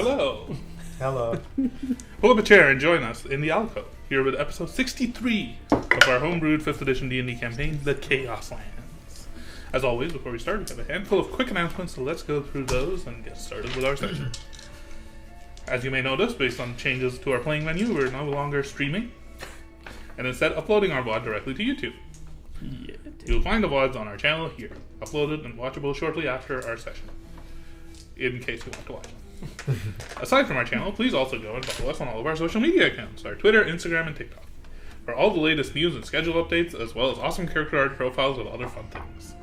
Hello. Hello. Pull up a chair and join us in the alcove, here with episode 63 of our homebrewed 5th edition D&D campaign, the Chaoslands. As always, before we start, we have a handful of quick announcements, so let's go through those and get started with our session. As you may notice, based on changes to our playing menu, we're no longer streaming, and instead uploading our VOD directly to YouTube. Yeah. You'll find the VODs on our channel here, uploaded and watchable shortly after our session, in case you want to watch them. Aside from our channel, please also go and follow us on all of our social media accounts, our Twitter, Instagram, and TikTok, for all the latest news and schedule updates, as well as awesome character art profiles with other fun things.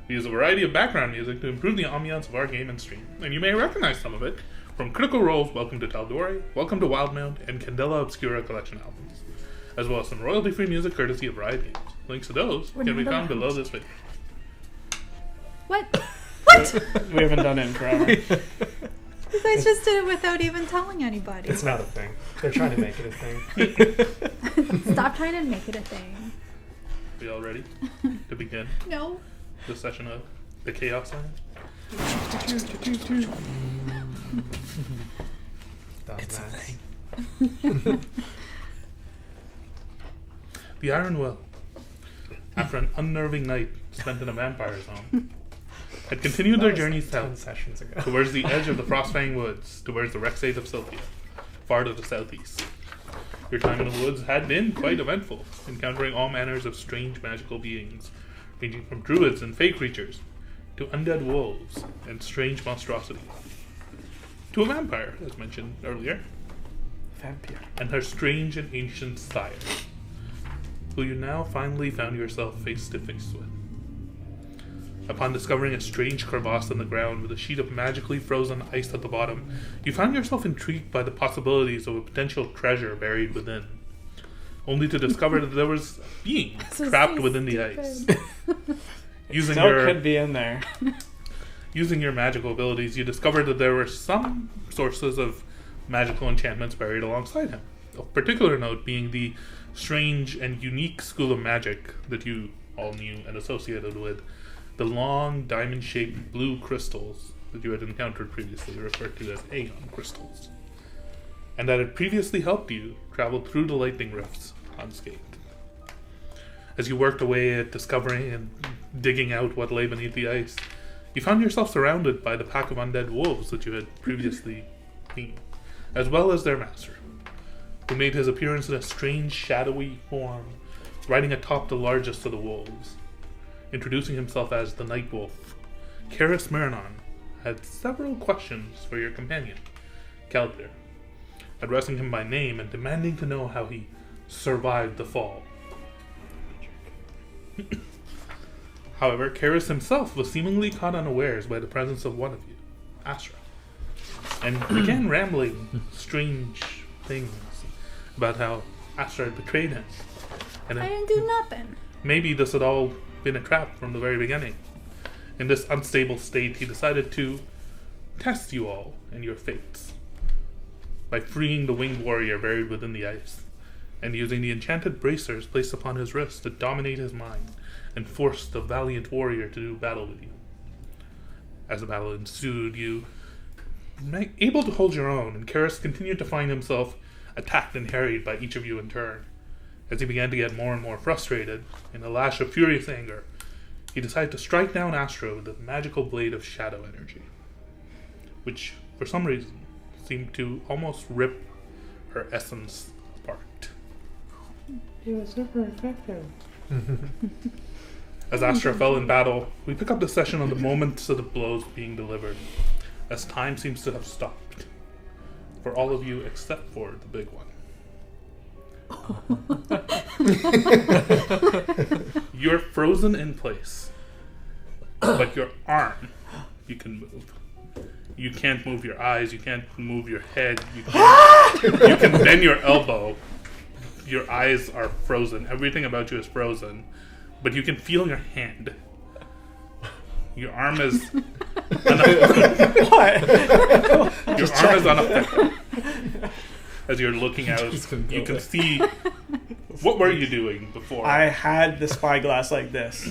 We use a variety of background music to improve the ambiance of our game and stream, and you may recognize some of it from Critical Role's Welcome to Taldore, Welcome to Wildmount, and Candela Obscura collection albums, as well as some royalty-free music courtesy of Riot Games. Links to those can be found below this video. What? What? We haven't done it in forever. You guys just did it without even telling anybody. It's not a thing. They're trying to make it a thing. Stop trying to make it a thing. We all ready to begin No. the session of the Chaoslands? It's a thing. The Iron Well, after an unnerving night spent in a vampire zone, had continued their journey 10 south sessions ago. towards the edge of the Frostfang Woods, towards the Rexade of Sylvia, far to the southeast. Your time in the woods had been quite eventful, encountering all manners of strange magical beings, ranging from druids and fey creatures, to undead wolves and strange monstrosities, to a vampire, as mentioned earlier, Vampire. and her strange and ancient sire, who you now finally found yourself face to face with. Upon discovering a strange crevasse in the ground with a sheet of magically frozen ice at the bottom, you found yourself intrigued by the possibilities of a potential treasure buried within, only to discover that there was a being trapped within the ice. Using Still could be in there. Using your magical abilities, you discovered that there were some sources of magical enchantments buried alongside him. Of particular note being the strange and unique school of magic that you all knew and associated with the long, diamond-shaped blue crystals that you had encountered previously, referred to as Aeon crystals, and that had previously helped you travel through the lightning rifts unscathed. As you worked away at discovering and digging out what lay beneath the ice, you found yourself surrounded by the pack of undead wolves that you had previously seen, as well as their master, who made his appearance in a strange, shadowy form, riding atop the largest of the wolves. Introducing himself as the Night Wolf, Karis Miranon had several questions for your companion, Caldir, addressing him by name and demanding to know how he survived the fall. However, Karis himself was seemingly caught unawares by the presence of one of you, Astra, and began rambling strange things about how Astra had betrayed him. And I didn't do nothing. maybe this had all been a trap from the very beginning. In this unstable state, he decided to test you all and your fates by freeing the winged warrior buried within the ice, and using the enchanted bracers placed upon his wrist to dominate his mind and force the valiant warrior to do battle with you. As the battle ensued, you were able to hold your own, and Karis continued to find himself attacked and harried by each of you in turn. As he began to get more and more frustrated, in a lash of furious anger, he decided to strike down Astra with a magical blade of shadow energy, which, for some reason, seemed to almost rip her essence apart. It was super effective. As Astra fell in battle, we pick up the session on the moments of the blows being delivered, as time seems to have stopped, for all of you except for the big one. You're frozen in place, but your arm you can move. You can't move your eyes, you can't move your head, you can bend your elbow. Your eyes are frozen, everything about you is frozen, but you can feel your hand. Your arm is Your arm is unaffected. As you're looking out, you can see. What were you doing before? I had the spyglass like this.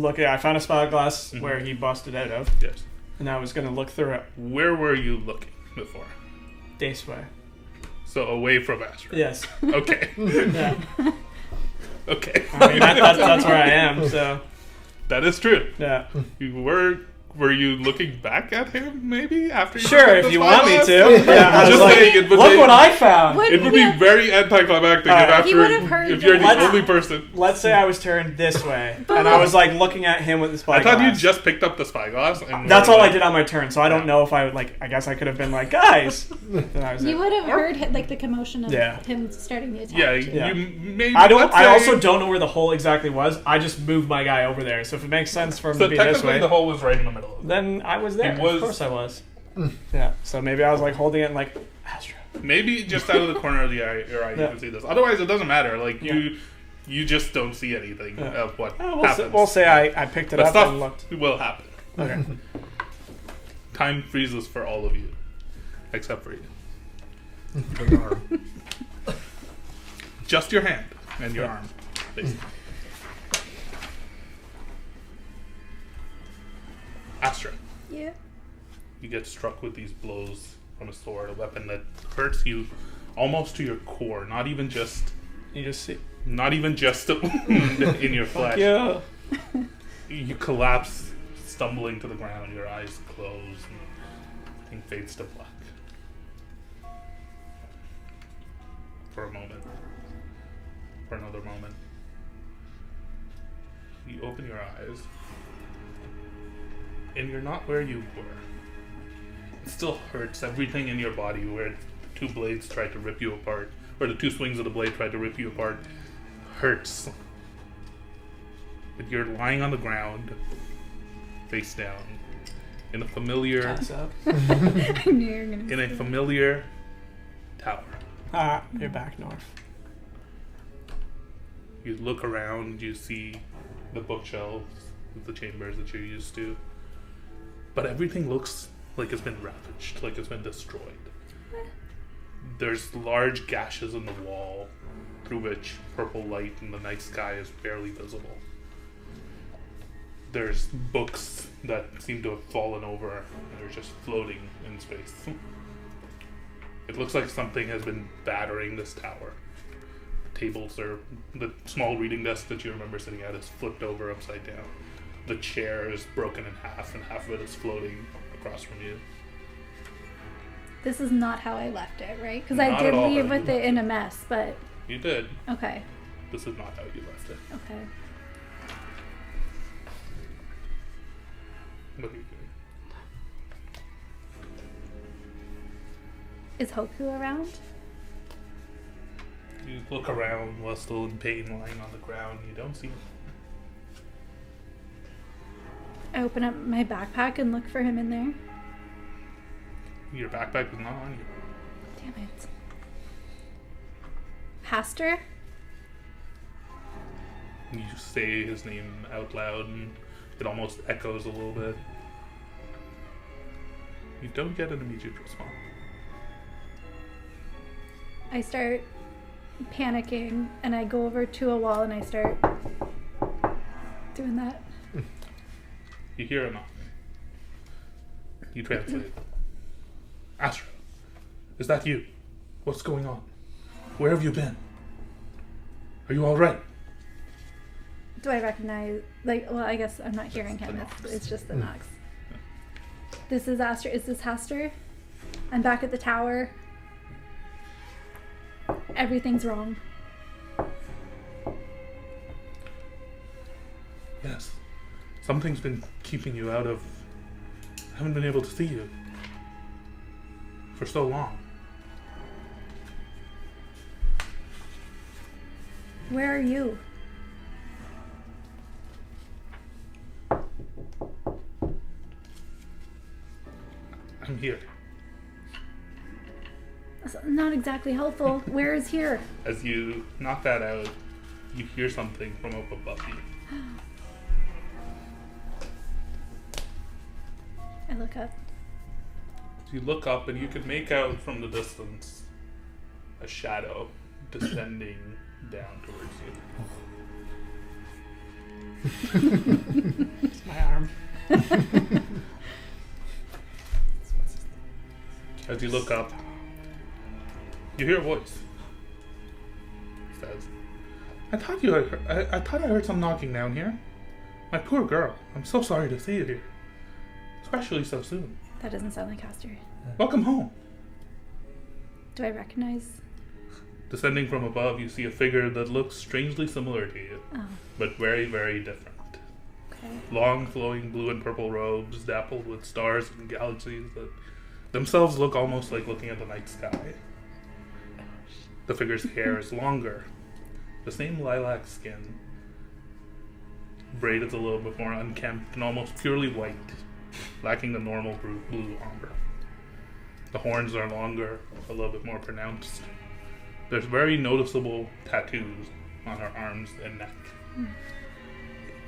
I found a spyglass where he busted out of, Yes. and I was going to look through it. Where were you looking? before? This way. So away from Astra. Yes. Okay. Yeah. Okay. I mean, that's where I am. So That is true. yeah. You were you looking back at him maybe after you Sure, took if the you want me spyglass? to. Yeah. I was Just like, saying, it would look take- what I found. What? It would be very anticlimactic if Alright. after He would have heard if you're the that. only person. Let's say I was turned this way, But and I was like looking at him with the I spyglass. thought you just picked up the spyglass. And That's were all I like- did on my turn, so I don't know if I would like. I guess I could have been like, guys. Then I was You it. would have heard like the commotion of Yeah. him starting the attack. Yeah, Yeah. you maybe. I don't. let's I say- also don't know where the hole exactly was. I just moved my guy over there. So if it makes sense for him So to be this technically, way, the hole was right in the middle. then I was there. It was- Of course I was. Yeah. So maybe I was like holding it and like Astra. Maybe just out of the corner of your eye, you Yeah. can see this. Otherwise, it doesn't matter. Like Yeah. you just don't see anything Yeah. of what Oh, happens. we'll say I picked it but up stuff and looked. will happen. Okay. Time freezes for all of you, except for you. Just your hand and your Yeah. arm, basically. Astra, Yeah. you get struck with these blows from a sword, a weapon that hurts you almost to your core. Not even just You just see. a wound in your flesh. Yeah. You collapse, stumbling to the ground. Your eyes close, and everything fades to black. For a moment. For another moment. You open your eyes, and you're not where you were. It still hurts everything in your body where the two blades tried to rip you apart, or the two swings of the blade tried to rip you apart. Hurts. But you're lying on the ground, face down, in a familiar, Pass up. I knew you were gonna. in a familiar tower. Ah, you're back north. You look around, you see the bookshelves of the chambers that you're used to. But everything looks like it's been ravaged, like it's been destroyed. There's large gashes in the wall through which purple light in the night sky is barely visible. There's books that seem to have fallen over and are just floating in space. It looks like something has been battering this tower. Tables are the small reading desk that you remember sitting at is flipped over upside down. The chair is broken in half, and half of it is floating across from you. This is not how I left it, right? Because I Not did at all leave how you with it left in a mess, but You did. okay, This is not how you left it. okay. What are you doing? Is Hoku around? You look around while still in pain, lying on the ground. You don't see him. I open up my backpack and look for him in there. Your backpack is not on you. Damn it. Haster? You say his name out loud, and it almost echoes a little bit. You don't get an immediate response. I start panicking and I go over to a wall and I start doing that. You hear a knock. You translate. Astra, is that you? What's going on? Where have you been? Are you all right? Do I recognize, well, I guess I'm not hearing Just him. the It's, knocks. it's just the knocks. This is Aster. Is this Haster? I'm back at the tower. Everything's wrong. Yes. Something's been keeping you out of... I haven't been able to see you. For so long. Where are you? I'm here. That's not exactly helpful. Where is here? As you knock that out, you hear something from up above you. I look up. You look up and you can make out from the distance a shadow descending down towards you. It's my arm. As you look up, you hear a voice. It says, I thought I heard some knocking down here. My poor girl, I'm so sorry to see you here. Especially so soon. That doesn't sound like Haster. Welcome home. Do I recognize? Descending from above, you see a figure that looks strangely similar to you, Oh, but very, very different. okay. Long, flowing blue and purple robes, dappled with stars and galaxies that themselves look almost like looking at the night sky. The figure's hair is longer, the same lilac skin. Braid is a little bit more unkempt and almost purely white, lacking the normal blue umber. The horns are longer, a little bit more pronounced. There's very noticeable tattoos on her arms and neck.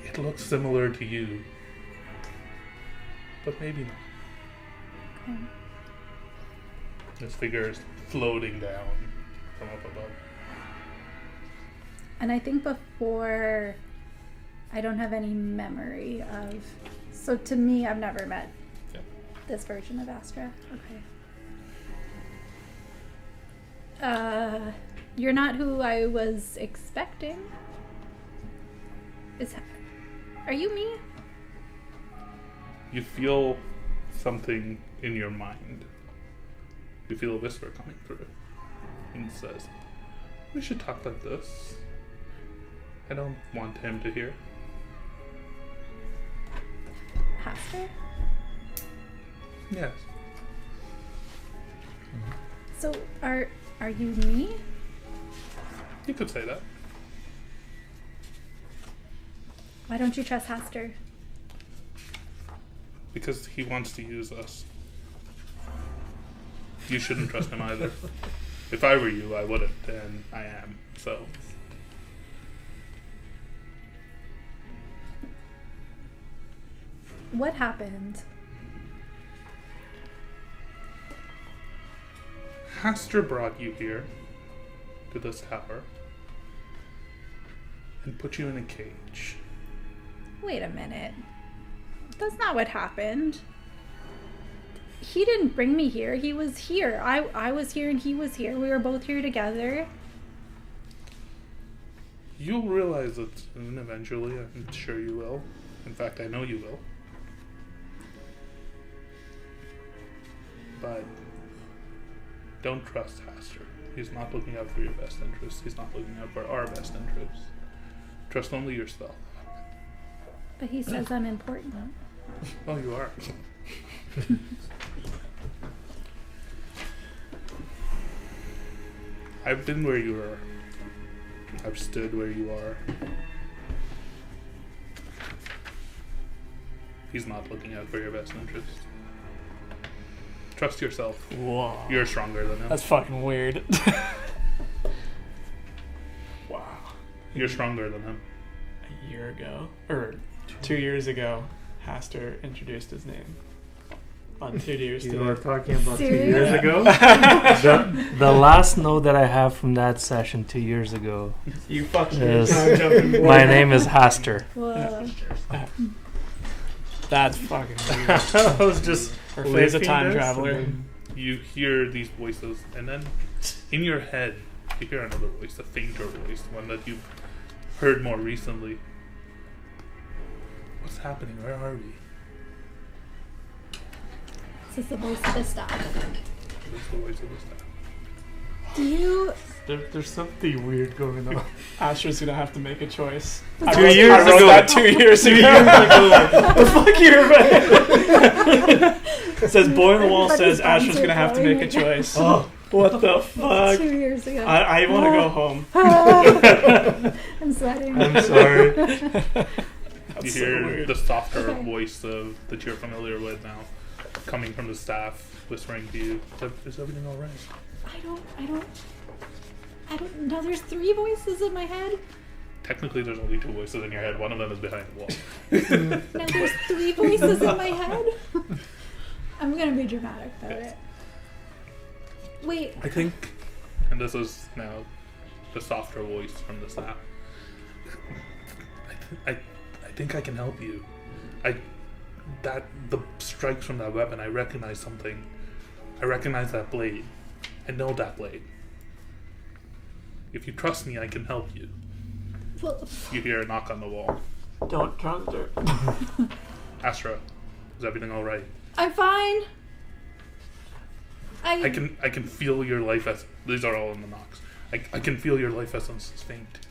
It looks similar to you, but maybe not. Okay. This figure is floating down from up above. And I think before, I don't have any memory of. So to me, I've never met this version of Astra. Okay. You're not who I was expecting. Are you me? You feel something in your mind. You feel a whisper coming through. And it says, we should talk like this. I don't want him to hear. Haster? Yes. So are you me? You could say that. Why don't you trust Haster? Because he wants to use us. You shouldn't trust him either. If I were you, I wouldn't, and I am, so. What happened? Haster brought you here to this tower and put you in a cage. Wait a minute. That's not what happened. He didn't bring me here. He was here. I was here and he was here. We were both here together. You'll realize it soon, eventually. I'm sure you will. In fact, I know you will. But don't trust Haster. He's not looking out for your best interests. He's not looking out for our best interests. Trust only yourself. But he says I'm important. Oh, you are. I've been where you are. I've stood where you are. He's not looking out for your best interests. Trust yourself. Whoa. You're stronger than him. That's fucking weird. Wow. You're stronger than him. A year ago, or 2 years ago, Haster introduced his name. On 2 years You today. were talking about 2 Seriously? years ago? The last note that I have from that session 2 years ago. You fucking Yes. time jumping boy. My name is Haster. Whoa. That's fucking weird. I was just Or Faye's a lifting time this traveler. and You hear these voices, and then in your head, you hear another voice, a fainter voice, one that you've heard more recently. What's happening? Where are we? This is the voice of the staff. What's the voice of the staff? Do you... there's something weird going on. Asher's gonna have to make a choice. What's I the- wrote- years I wrote ago. that 2 years ago. The fuck you, man. It says boy on the wall Everybody's says Asher's gonna have to blowing make a right now. choice. Oh, What the fuck? 2 years ago. I want to go home. I'm sweating. I'm sorry. You That's so hear weird. the softer Okay. voice that you're familiar with now, coming from the staff, whispering to you, "Is everything all right?" I don't know. There's 3 voices in my head. Technically, there's only 2 voices in your head. One of them is behind the wall. Now there's 3 voices in my head. I'm gonna be dramatic about Yes. it. Wait. I think, and this is now the softer voice from the staff. I think I can help you. The strikes from that weapon, I recognize something. I recognize that blade. I know that blade. If you trust me, I can help you. Well, You hear a knock on the wall. Don't trust her. Astra, is everything all right? I'm fine. I can feel your life as these are all in the knocks. I can feel your life essence is faint.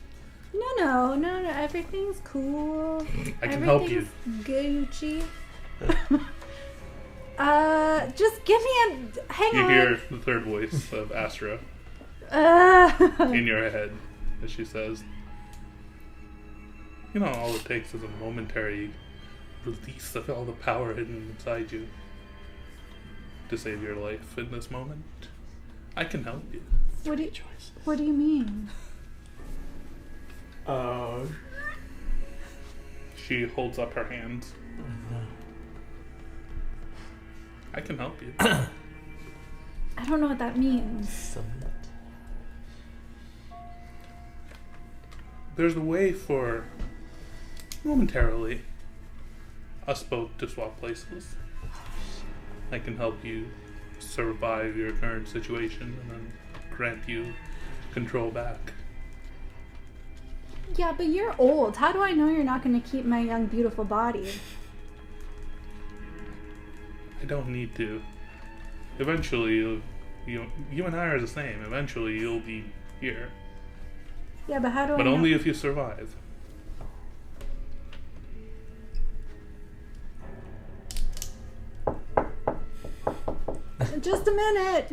No. Everything's cool. I can help you. Gucci. Just give me a. Hang You on. hear the third voice of Astra in your head as she says, "You know, all it takes is a momentary release of all the power hidden inside you to save your life in this moment. I can help you." What do you mean? Oh. She holds up her hands. I can help you. I don't know what that means. There's a way for, momentarily, us both to swap places. I can help you survive your current situation and then grant you control back. Yeah, but you're old. How do I know you're not going to keep my young, beautiful body? I don't need to. Eventually, you and I are the same. Eventually, you'll be here. Yeah, but how do I But know? only if you survive. Just a minute.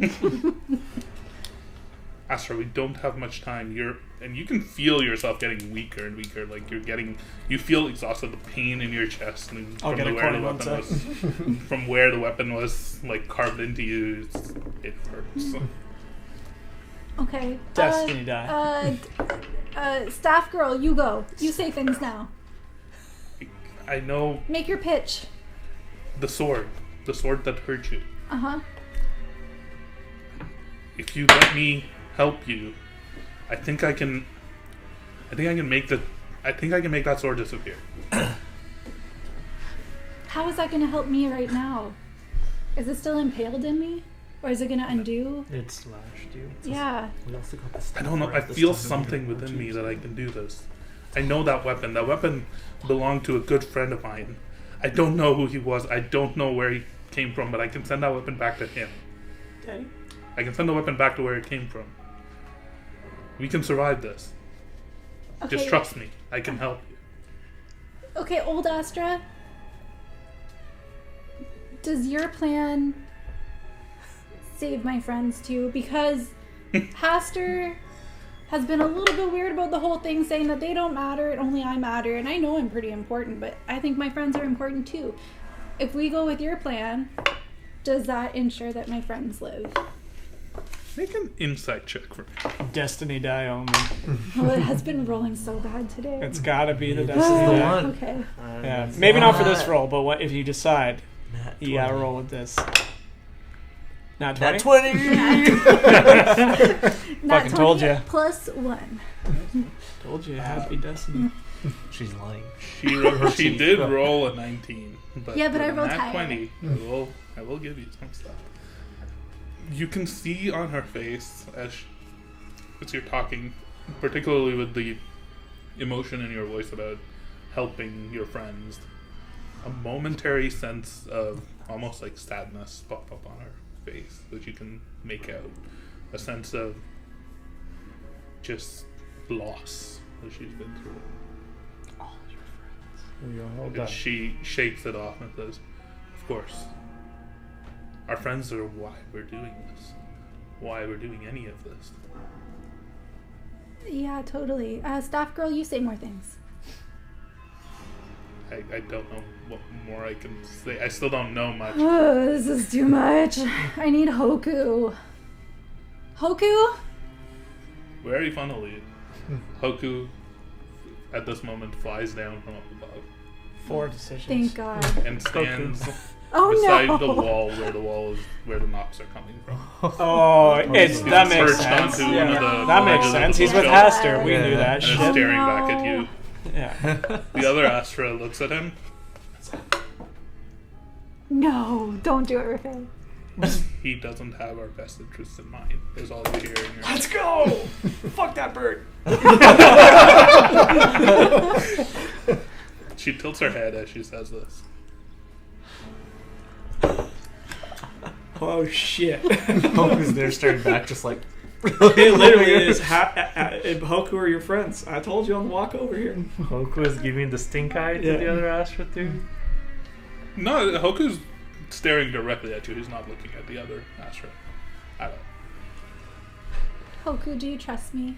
Astra, we don't have much time. And you can feel yourself getting weaker and weaker. Like you feel exhausted. The pain in your chest and I'll get a where corner the one weapon sec. was, from where the weapon was like carved into you. It hurts. Okay. Destiny die. Staff girl, you go. You say things now. I know Make your pitch. the sword that hurt you. Uh-huh. If you let me help you, I think I can make that sword disappear. How is that going to help me right now? Is it still impaled in me? Or is it going to undo? It slashed you. Yeah. I don't know. I feel something within me that I can do this. I know that weapon. That weapon belonged to a good friend of mine. I don't know who he was. I don't know where he came from, but I can send that weapon back to him. Okay. I can send the weapon back to where it came from. We can survive this. Okay. Just trust me. I can help you. Okay, old Astra. Does your plan save my friends too? Because Haster has been a little bit weird about the whole thing, saying that they don't matter and only I matter. And I know I'm pretty important, but I think my friends are important too. If we go with your plan, does that ensure that my friends live? Make an insight check for me. Destiny die only. Oh, it has been rolling so bad today. It's gotta be the This destiny is the die. one. Okay. Yeah, maybe not for this roll, but what if you decide Nat you gotta 20. roll with this? Not 20? Nat 20! Nat Fucking told 20 ya. plus 1. Told you, happy destiny. She's lying. She did roll a 19. But Yeah, but I with a rolled nat higher. 20. I will give you some stuff. You can see on her face as you're talking, particularly with the emotion in your voice about helping your friends, a momentary sense of almost like sadness pop up on her face that you can make out. A sense of just loss that she's been through. And she shakes it off and says, "Of course. Our friends are why we're doing this. Why we're doing any of this." Yeah, totally. Staff girl, you say more things. I don't know what more I can say. I still don't know much. Oh, this is too much. I need Hoku. Hoku? Very funnily, Hoku at this moment flies down from up above 4 decisions. Thank God. and stands Oh beside no. the wall where the knocks are coming from. Oh, it's that It's makes perched sense. onto Yeah. one of the That makes ledges of sense. the He's with bookshelf, Haster. We Yeah. knew that and shit. is staring no. back at you. Yeah. The other Astra looks at him. No, don't do it, Raffaele. he doesn't have our best interests in mind. Is all you hear in your Let's go! Fuck that bird. She tilts her head as she says this. Oh shit! Hoku's there staring back, just like. It literally is. Hoku are your friends. I told you on the walk over here. Hoku is giving the stink eye to Yeah. the other Astra dude. No, Hoku's staring directly at you. He's not looking at the other Astra at all. Hoku, do you trust me?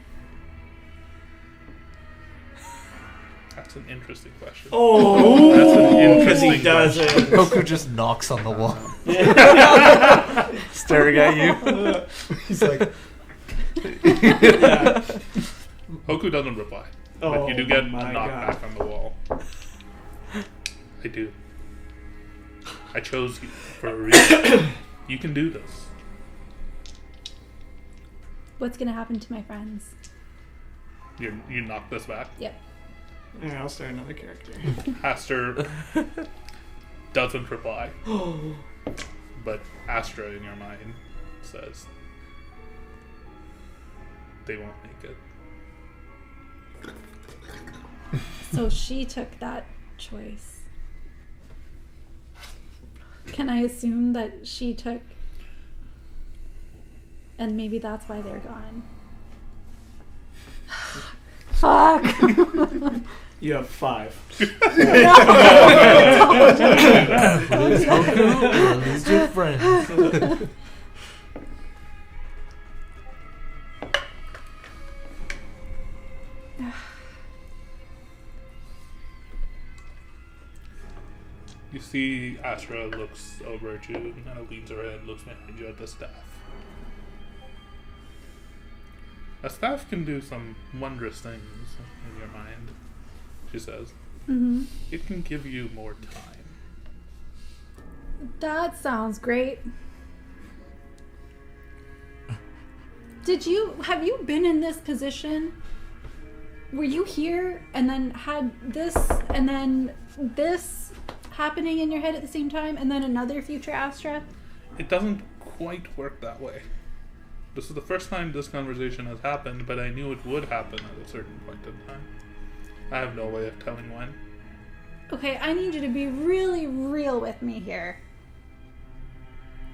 That's an interesting question. Oh, That's an because he interesting doesn't. Hoku just knocks on the wall. Staring at you. He's like. Yeah. Hoku doesn't reply. Oh, But you do get a my knockback on the wall. I do. I chose you for a reason. You can do this. What's gonna happen to my friends? You knock this back. Yep. Yeah, I'll start another character. Aster doesn't reply. But Astra in your mind says they won't make it. So she took that choice. Can I assume that she took, and maybe that's why they're gone? Fuck! You have 5. Lose Hoku, lose your friends. You see Astra looks over at you and kind of leans her head, looks behind you at the staff. A staff can do some wondrous things in your mind, she says. Mm-hmm. It can give you more time. That sounds great. Have you been in this position? Were you here and then had this and then this happening in your head at the same time and then another future Astra? It doesn't quite work that way. This is the first time this conversation has happened, but I knew it would happen at a certain point in time. I have no way of telling when. Okay, I need you to be really real with me here.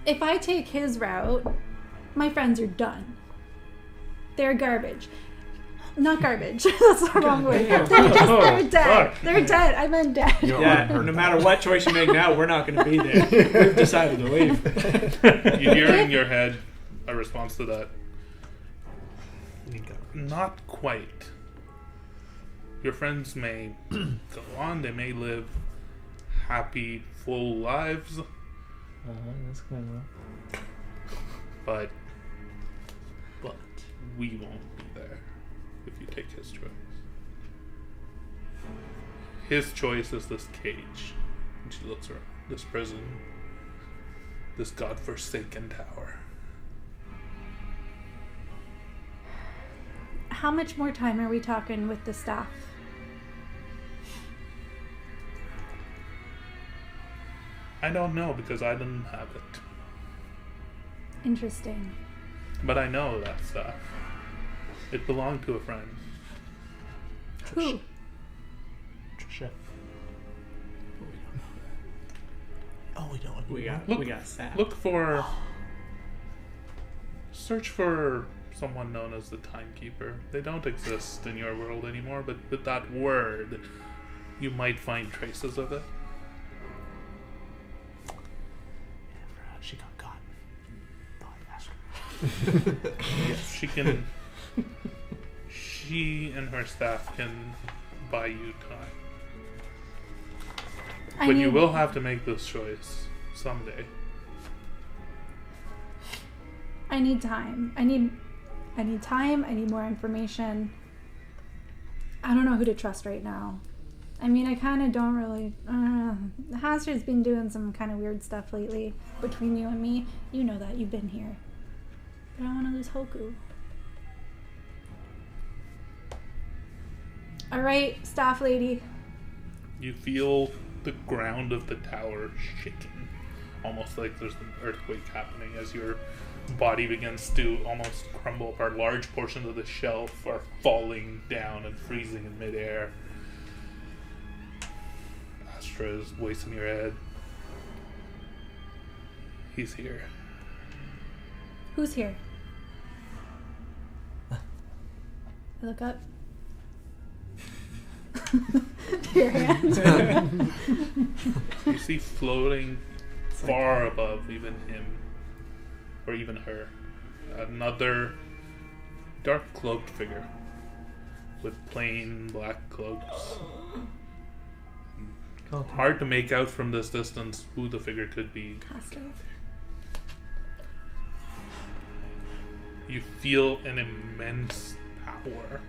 If I take his route, my friends are done. They're garbage. Not garbage. That's the wrong word. They're dead. Fuck. They're dead. I meant dead. Yeah, no matter what choice you make now, we're not going to be there. We've decided to leave. You hear in your head a response to that. Not quite. Your friends may go on, they may live happy, full lives, That's kind but we won't be there if you take his choice. His choice is this cage. And she looks around. This prison. This godforsaken tower. How much more time are we talking with the staff? I don't know because I didn't have it. Interesting. But I know that stuff. It belonged to a friend. Who? Trisha. Oh, we don't. We got staff. Look for... Search for someone known as the Timekeeper. They don't exist in your world anymore, but with that word, you might find traces of it. She got caught. Thought Astra. Yes, she can... She and her staff can buy you time. But you will have to make this choice someday. I need time. I need time. I need more information. I don't know who to trust right now. I mean, I kind of don't really... Hazard's been doing some kind of weird stuff lately between you and me. You know that. You've been here. But I don't want to lose Hoku. All right, staff lady. You feel the ground of the tower shaking almost like there's an earthquake happening as your body begins to almost crumble apart. Large portions of the shelf are falling down and freezing in midair. Astra is voicing your head. He's here. Who's here? I look up. Your hand. You see floating far above even him, or even her, another dark cloaked figure with plain black cloaks. Hard to make out from this distance who the figure could be. Pastor. You feel an immense power,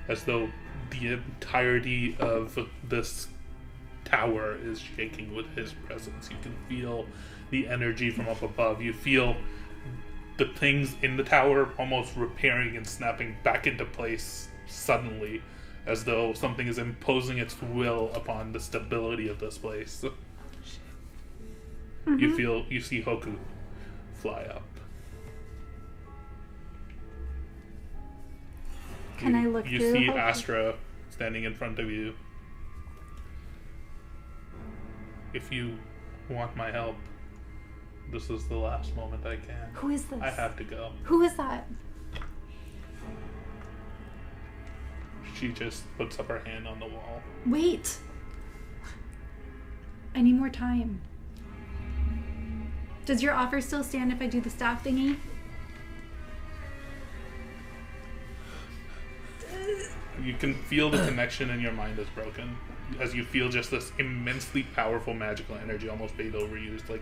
as though the entirety of this tower is shaking with his presence. You can feel the energy from up above. You feel the things in the tower almost repairing and snapping back into place suddenly, as though something is imposing its will upon the stability of this place. You see Hoku fly up. Can I look You through see Hoku? Astra standing in front of you. If you want my help, this is the last moment I can. Who is this? I have to go. Who is that? She just puts up her hand on the wall. Wait. I need more time. Does your offer still stand if I do the staff thingy? You can feel the connection in your mind is broken as you feel just this immensely powerful magical energy almost being overused, like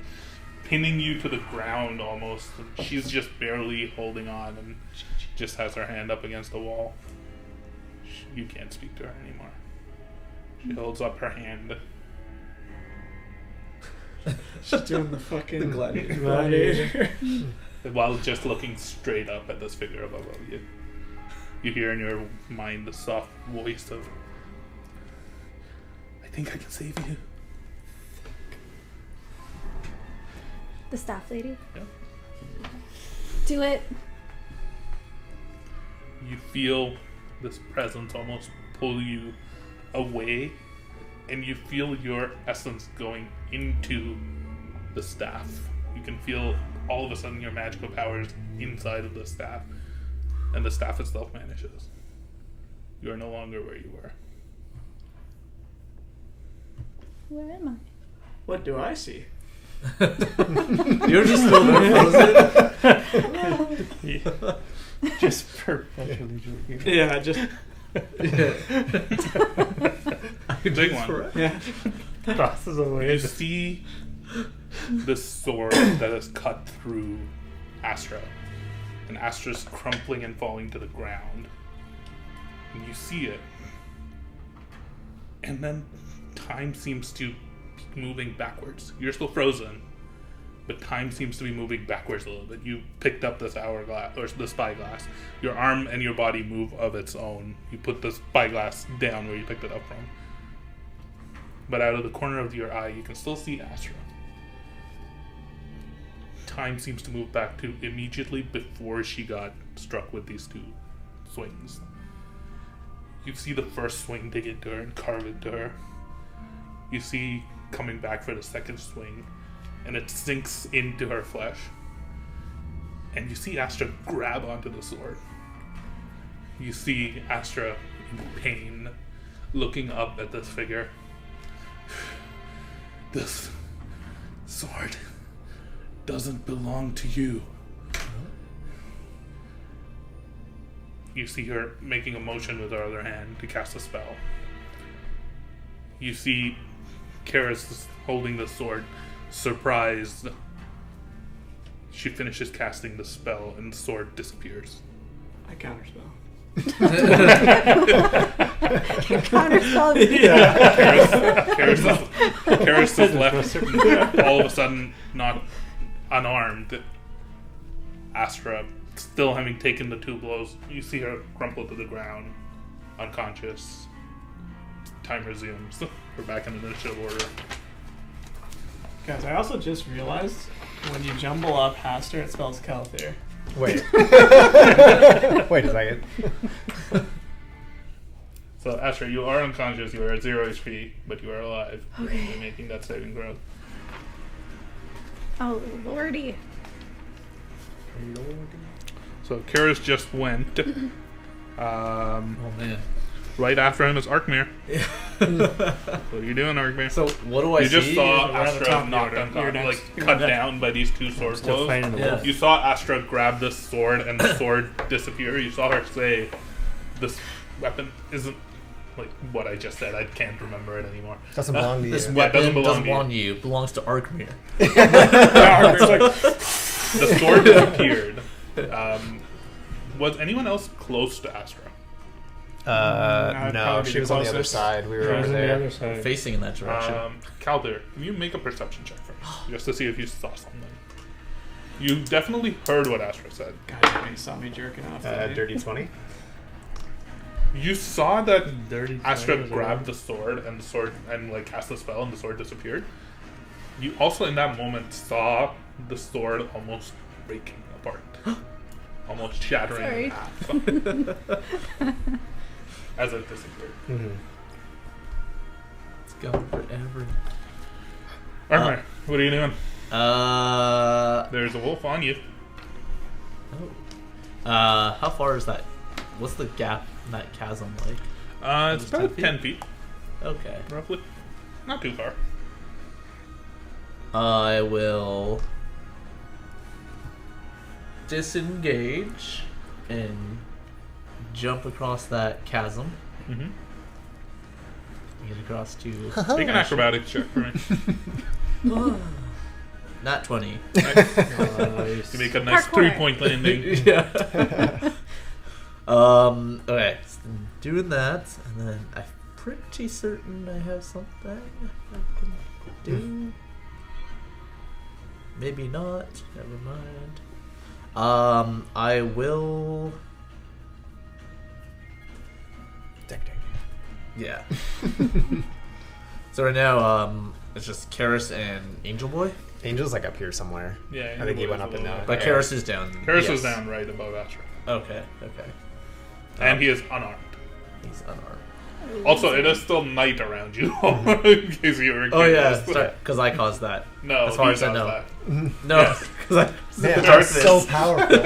pinning you to the ground almost. She's just barely holding on and just has her hand up against the wall. You can't speak to her anymore. She holds up her hand. She's doing the fucking gladiator. While just looking straight up at this figure above you. You hear in your mind the soft voice of, I think I can save you. The staff lady? Yeah. Do it. You feel this presence almost pull you away, and you feel your essence going into the staff. You can feel all of a sudden your magical powers inside of the staff, and the staff itself vanishes. You are no longer where you were. Where am I? What do I see? You're just still there frozen. Just perpetually joking. Yeah, just Big one. yeah. Crosses away. You see this sword that has cut through Astra, and Astra's crumpling and falling to the ground. And you see it. And then time seems to be moving backwards. You're still frozen, but time seems to be moving backwards a little bit. You picked up this hourglass, or the spyglass. Your arm and your body move of its own. You put the spyglass down where you picked it up from. But out of the corner of your eye, you can still see Astra. Time seems to move back to immediately before she got struck with these two swings. You see the first swing dig into her and carve into her. You see coming back for the second swing, and it sinks into her flesh. And you see Astra grab onto the sword. You see Astra in pain, looking up at this figure. This sword doesn't belong to you. You see her making a motion with her other hand to cast a spell. You see Karis holding the sword, surprised. She finishes casting the spell and the sword disappears. I counterspell. Counterspell. Yeah. Karis is left all of a sudden not unarmed. Astra, still having taken the two blows, you see her crumple to the ground, unconscious. Time resumes. We're back in initiative order. Guys, I also just realized when you jumble up Haster, it spells Kelthir. Wait. Wait a second. So, Astra, you are unconscious. You are at 0 HP, but you are alive. Okay. You're making that saving throw. Oh, lordy. So, Karis just went. Oh man. Right after him is Arkmir. What are you doing, Arkmir? So what do I You see? just saw We're at the top Astra of the knocked order. You're unconscious, next. like cut down by these two sword Still blows. fighting the Yeah. wolf. You saw Astra grab this sword and the sword disappear. You saw her say, "This weapon isn't like what I just said. I can't remember it anymore." Doesn't belong to This you. weapon doesn't belong doesn't to you. belong to you. It belongs to Arkmir. The sword disappeared. Was anyone else close to Astra? I'd No, probably be she the was on the other closest. side. We were She's over on the there. other side. Facing in that direction. Calder, can you make a perception check for me, just to see if you saw something? You definitely heard what Astra said. God damn, you saw me jerking off. didn't you? Dirty 20. You saw that Dirty Astra fingers grabbed the sword and like cast the spell and the sword disappeared. You also in that moment saw the sword almost breaking apart. Almost shattering in half. As it disappeared. Mm-hmm. It's gone forever. Alright, what are you doing? Oh. There's a wolf on you. How far is that? What's the gap in that chasm like? It's Just about 10 10 feet, Okay. roughly. Not too far. I will disengage and jump across that chasm. Mm-hmm. Get across to. Make an acrobatics check for me. Not 20. You make a nice Parkour. 3-point landing. Yeah. Okay. So doing that, and then I'm pretty certain I have something I can do. Maybe not. Never mind. I will. Yeah. So right now, it's just Karis and Angel Boy. Angel's like up here somewhere. Yeah, I think he went up and down. But Yeah. Karis is down. Karis yes. is down right above Astra. Okay. Okay. And he is unarmed. He's unarmed. Also, it is still night around you, in case you were Oh yeah, curious. because I caused that. No, as far he as I does know. that. No, because I. Man, the that's darkness. so powerful.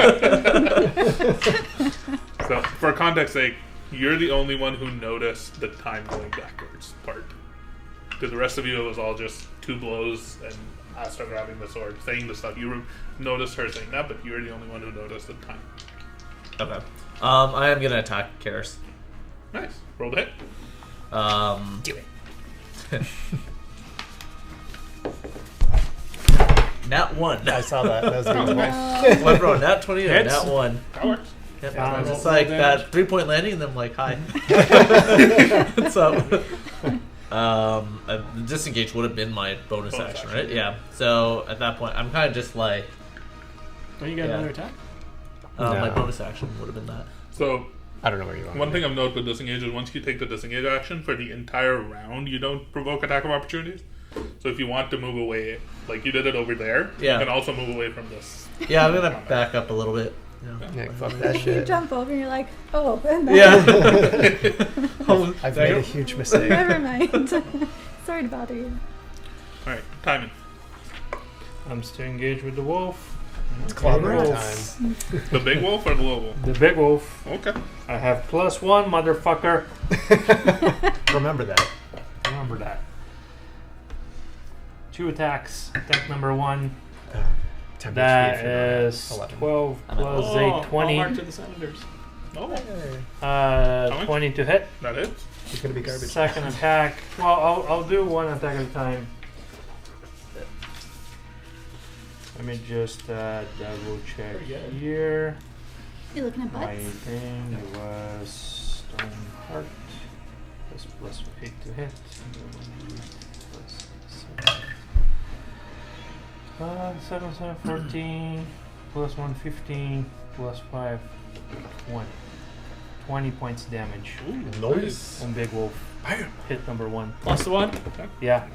So, for context sake, you're the only one who noticed the time going backwards part. To the rest of you, it was all just two blows and Astra grabbing the sword, saying the stuff. You noticed her saying that, but you're the only one who noticed the time. Okay. I am gonna attack Karis. Nice. Roll the hit. Do it. Nat 1. I saw that. That was beautiful. Went from nat 20 to Hits. nat 1. That works. Yep. Yeah, It's roll like damage. that 3-point landing, and then I'm like, hi. What's up? Disengage would have been my bonus Bonus action, action. right? Yeah. So at that point, I'm kind of just like, Don't you get Yeah. another attack? my No. bonus action would have been that. So, I don't know where you are. one thing I've noted with disengage is once you take the disengage action, for the entire round, you don't provoke attack of opportunities. So if you want to move away, like you did it over there, Yeah. you can also move away from this. Yeah, I'm gonna back up a little bit. Yeah, fuck that You shit. jump over and you're like, oh, and then Yeah. I've made a huge mistake. never mind. Sorry to bother you. Alright, timing. I'm still engaged with the wolf. It's clobbering Wolf. time. The big wolf or the little wolf? The big wolf. Okay. I have +1, motherfucker. Remember that. Remember that. 2 attacks. Attack number 1. 10 That HP if you're not is 11. 12 I'm at plus Oh, 8, 20. Hallmark to the Senators. Oh, much? 20 to hit. that hits. It's gonna be garbage. Second attack. Well, I'll do one attack at a time. Let me just double check Pretty good. here. You looking at My butts? thing was Stone Heart. That's +8 to hit. +7. 7, 7, 14. +1, 15. +5, 20. 20 points damage Nice. on Big Wolf. Hit number 1. +1. Yeah.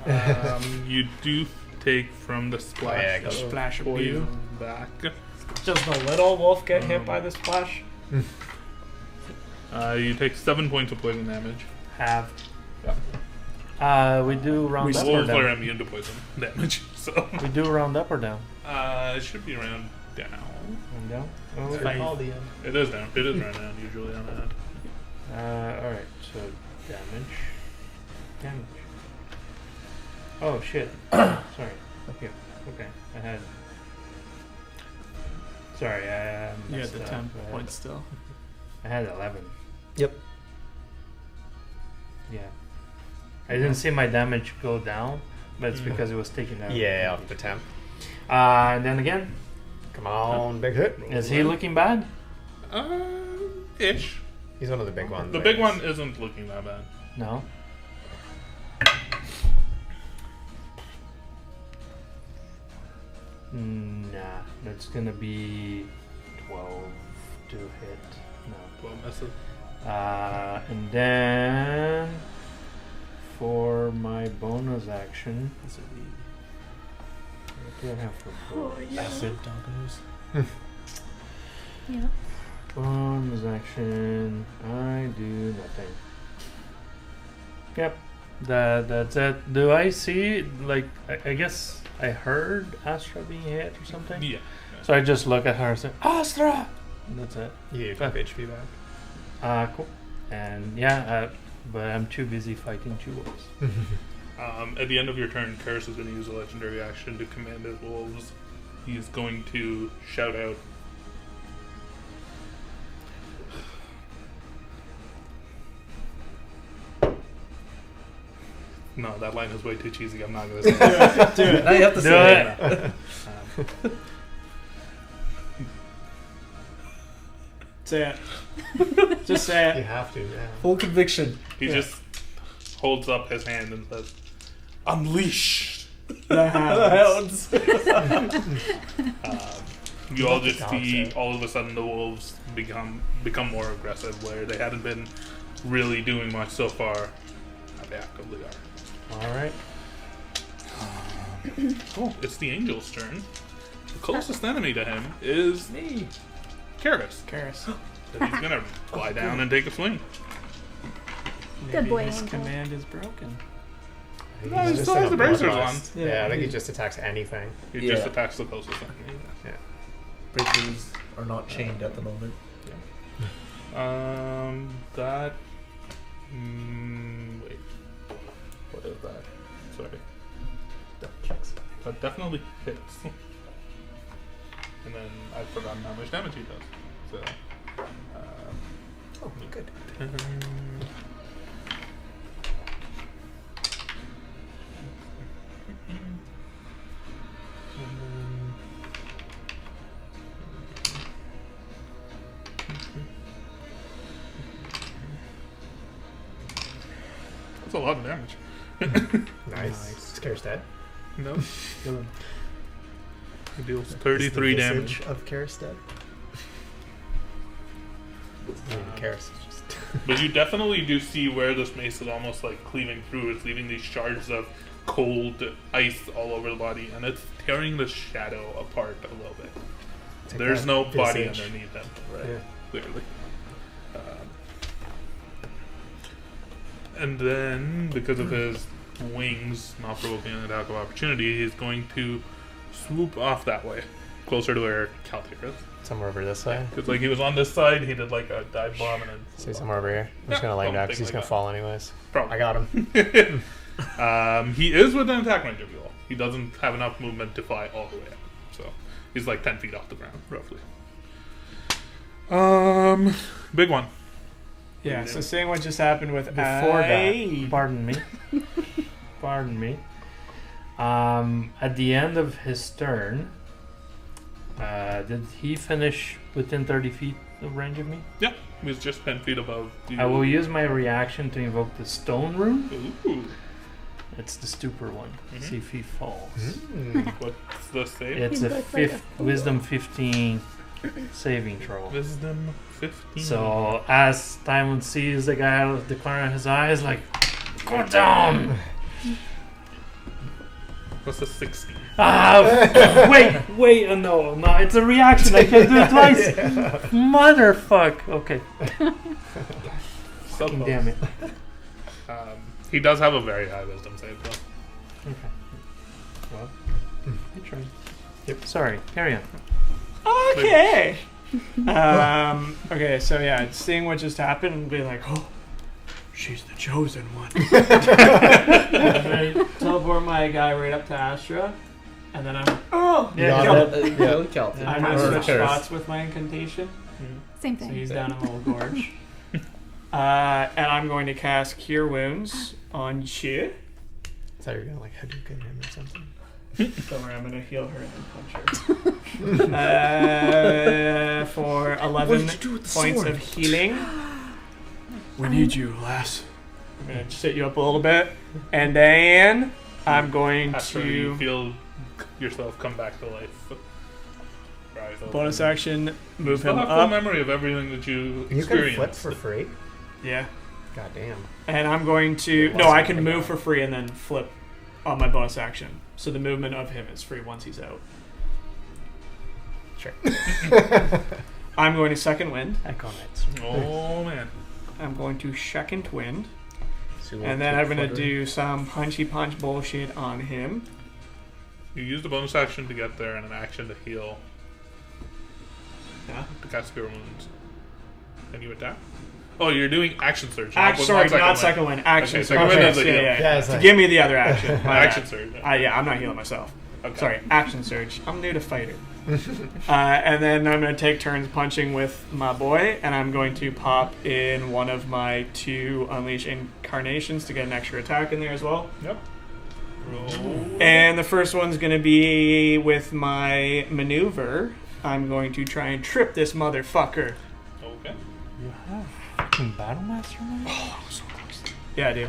You do take from the splash. yeah, of go. Splash of poison dew. back. Just a little wolf get hit by the splash. You take 7 points of poison damage. Have. We do round up or Wolves are down. immune to poison damage, so We do round up or down. it should be around down. Round down. Oh, It's okay. all the end. It is down. It is around down usually on that. All right. So damage. Oh shit. Sorry. Okay. Okay. I had. Sorry. You had messed the up. 10 points still. I had 11. Yep. Yeah. I didn't see my damage go down, but it's because it was taken out. Yeah, off the temp. And then again, Come on, big hit. is he looking bad? Ish. He's one of the big ones. The I big guess. one isn't looking that bad. No. Nah, that's gonna be 12 to hit. No. 12 misses. And then for my bonus action, what do I have for bonus? Acid doggos. Yeah. Bonus action, I do nothing. Yep, that's it. Do I see, like, I guess I heard Astra being hit or something? Yeah. So I just look at her and say, Astra! And that's it. Yeah, Ah. HP back. Cool. And yeah, but I'm too busy fighting two wolves. At the end of your turn, Karis is going to use a legendary action to command his wolves. He's going to shout out. No, that line is way too cheesy. I'm not going to say that. Do it. Now you have to Do say it. it. Say it. Just say You it. have to, yeah. Full conviction. He just holds up his hand and says, "Unleash!" The hounds. You all just Dog see said. all of a sudden the wolves become more aggressive, where they hadn't been really doing much so far. Now they actively are. Alright. Cool. It's the angel's turn. The closest enemy to him is Me. Karis. Karis. So he's gonna fly down and take a swing. Maybe boy, his Wrinkle. command is broken. I think No, he's he just still has in a the bracers bloodlust. on. Yeah, I think Yeah. he just attacks anything. He Yeah. just attacks the closest enemy. Breakers are not chained at the moment. That. Wait. What is that? Sorry. That definitely hits. And then I've forgotten how much damage he does. So. Oh, good. 10. That's a lot of damage. Nice. Scare's dead. No. He deals 33 damage. Of Karis dead. Karis is just. But you definitely do see where this mace is almost like cleaving through. It's leaving these shards of cold ice all over the body, and it's tearing the shadow apart a little bit. Take There's that no body visage. underneath him, Yeah. clearly. And then, because of his wings not provoking an attack of opportunity, he's going to swoop off that way, closer to where Caltier is. Somewhere over this way. Because like he was on this side, he did like a dive bomb and then Say somewhere over here. I'm just Yeah, gonna lay him down because something he's like gonna that. fall anyways. probably. I got him. He is within attack range of you all. He doesn't have enough movement to fly all the way up. So he's like 10 feet off the ground, roughly. Big one. Yeah, so seeing what just happened with Before that, pardon me. Pardon me. At the end of his turn, did he finish within 30 feet of range of me? Yeah, he's just 10 feet above you. I will use my reaction to invoke the stone rune. Ooh. It's the stupor one. Mhm. See if he falls. What's the save? It's He a looks like a fool. wisdom 15 saving throw. Wisdom 15. So as Tywin sees the guy out of the corner of his eyes, like, go down. plus a 16. Wait, no, it's a reaction. I can't do it twice. Motherfuck. Okay. So close. Damn it. He does have a very high wisdom save, though. Okay. Well, I tried. Yep. Sorry. Carry on. Okay. Okay, so yeah, seeing what just happened and being like, oh, she's the chosen one. I teleport my guy right up to Astra, and then I'm Kelton. I'm gonna switch spots with my incantation. Same So thing. he's down in a little gorge. And I'm going to cast Cure Wounds on Chi. I thought you were gonna like Hadouken him or something. Don't worry, I'm going to heal her and then punch her. For 11 points of healing. We need you, lass. I'm going to sit you up a little bit. And then I'm going After you to feel yourself come back to life. Rise up. bonus action, move Still him have full up. memory of everything that you You can experienced. flip for free. Yeah. God damn. And I'm going to... No, I can move for free and then flip on my bonus action. So the movement of him is free once he's out. Sure. I'm going to second wind. Echo Knights. Oh man. I'm going to second wind. So you And won't then keep I'm going to fluttering. do some punchy punch bullshit on him. You used a bonus action to get there and an action to heal. Yeah. To cast Cure Wounds. And you attack? Oh, you're doing action surge. Sorry, not second wind. Action Okay, surge. second wind is a yeah, heal. yeah. Yeah, it's To like- give me the other action. My Action bad. surge. Yeah, I'm not healing myself. Okay. Sorry, action surge. I'm new to fighter. And then I'm going to take turns punching with my boy, and I'm going to pop in one of my 2 Unleash Incarnations to get an extra attack in there as well. Yep. Roll. And the first one's going to be with my maneuver. I'm going to try and trip this motherfucker. Okay. You have fucking Battle Master now? Oh, so close. Yeah, I do.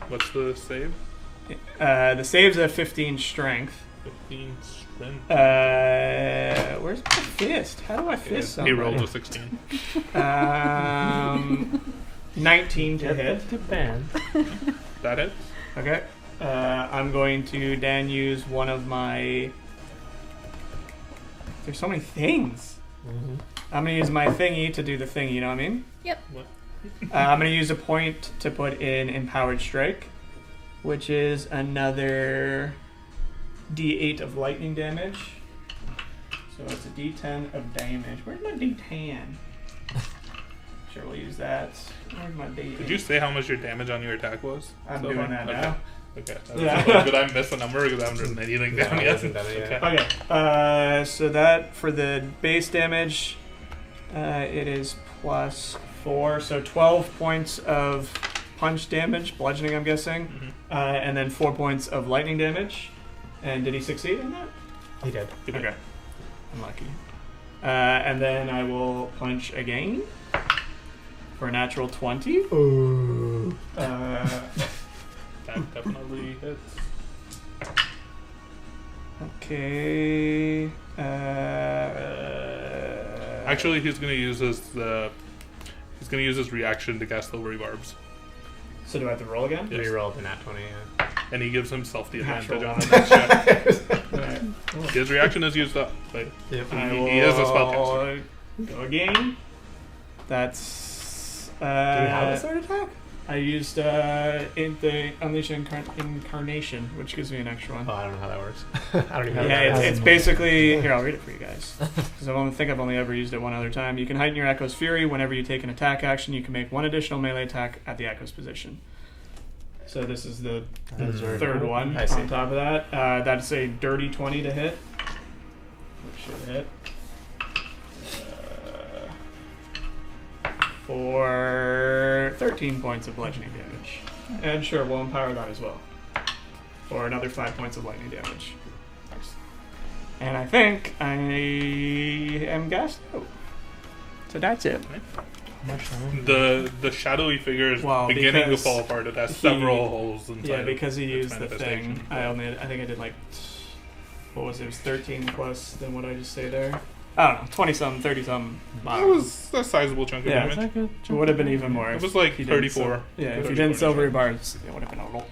What's the save? The save's a 15 strength. 15 strength. Where's my fist? How do I fist He somebody? rolled a 16. 19 to Get hit. that to band. That hits? Okay. I'm going to then use one of my... There's so many things. I'm going to use my thingy to do the thing, you know what I mean? Yep. What? I'm going to use a point to put in Empowered Strike, which is another D8 of lightning damage. So it's a D10 of damage. Where's my D10? Sure, we'll use that. Where's my D8? Did you say how much your damage on your attack was? I'm so doing far? that Okay. now. Okay. Yeah. Did I miss a number because I haven't written anything No, down he yet? hasn't done it yet. Okay. Okay, so that for the base damage, it is plus 4, so 12 points of punch damage, bludgeoning, I'm guessing, Mhm. and then 4 points of lightning damage. And did he succeed in that? He did. Okay, I'm lucky. And then I will punch again for a natural 20. Ooh. That definitely hits. Okay. Actually, he's gonna use his reaction to cast silvery barbs, So do I have to roll again? Yes. Rerolled the nat 20. Yeah. and he gives himself the advantage Natural on the next check. Alright. His reaction is used up, but Yep. I will he is a spellcaster. go again. That's. Do you have a third attack? I used in the Unleash Incarnation, which gives me an extra one. Oh, I don't know how that works. I don't even know. Yeah, how it's basically here. I'll read it for you guys because I think I've only ever used it one other time. You can heighten your Echo's Fury whenever you take an attack action. You can make one additional melee attack at the Echo's position. So this is the third one. I see. On top of that, that's a dirty 20 to hit. Which should hit. For 13 points of bludgeoning damage. And sure, we'll empower that as well. For another 5 points of lightning damage. Nice. And I think I am gassed out. So that's it. the shadowy figure is Well, beginning to because fall apart. It has he- several holes inside. Yeah, because he its used the manifestation. thing. I think I did like, what was it? It was 13 plus than what I just say there. I don't know, 20-something, 30-something. That was a sizable chunk of Yeah. Is damage. that good? It would have been even more. It if was like he didn't 34. Yeah, if 34 you didn't silvery damage. bars, it would have been a roll.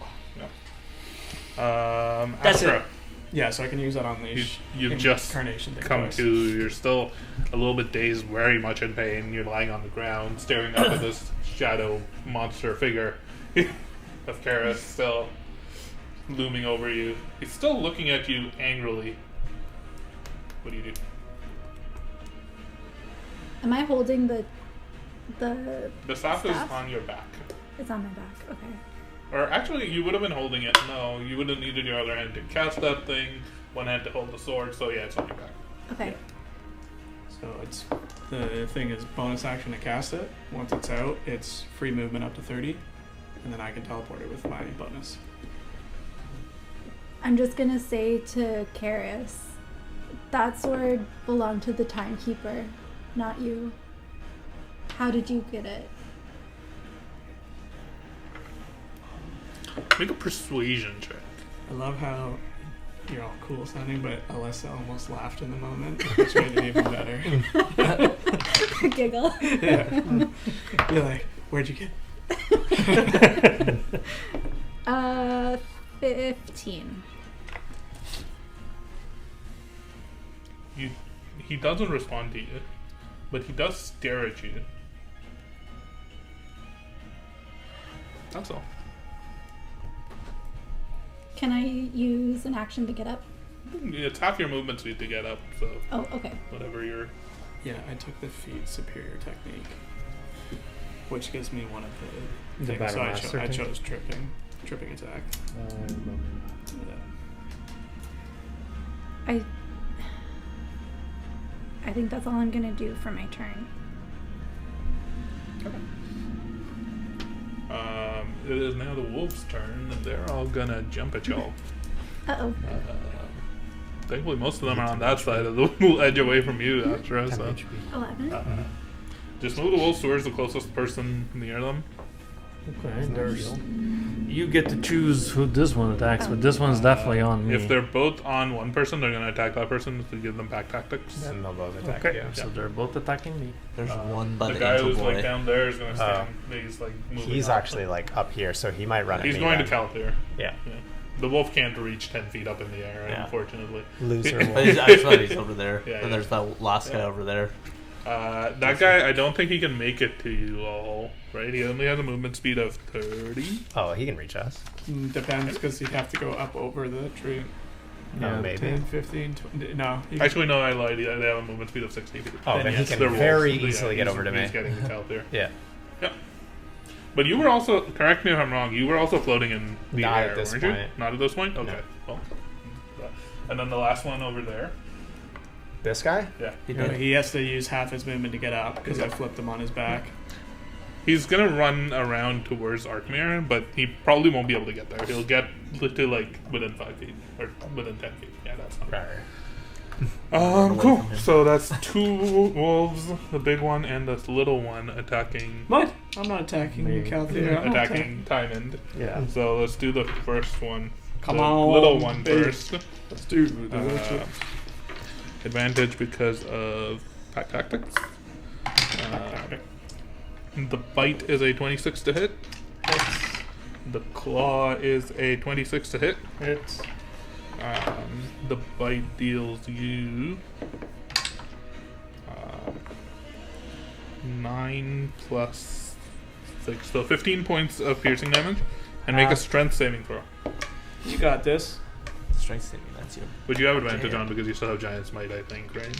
That's Astra, Yeah, so I can use that on leash. you've just Incarnation thing come twice. to. You're still a little bit dazed, very much in pain. You're lying on the ground, staring up at this shadow monster figure of Karis still looming over you. He's still looking at you angrily. What do you do? Am I holding the The staff is Staff? on your back. It's on my back. Okay. Or actually, you would have been holding it. No, you would have needed your other hand to cast that thing, one hand to hold the sword, so yeah, it's on your back. Okay. So it's the thing is bonus action to cast it. Once it's out, it's free movement up to 30, and then I can teleport it with my bonus. I'm just gonna say to Karis, that sword belonged to the timekeeper, not you. How did you get it? Make a persuasion check. I love how you're all cool sounding, but Alyssa almost laughed in the moment, which made it even better. Giggle. Yeah. You're like, where'd you get? 15. He doesn't respond to you, but he does stare at you. That's all. Can I use an action to get up? It's half your movement speed to get up, so Oh, okay. whatever your. Yeah, I took the feat superior technique, which gives me one of the The things. battle So master I thing? chose tripping attack. Yeah. I think that's all I'm gonna do for my turn. It is now the wolf's turn, and they're all gonna jump at y'all. Uh-oh. Thankfully, most of them are on that side of the edge away from you, Astra. 10 So 11. just move the wolves towards the closest person near them. Okay, there's. You get to choose who this one attacks, but this one's definitely on me. If they're both on one person, they're gonna attack that person to give them back tactics. Then they'll both attack. Okay, Yeah. so they're both attacking me. There's one by The the, guy angel who's boy. like down there is gonna stand. He's like moving. He's up. actually like up here, so he might run at He's me going then. to Calther. Yeah. Yeah. The wolf can't reach 10 feet up in the air, Yeah. unfortunately. Loser But wolf. I thought he's over there. Yeah, and yeah. there's that last guy Yeah. over there. That guy, I don't think he can make it to you all, right? He only has a movement speed of 30. Oh, he can reach us. Depends, because you'd have to go up over the tree. Oh, maybe. 10, 15, 20. No. You Actually, no, I lied. They have a movement speed of 60 feet. Oh, then he yes, can They're very wolves. easily get over to He's me. getting to Calther. Yeah. But you were also, correct me if I'm wrong, you were also floating in the Not air, at this weren't you? point. Not at this point? Okay. No. Well, and then the last one over there. This guy? Yeah. He No, did. he has to use half his movement to get up, because I flipped him on his back. He's going to run around towards Arkmir, but he probably won't be able to get there. He'll get to like within 5 feet, or within 10 feet. Yeah, that's not Right. away Cool. from him. So that's 2 wolves, the big one and the little one attacking What? I'm not attacking you, Me. Calthea. I'm not attacking Time-End. Yeah. So let's do the first one. Come the on, little one baby. first. Let's do this. Advantage because of pack tactics. The bite is a 26 to hit. The claw is a 26 to hit. It's The bite deals you 9 plus 6, so 15 points of piercing damage, and make a strength saving throw. You got this. Strength saving, that's you. But you have advantage on because you still have giant smite, I think, right?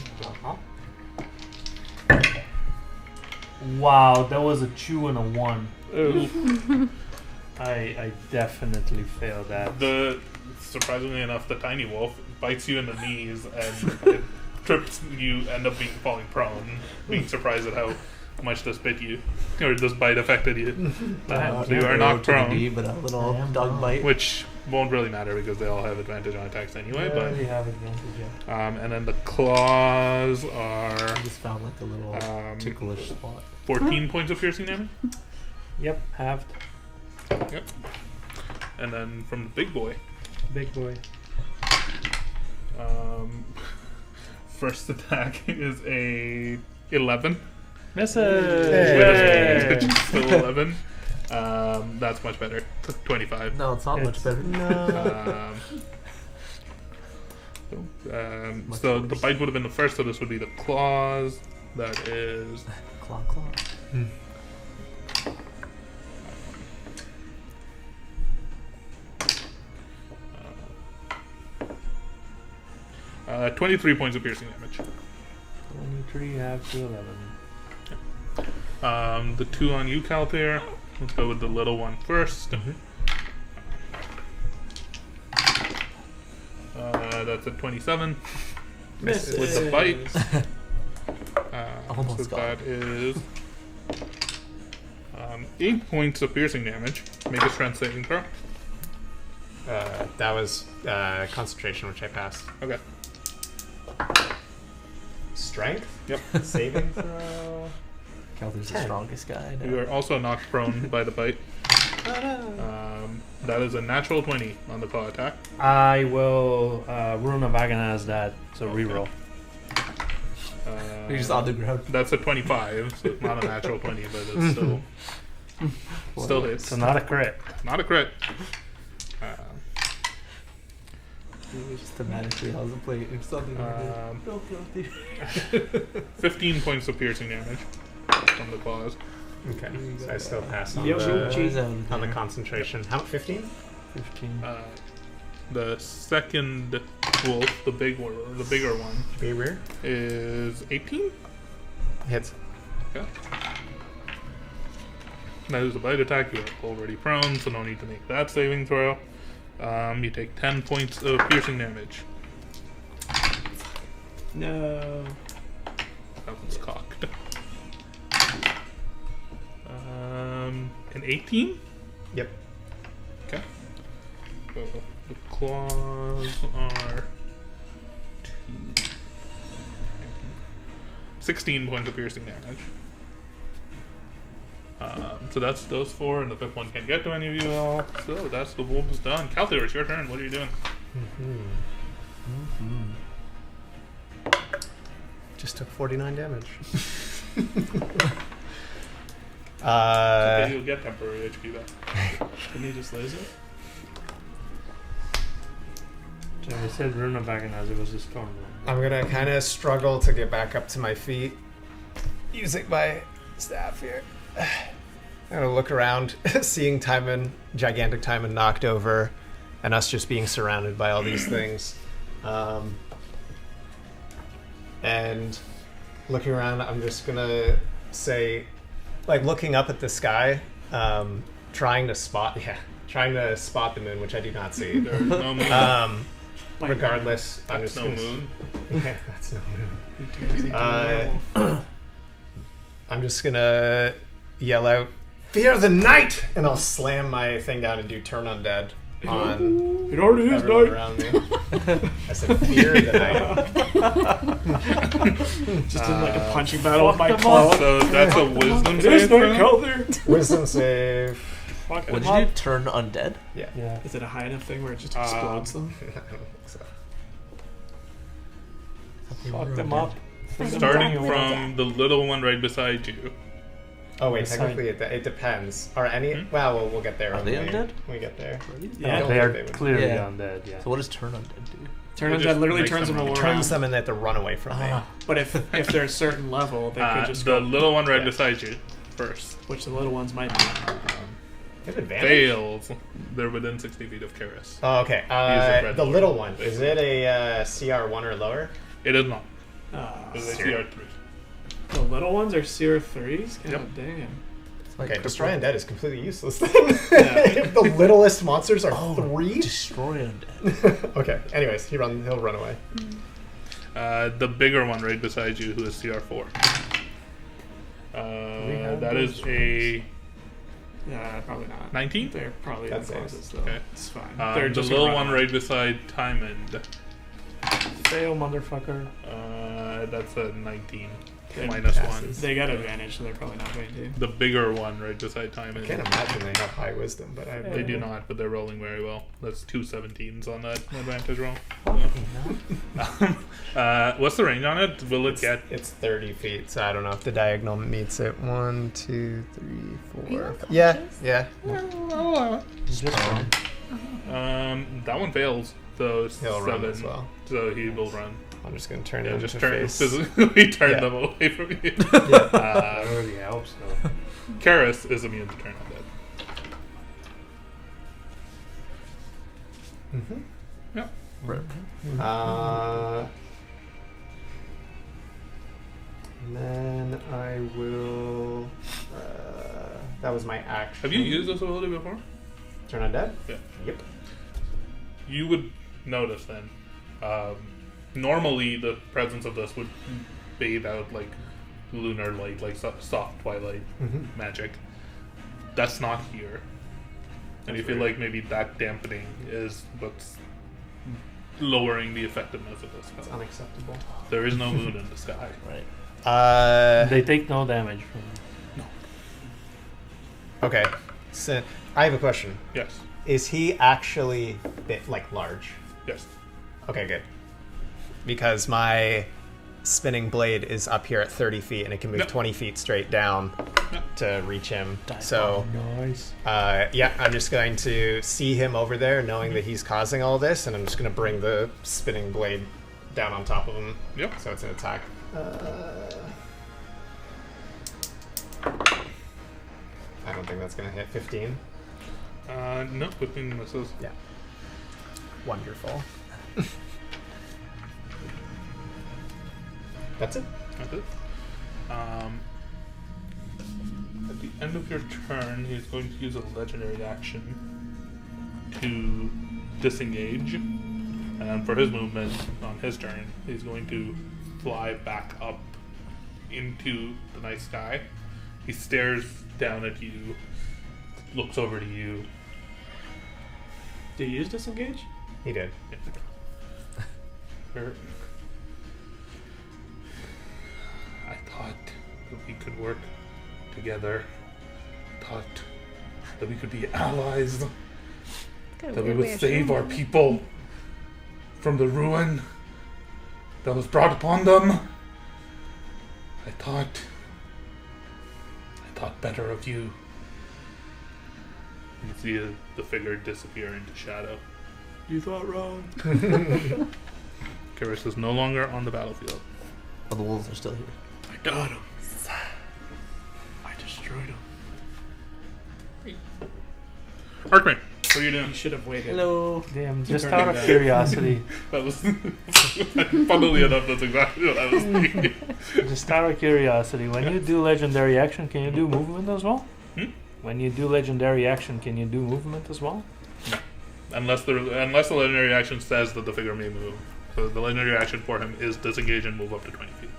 wow, that was a 2 and a 1. Ooh. I definitely failed that. Surprisingly enough, the tiny wolf bites you in the knees and it trips you, end up falling prone, being surprised at how much this bit you, or this bite affected you. So you are knocked prone, But a little dog bite. which won't really matter because they all have advantage on attacks anyway. Yeah, they have advantage, yeah. And then the claws are I just found like a little ticklish spot. 14 points of piercing damage. Yep, halved. Yep. And then from the big boy, Big boy. first attack is a 11. Misses. With a still 11. That's much better. 25. No, it's not much better. No. So the bite would have been the first, so this would be the claws. That is Claw. 23 points of piercing damage. 23 half to 11. The 2 on you, Calthair. Let's go with the little one first. That's a 27 Misses. with the bite. Almost So got that is 8 points of piercing damage. Make a strength saving throw. That was concentration, which I passed. Okay. Strength? Yep. Saving throw. Calther's the 10. strongest guy. You are also knocked prone by the bite. That is a natural 20 on the claw attack. I will rune of agonize that, so reroll. You're just on the ground. That's a 25, so it's not a natural 20, but it's still hits. So not a crit. Not a crit. Just thematically, how's it play? It's on the ground. 15 points of piercing damage from the claws. Okay. So I still pass on, Yep. on the concentration. How 15? 15. The second wolf, the bigger one, Be rear. is 18. Hits. Okay. That is a bite attack. You are already prone, so no need to make that saving throw. You take 10 points of piercing damage. No. That one's cocked. An 18? Yep. Okay. So the claws are 16 points of piercing damage. So that's those 4, and the 5th one can't get to any of you all. So that's the wolves done. Calthair, it's your turn. What are you doing? Just took 49 damage. Okay, you'll get temporary HP back. Can you just lose it? So I said rune of agonize, it was a storm. I'm gonna kind of struggle to get back up to my feet using my staff here. I'm gonna look around, seeing gigantic Timon knocked over, and us just being surrounded by all these things. And looking around, I'm just gonna say, like, looking up at the sky, trying to spot the moon, which I do not see. There's no moon. Regardless, I'm That's just no gonna moon. Yeah, that's no moon. I'm just gonna yell out, "Fear the night!" and I'll slam my thing down and do turn undead on It already is everyone night. around me. I said, "Fear the night." Just in like a punching battle with my claw. So that's a wisdom It is save. night, throw? Calther. Wisdom save. Fuck What did you do? Turn undead? Yeah. Is it a high enough thing where it just explodes them? Fuck them up. Starting from the little one right beside you. Oh wait, Beside- technically it depends. Are any? Well, we'll get there. Are when they we- undead? When we get there. Yeah. don't They think are they would. clearly Yeah. undead, yeah. So what does turn undead do? Turn It undead just literally makes turns them them run. around. Turns them and they have to run away from me. But if they're a certain level, they could just The go. little one right Yeah. beside you first Which the little ones might be. They have advantage. fails. They're within 60 feet of Karis. Oh, okay. red The lord. little one. Is it a CR1 or lower? It is not. It's a Serious? CR3. The little ones are CR3s? God Yep. damn. It's like Okay, destroy undead is completely useless. Then. Yeah. If the littlest monsters are 3. destroy undead. Okay. Anyways, he'll run away. The bigger one right beside you, who is CR4. have That those is a Yeah, probably not. 19. They're probably That's in the nice. closest, though. Okay. It's fine. The They're just little gonna one run right beside Timon. Fail, motherfucker. That's a 19 Good. minus Passes. 1. They got advantage, so they're probably not going to. The bigger one right beside time I is. can't imagine they have high wisdom, but I They do not, but they're rolling very well. That's 2 17s on that advantage roll. What's the range on it? Will it get? It's 30 feet, so I don't know if the diagonal meets it. 1, 2, 3, Are you 4. unconscious? Yeah. Just run. That one fails. So it's He'll 7. run as well. So he will run. I'm just gonna turn Yeah, him just to turn face. physically turn Yeah. them away from you. That uh, already helps, though. Karis is immune to turn undead. Mm-hmm. Yeah. And then I will. That was my action. Have you used this ability before? Turn undead? Yeah. Yep. You would notice then. Normally, the presence of this would bathe out like lunar light, like soft twilight Mm-hmm. magic. That's not here. And you That's feel weird. like maybe that dampening is what's lowering the effectiveness of this It's spell. unacceptable. There is no moon in the sky. Right. They take no damage from it. Okay. So I have a question. Yes. Is he actually large? Yes. Okay, good. Because my spinning blade is up here at 30 feet, and it can move Yep. 20 feet straight down Yep. to reach him. So, Nice. yeah, I'm just going to see him over there, knowing that he's causing all this, and I'm just going to bring the spinning blade down on top of him. Yep. So it's an attack. I don't think that's going to hit 15. No, 15 misses. Yeah. Wonderful. That's it. That's it. At the end of your turn, he's going to use a legendary action to disengage. And for his movement on his turn, he's going to fly back up into the night sky. He stares down at you, looks over to you. Did you use disengage? He did. I thought that we could work together. Thought that we could be allies. Got a That we weird way would of save showing our it. people from the ruin that was brought upon them. I thought better of you. You see the figure disappear into shadow. You thought wrong. Karis is no longer on the battlefield. Oh, the wolves are still here. I got him. I destroyed him. Arkman, what are you doing? You should have waited. Hello. Damn, Keep just turning out of that. curiosity. That was, funnily enough, that's exactly what I was thinking. Just out of curiosity, when you do legendary action, can you do movement as well? Hmm? When you do legendary action, can you do movement as well? Unless the legendary action says that the figure may move. So the legendary action for him is disengage and move up to 20 feet.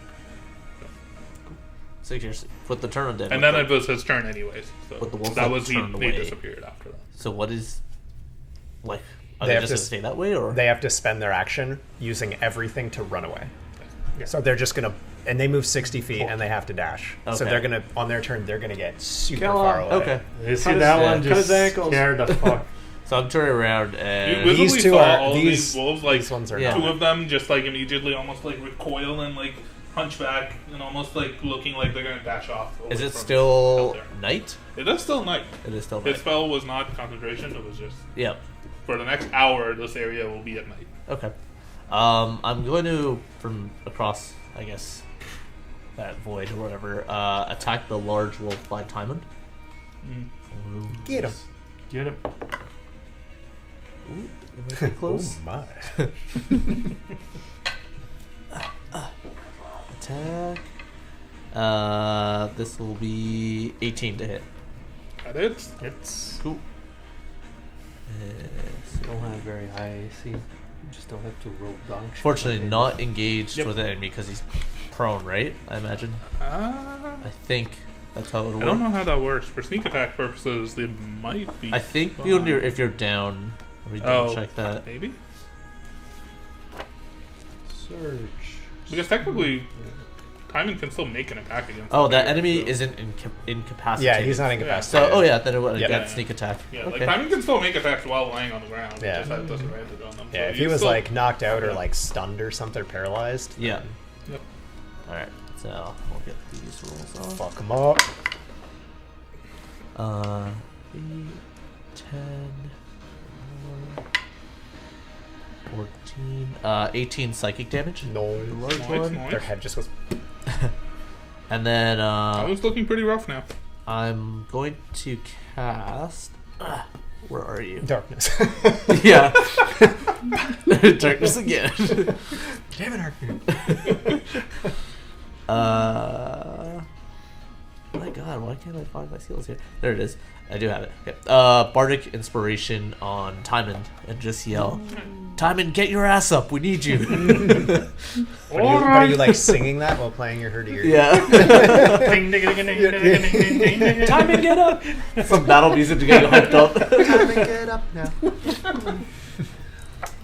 So you put the turn on dead. And then it was his turn anyways. So But the wolf that had was he turned away. disappeared after that. So what is like? Are They they have just to gonna stay that way, or They have to spend their action using everything to run away. Yeah. So they're just gonna, and they move 60 feet, and they have to dash. So Okay. they're gonna, on their turn, they're gonna get super Kill far him. away. okay? You see Cut that his- one cut his just ankles. scared the fuck. So I'm turning around You and visibly These two saw are- all these- these wolves, like These ones are Yeah. not. two of them just like immediately almost like recoil and like hunch back and almost like looking like they're gonna dash off. away is it from still out there. night? It is still night. It is still His night. spell was not concentration, it was just Yep. for the next hour this area will be at night. Okay. I'm going to from across, I guess, that void or whatever. Attack the large wolf by Timon. Get him. Get him. Ooh, it might be close. Oh my. Attack. This will be 18 to hit. That it? It's Cool. don't have very high AC. You just don't have to roll dog shit. Fortunately, like not engaged Yep. with the enemy because he's prone, right? I imagine. I think that's how it would I don't work. know how that works. For sneak attack purposes, they might be. I think fine. if you're down, let me double check that. Maybe? Surge. Because technically, Timon can still make an attack against. Oh, the that player, enemy so- isn't incapacitated. Yeah, he's not incapacitated. So, oh yeah, then it would Yeah. get sneak attack. Yeah, okay. like Timon can still make attacks while lying on the ground. Yeah. Just has disadvantage on them. Yeah, so if he you was still- like knocked out or Yeah. like stunned or something, or paralyzed. Yeah. Yep. All right. So we'll get these rolls off. Fuck him up. 8, 10, 14, 18 psychic damage. No. Large Nice, one. nice. Their head just goes. And then That was looking pretty rough now. I'm going to cast. Where are you? Darkness. Yeah. Darkness again. Damn it, Harpoon. My God, why can't I find my skills here? There it is. I do have it. Okay. Bardic Inspiration on Timon and just yell, Timon, get your ass up. We need you. But are you like singing that while playing your hurdy? Yeah. Timon, get up. Some battle music to get you hyped up. Timon, get up now.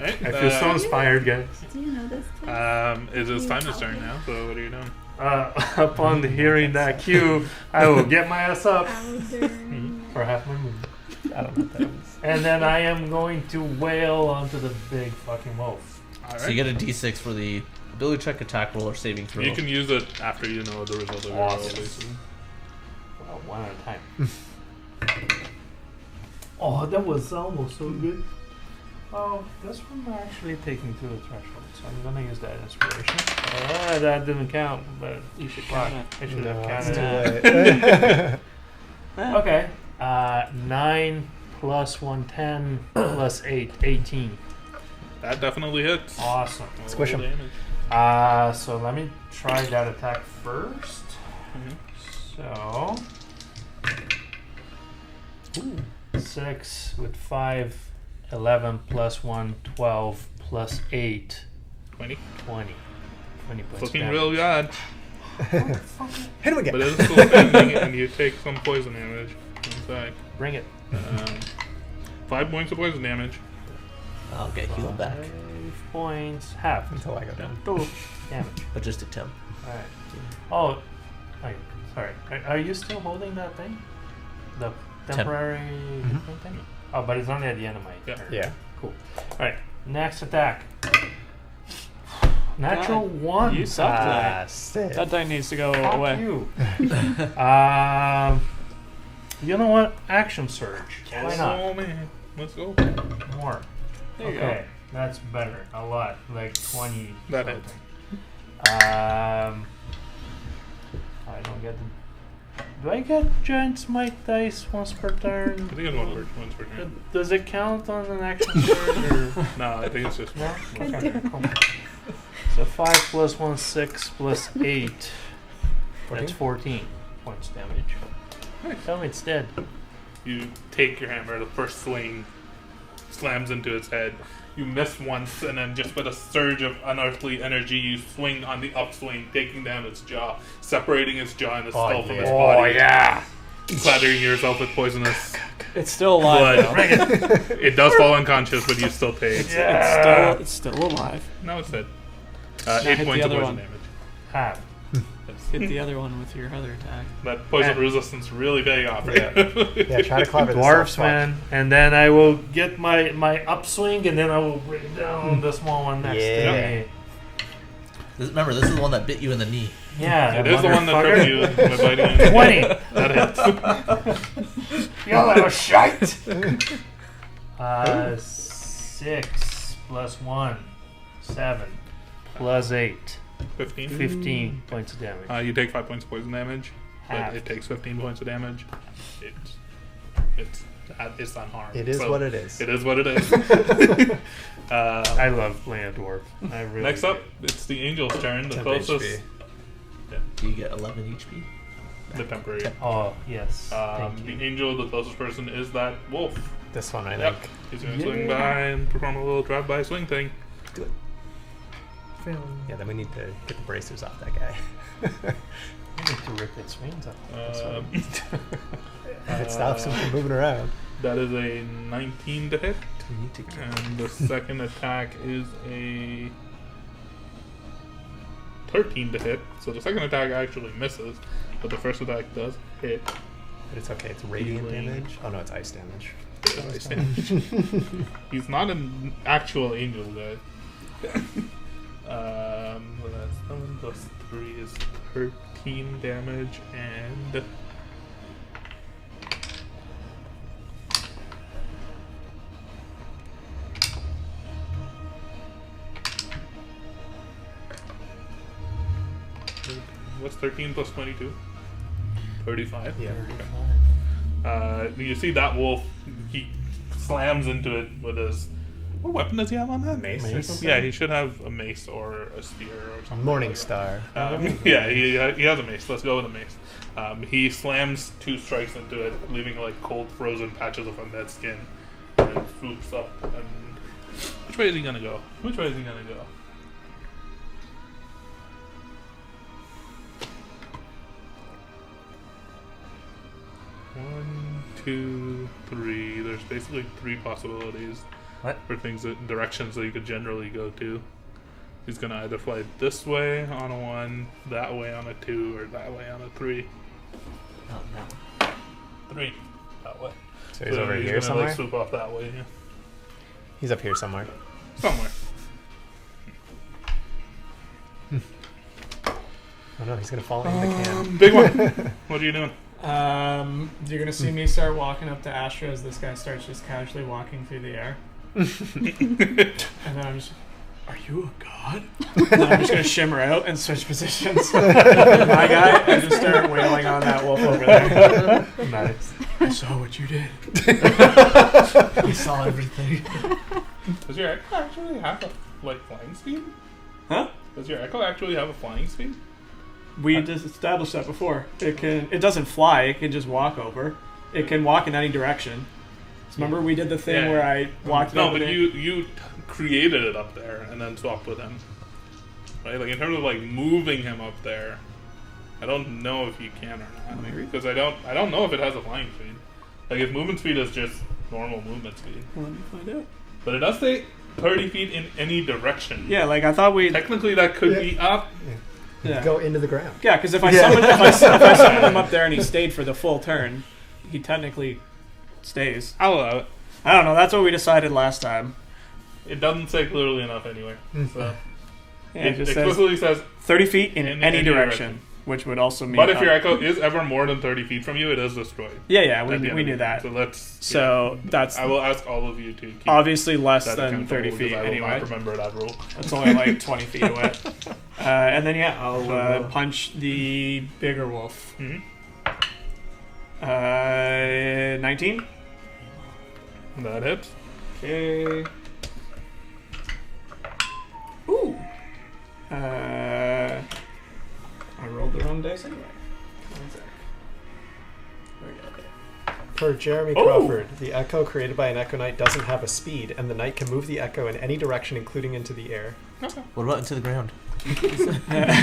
Right? I feel so inspired, guys. Do you know this place? It is Timon's turn now. So what are you doing? Upon hearing that cue, I will get my ass up Powder. for half my move. I don't know what that is. And then I am going to wail onto the big fucking wolf. All So you get a d6 for the ability check, attack roll, or saving throw. You can use it after you know the result of your roll. Awesome. Basically. Well, one at a time. Oh, that was almost so good. Oh, this one actually taking through the threshold, so I'm gonna use that inspiration. That didn't count, but You should fuck, count I should No, have it's counted too that. late. Okay, 9 plus 1, 10 plus 8, 18. That definitely hits. Awesome. Squish Roll 'em. damage. So let me try that attack first. Mhm. So 6 with 5, 11 plus 1, 12 plus 8, 20. 20. 20 points. Looking damage. real bad. Hit him again. But it is still standing, and you take some poison damage. Inside. Bring it. 5 points of poison damage. I'll get healed back. 5 points, half. Until I go down. Total damage. Majestic 10. Alright. Oh, wait, sorry. Are you still holding that thing? The temporary thing? Oh, but it's only at the end of my turn. Yeah. Cool. Alright, next attack. Natural God, 1. You suck today. Sick. That die needs to go Fuck away. you. You know what? Action surge. Why not? Oh man, let's go. More. There you Okay, that's better. A lot. Like 20. That something. hits. I don't get the. Do I get giant smite dice once per turn? I think it's once per turn. Does it count on an action surge or No, I think it's just. no? God Okay, damn. cool. So 5 plus 1, 6 plus 8. That's 14 points damage. Nice. Tell me it's dead. You take your hammer, the first swing slams into its head. You miss once, and then just with a surge of unearthly energy, you swing on the upswing, taking down its jaw, separating its jaw and its Oh, skull from its yeah. body. yeah! Clattering yourself with poisonous It's still alive. blood. though. It does fall unconscious, but you still take. Yeah. It's still alive. No, it's dead. Now 8 hit the points of other poison one. damage. Half. Hit the other one with your other attack. That poison Yeah. resistance really paying off. Yeah. Yeah, try to clever this Dwarfs, up. man. And then I will get my upswing, and then I will bring down the small one next Yeah. to me. Remember, this is the one that bit you in the knee. Yeah, It is the one that tripped you by biting you. 20. That hits. You little shite. 6 plus 1, 7 plus 8, 15. 15 points of damage. You take 5 points of poison damage, but Half. it takes 15 points of damage. It's unharmed. It is So what it is. It is what it is. I love playing a dwarf. I really Next do. up, it's the angel's turn. The 10 closest, HP. Do you get 11 HP? the temporary. Oh, yes. Thank The you. angel, the closest person, is that wolf. This one, I Yep. think. He's gonna swing by and perform a little drive-by swing thing. Yeah, then we need to get the bracers off that guy. I need to rip its wings up. It stops him from moving around. That is a 19 to hit, We need to get and the second attack is a 13 to hit, so the second attack actually misses, but the first attack does hit. But it's okay. It's radiant Healing. damage. Oh no, it's ice damage. Ice damage. He's not an actual angel guy. Well, that's 7 plus 3 is 13 damage, and what's 13 plus 22? 35. Yeah. You see that wolf, he slams into it with his... What weapon does he have on that? Mace or something? Yeah, he should have a mace or a spear or something. Morning Star. Yeah, he has a mace. Let's go with a mace. He slams 2 strikes into it, leaving like cold, frozen patches of undead skin, and then swoops up. And which way is he gonna go? Which way is he gonna go? One, 2, 3. There's basically 3 possibilities. What? For directions that you could generally go to. He's gonna either fly this way on a 1, that way on a 2, or that way on a 3. Oh, no. 3. That way. So he's over he's here gonna, somewhere? Like, swoop off that way, yeah. He's up here somewhere. Somewhere. Oh no, he's gonna fall in the can. Big one. What are you doing? You're gonna see me start walking up to Astra as this guy starts just casually walking through the air. And then I'm just, are you a god? And then I'm just gonna shimmer out and switch positions. My guy, and just start wailing on that wolf over there. Nice. I saw what you did. He saw everything. Does your echo actually have a flying speed? Huh? Does your echo actually have a flying speed? We just established that before. It doesn't fly. It can just walk over. It can walk in any direction. So remember we did the thing Yeah. where I walked. No, over but there? you created it up there and then swapped with him. Right? Like in terms of like moving him up there, I don't know if you can or not. Maybe. Because I don't know if it has a flying speed. Like if movement speed is just normal movement speed. Well, let me find out. But it does say 30 feet in any direction. Yeah, like I thought we. Technically that could be up. Yeah. Go into the ground. Yeah, because if I summoned him up there and he stayed for the full turn, he technically stays. I'll allow it. I don't know. That's what we decided last time. It doesn't say clearly enough anyway. So Yeah, it it just says explicitly says 30 feet in in any any direction, direction. which would also mean. but if your echo is ever more than 30 feet from you, it is destroyed. yeah, at the end we of knew the that. game. So let's. So that's I will ask all of you to keep obviously less that than accountable 30 because feet I will anyway. not remember that rule. That's only like 20 feet away. And then I'll punch the bigger wolf. Mhm. 19. That hits. Okay. Ooh. I rolled the wrong dice anyway. One sec. There we go. For Jeremy Oh! Crawford, the echo created by an Echo Knight doesn't have a speed, and the Knight can move the echo in any direction, including into the air. What about into the ground?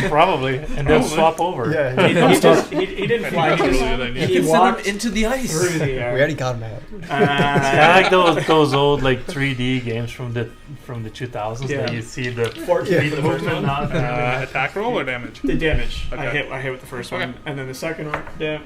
Probably. And then Probably. swap over. Yeah, He didn't I think fly. that's He a just really good idea. he You can send walked him into the ice. through the we air. already got him out. It's kind of like those old like 3D games from the 2000s Yeah. that you see the Fortune Yeah, for the first one. Attack roll or damage? The damage. I Okay. hit with the first Okay. one, and then the second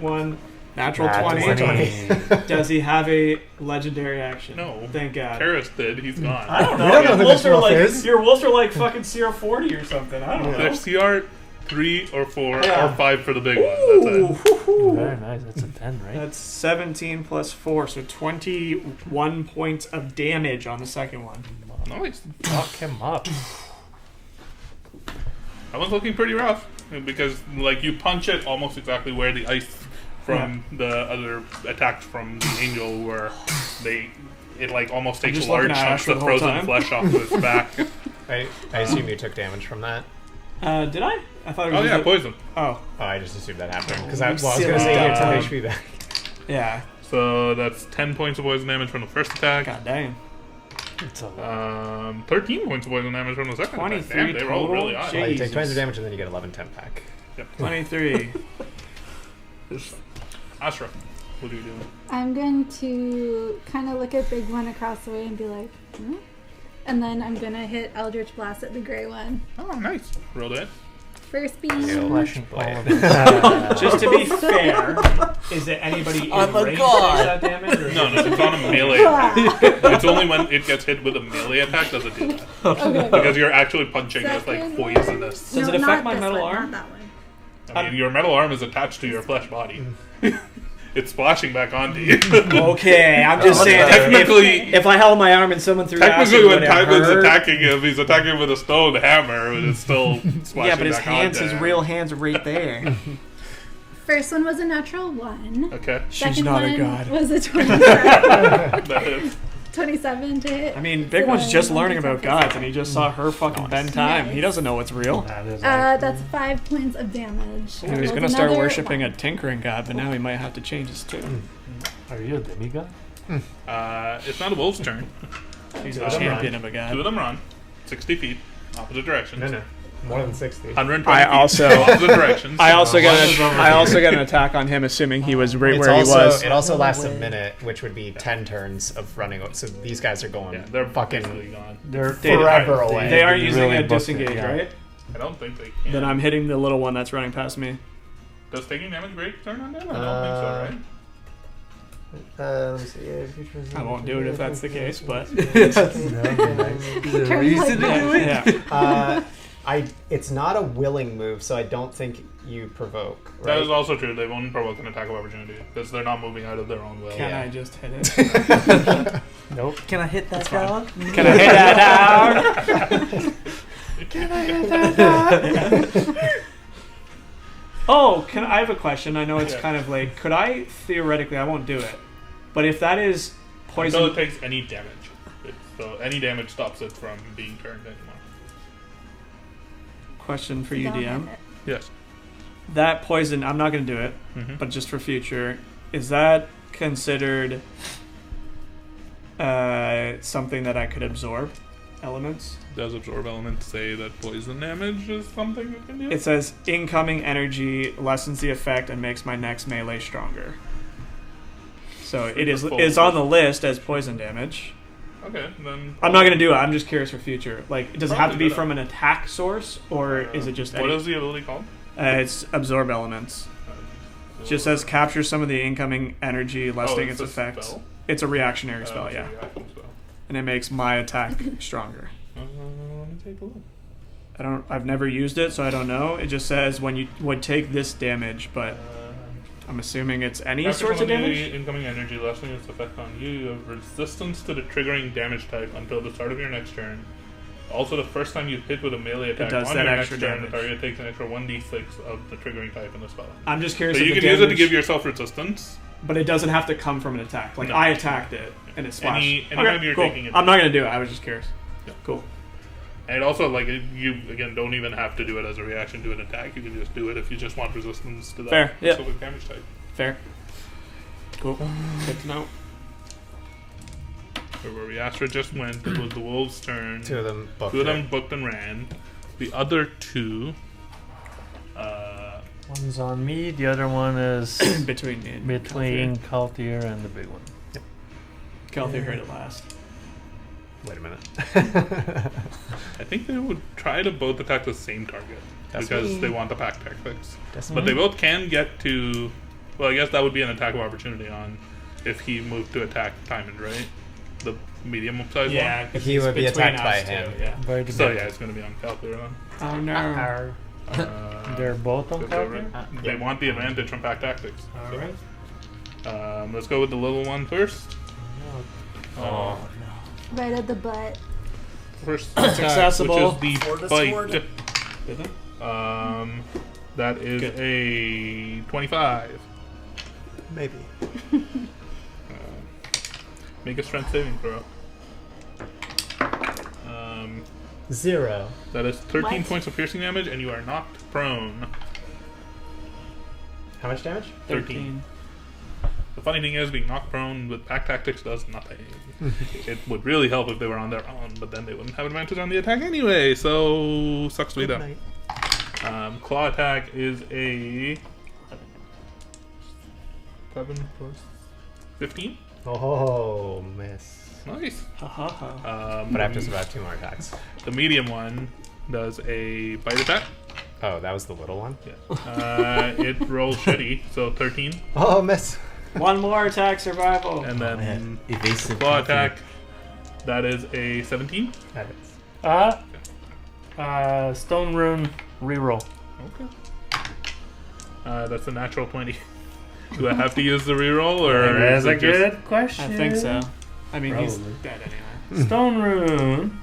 one, natural Nat 20. 20. Does he have a legendary action? No. Thank God. Karis did. He's gone. I don't know. We don't know Your who wolves this are wolf like is. your wolves are like fucking CR40 or something. I don't know. There's CR 3 or 4 Yeah. or 5 for the big one. That's it. Ooh. Very nice. That's a 10, right? That's 17 plus 4, so 21 points of damage on the second one. Nice. Fuck him up. That one's looking pretty rough because like you punch it almost exactly where the ice from the other attacks from the angel were. It like almost takes just large looking at chunks Asher of the whole frozen time. flesh off of its back. I assume you took damage from that. Did I? I thought it was Oh yeah, just poison. oh, Oh, I just assumed that happened. Because Oh, I was going to silly say here, dog. 10 HP back. yeah. So that's 10 points of poison damage from the first attack. God dang. It's a lot. 13 points of poison damage from the second attack. 23 Damn, they rolled total? really high. Shit. Well, you take 20 Jesus. damage and then you get 11 temp back. 23. Ashra, what are you doing? I'm going to kind of look at Big One across the way and be like, hmm? And then I'm going to hit Eldritch Blast at the gray one. Oh, nice. Roll it. First being Flashing ball of Just to be fair, is it anybody in I'm a range god. that damage? Or No, it's on a melee attack. It's only when it gets hit with a melee attack does it do that. Okay. Because you're actually punching this like Second poisonous. Does No, it affect not my this metal one, arm? Not that one. I mean, your metal arm is attached to your flesh body. It's splashing back onto you. Okay, I'm just saying. Technically- if I held my arm and someone threw Technically, acid, when would it Tymon's hurt? attacking him, he's attacking him with a stone hammer, but it's still splashing Yeah, but his back hands, onto his him. real hands are right there. First one was a natural 1. Okay. Second not a one god. was a 27. That is. 27 to hit. I mean, Big One's just learning about gods, and he just saw her fucking bend time. He doesn't know what's real. That is That's 5 points of damage. He was That gonna start another worshiping one. a tinkering god, but now he might have to change his tune. Are you a demigod? It's not a wolf's turn. He's Two a of them champion run. of a 2 of god. them run 60 feet, opposite directions. No. More than 60. 120 I feet, also- opposite directions. I also got One is over I here. also got an attack on him, assuming he was right It's where also, he was. It also lasts a minute, which would be 10 turns of running. So these guys are going Yeah, they're fucking basically gone. They're forever away. They aren't You using really a booked it, disengage, yeah. right? I don't think they can. Then I'm hitting the little one that's running past me. Does taking damage break turn on them? I don't think so, right? Let me see. I won't do it if that's the case, but There's a reason to do yeah. It's not a willing move, so I don't think you provoke. That Right? is also true. They won't provoke an attack of opportunity because they're not moving out of their own will. Can Yeah. I just hit it? Nope. Can I hit that dog? Can I hit that down? Oh, I have a question. I know it's Yeah. kind of late. Could I theoretically? I won't do it. But if that is poison, Until it takes any damage. So any damage stops it from being turned anymore. question for you, Don't DM. hit it. Yes. That poison, I'm not going to do it, Mm-hmm. but just for future, is that considered something that I could absorb? Elements? Does absorb elements say that poison damage is something you can do? It says incoming energy lessens the effect and makes my next melee stronger. So it is full on the list as poison damage. Okay, then. I'm not gonna do it. I'm just curious for future. Like, does it have to be Probably from an attack source, or is it just? What any- is the ability called? It's absorb elements. It just says capture some of the incoming energy, lessening its a effects. spell? It's a reactionary spell, It's a yeah, reaction spell. and it makes my attack stronger. Let me take a look. I've never used it, so I don't know. It just says when you would take this damage, but I'm assuming it's any After sorts of summoning damage. the incoming energy lessening its effect on you, you have resistance to the triggering damage type until the start of your next turn. Also, the first time you hit with a melee attack does on that your extra next turn, damage. the target takes an extra 1d6 of the triggering type in the spell. I'm just curious So if you the can use it to damage- give yourself resistance. But it doesn't have to come from an attack. Like, No. I attacked it, and it splashed. Anytime you're cool. taking it. I'm not going to do it. I was just curious. Yeah. Cool. And also, like, you, again, don't even have to do it as a reaction to an attack. You can just do it if you just want resistance to that Fair, yeah. specific damage type. Fair. Cool. Good to know. Where we Astra just went, it was the wolves' turn. Two of them booked Two of them it. booked and ran. The other two, One's on me. The other one is Between me and between Kaltir and the big one. Kelty heard it last. Wait a minute. I think they would try to both attack the same target That's because me. they want the pack tactics. That's But they both can get to. Well, I guess that would be an attack of opportunity on if he moved to attack Timon, right? The medium size Yeah, 'cause He it's would be between attacked by us two, him. Yeah. By the one. So big yeah, it's going to be on Calculator then. Oh no. They're both on Kaltir? They want the advantage from pack tactics. Alright. Let's go with the little one first. Oh. Right at the butt. First attack, accessible. which is the bite. Did they? That is Good. a 25. Maybe. Make a strength saving throw. 0. That is 13 What? points of piercing damage, and you are knocked prone. How much damage? 13. The funny thing is, being knocked prone with pack tactics does nothing. It would really help if they were on their own, but then they wouldn't have advantage on the attack anyway, so sucks to be Good them. night. Claw attack is a 7 plus 15. Oh, miss. Nice. Ha ha ha. But I have to survive 2 more attacks. The medium one does a bite attack. Oh, that was the little one? It rolled shitty, so 13. Oh, miss. One more attack survival. And then Man, evasive. claw attack. That is a 17. That is. Stone rune reroll. Okay. That's a natural 20. Do I have to use the reroll, or That's is a it just... good question. I think so. I mean, he's Probably. dead anyway. Stone rune.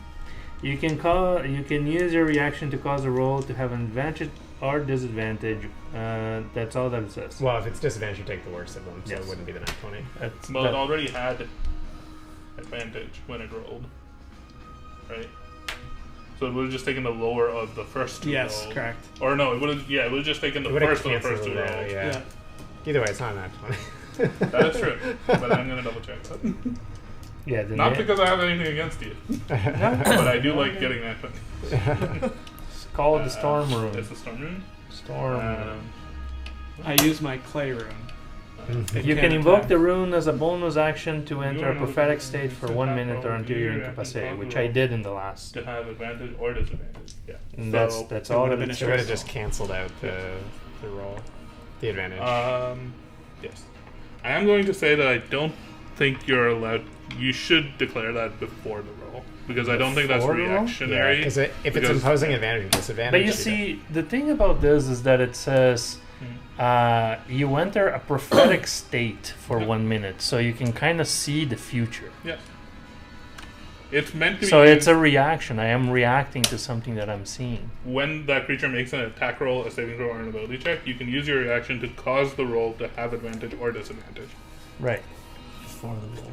You can use your reaction to cause a roll to have an advantage or disadvantage. That's all that it says. Well, if it's disadvantage, you take the worst of them, so Yes. it wouldn't be the nat 20. That's, Well, it already had advantage when it rolled, right? So it would have just taken the lower of the first two Yes, rolls. correct. Or no, it would have. Yeah, it would have just taken the It would've first of the canceled first two it out, rolls. yeah. Either way, it's not a nat 20. That is true, but I'm gonna double check that. yeah. The Not na- because I have anything against you, but I do like getting that 20. It's called the storm rune. It's a storm rune. Storm rune. I use my clay rune. It You can't can invoke attack. the rune as a bonus action to enter a know prophetic the- state for the 1 attack minute or roll, until do you're your incapacitated, action, which roll. I did in the last. To have advantage or disadvantage. Yeah. And So- that's It all would've that been it a It would have says. just canceled out the roll. The advantage. Yes. I am going to say that I don't think you're allowed. You should declare that before the roll, because I don't think that's Before the roll? reactionary. Because if it's because- imposing advantage or disadvantage. But you see, the thing about this is that it says you enter a prophetic state for 1 minute, so you can kind of see the future. Yes. It's meant to be. So it's used a reaction. I am reacting to something that I'm seeing. when that creature makes an attack roll, a saving throw, or an ability check. You can use your reaction to cause the roll to have advantage or disadvantage. Right. Before the roll.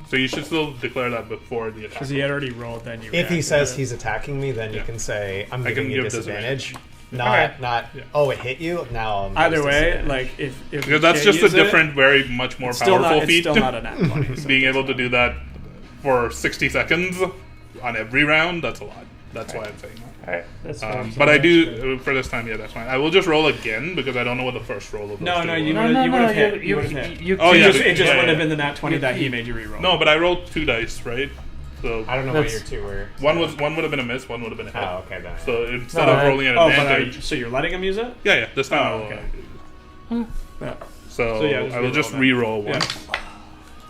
So you should still declare that before the attack. Because he had already rolled, then you if he react says to it. he's attacking me, then you Yeah. can say, I'm I giving can you give disadvantage. disadvantage. Not, Yeah. oh, it hit you? Now I'm Either way, disadvantage. like if Because you that's can't just a use it, different, very much more it's still powerful not, feat. It's still not a nat 20. So Being it able to doesn't do that for 60 seconds on every round, that's a lot. That's why I'm saying that. Alright. That's what I'm But I saying. do, for this time, yeah, that's fine. I will just roll again because I don't know what the first roll of those No, two no, were. you No, would've- no, you no. would've hit. You You would've hit. you Oh, It yeah, just, but- it just yeah, wouldn't have yeah. been the nat 20 that he You- made you reroll. No, but I rolled 2 dice, right? So I don't know what That's- your two were. one would have been a miss, one would have been a hit. Oh, okay, then. So instead No, of I- rolling an Oh, but advantage, so you're letting him use it? yeah, this time Oh, I will. okay. Yeah. So, So, yeah, just I will just re-roll re-roll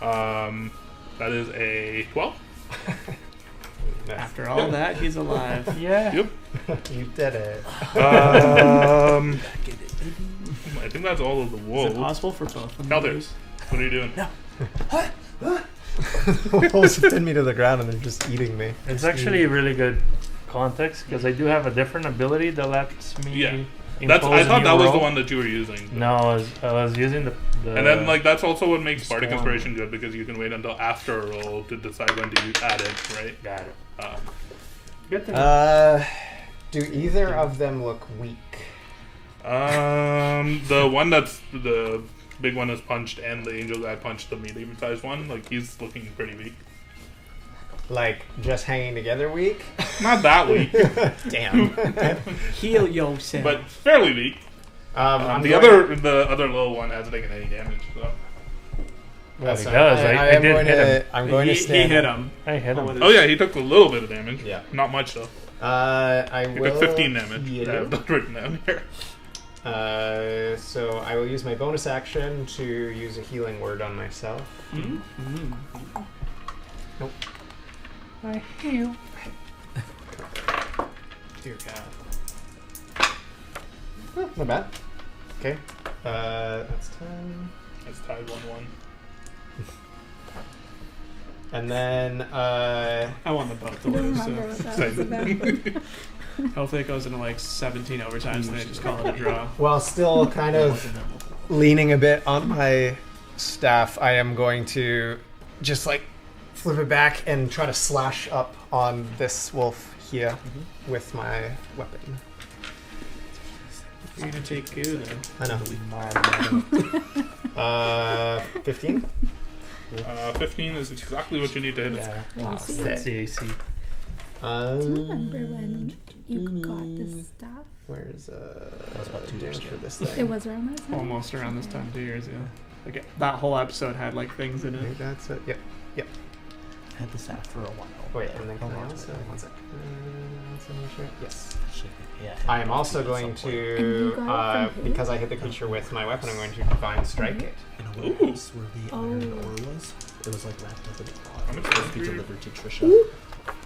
Yeah. one. That is a 12. After all that, he's alive. Yeah. Yep. You did it. I think that's all of the Is wolves. it possible for both of them? Calder, to lose? what are you doing? Wolves pin me to the ground and they're just eating me. It's actually a really good context because I do have a different ability that lets me. Yeah. impose I a thought new that was roll. the one that you were using. No, I was using the And then, like, that's also what makes Bardic Storm. Inspiration good, because you can wait until after a roll to decide when to add it, right? got it. Um, Good to know. Do either of them look weak? the one that's the big one is punched, and the angel guy punched the medium-sized one. Like, he's looking pretty weak. Like, just hanging together weak? Not that weak, Damn. Heal yourself. but fairly weak. I'm The going- other little one hasn't taken any damage. So. Well, he so does. I am did going hit to, him. I'm going he, to stand. he hit him. I hit him. Oh yeah, he took a little bit of damage. Yeah. Not much though. I He will. took 15 damage. heal. I have that written down here. So I will use my bonus action to use a healing word on myself. Mm-hmm. I heal. Dear God. Not bad. Okay. That's 10. It's tied 1-1. And then I want the boat to I don't lose. remember So. what that was about. Hopefully it goes into like 17 overtimes and they just call it a draw. while still kind of leaning a bit on my staff, I am going to just like flip it back and try to slash up on this wolf here with my weapon. You're gonna take goo then. I know. 15? 15 is exactly what you need to hit. Yeah. Wow, see, That's the AC. do you remember when you got this stuff? Where's was about 2 years damage for ago. this It thing? was around that time. Almost around this time, 2 years ago. Like that whole episode had like things in I think it. that's it. Yep. I had this app for a while. Wait, and then can I Hold on a also... second. One sec. concentration? Yes. Yeah. I am also going And you to, got it from who? because I hit the creature with my weapon, I'm going to Divine Strike it. In a warehouse where the iron Oh. ore was. It was like wrapped up in a How much cloth. damage Supposed to be were you- delivered to Trisha.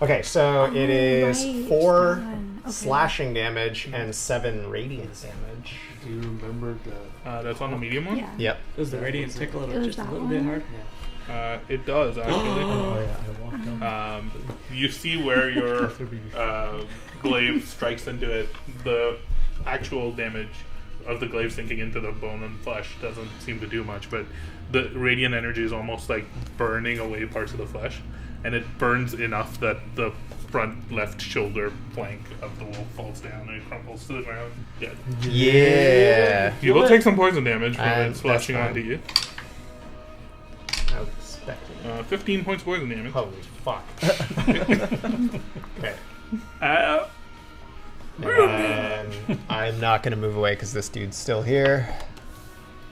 Okay, so it is right. 4 Done. Okay. slashing damage and 7 radiant damage. Do you remember the? That's on the medium one? Yeah. Yep. Does the radiant tickle It it was just a that little bit one? hard? It does, actually. Oh yeah, I walked down. You see where your glaive strikes into it. The actual damage of the glaive sinking into the bone and flesh doesn't seem to do much, but the radiant energy is almost like burning away parts of the flesh, and it burns enough that the front left shoulder plank of the wolf falls down and it crumples to the ground dead. Yeah. You will take some poison damage from And it splashing that's onto you. I was expecting. 15 points poison damage. Holy fuck. Okay. And I'm not going to move away because this dude's still here.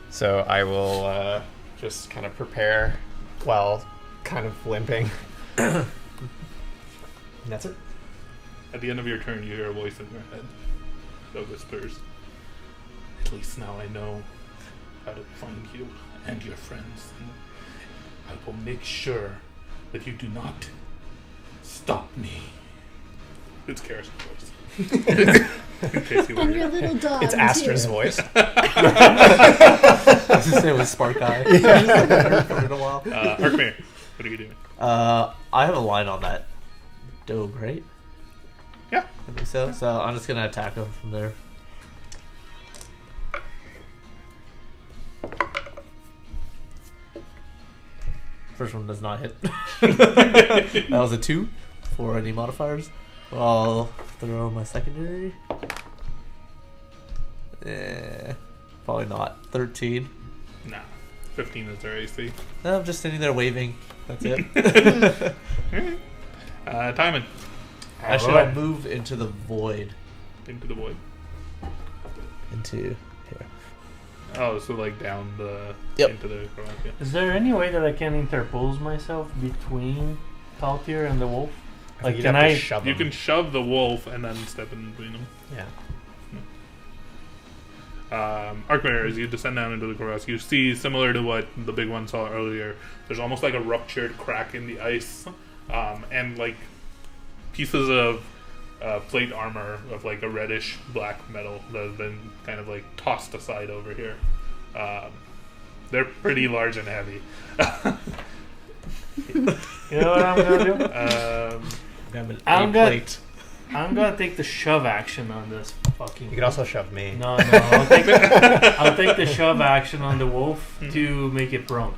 So I will just kind of prepare while kind of limping. And that's it. At the end of your turn, you hear a voice in your head that whispers, "At least now I know how to find you and your friends. And I will make sure that you do not stop me." It's Kara's voice. In case you And your wondered. little dog. It's Astra's voice. I was just saying with Spark Eye. For a while. Arkmir, what are you doing? I have a line on that dog, right? Yeah. I think so. So I'm just gonna attack him from there. First one does not hit. That was a 2 for any modifiers. I'll throw my secondary. Probably not. 13. Nah. 15 is their AC. No, I'm just sitting there waving. That's it. Timon, Actually, I'll move into the void. into the void. Into here. Oh, so like down the Yep. into the garage. Yeah. Is there any way that I can interpose myself between Taltier and the wolf? Like, You'd can have to I? shove You him. can shove the wolf and then step in between them. Yeah. Arkmir, as you descend down into the crevasse, you see, similar to what the big one saw earlier, there's almost like a ruptured crack in the ice, and like pieces of plate armor of like a reddish black metal that has been kind of like tossed aside over here. They're pretty large and heavy. You know what I'm gonna do? Grab an I'm A good. plate. I'm gonna take the shove action on this fucking. You could also shove me. No, I'll take the shove action on the wolf to make it prone.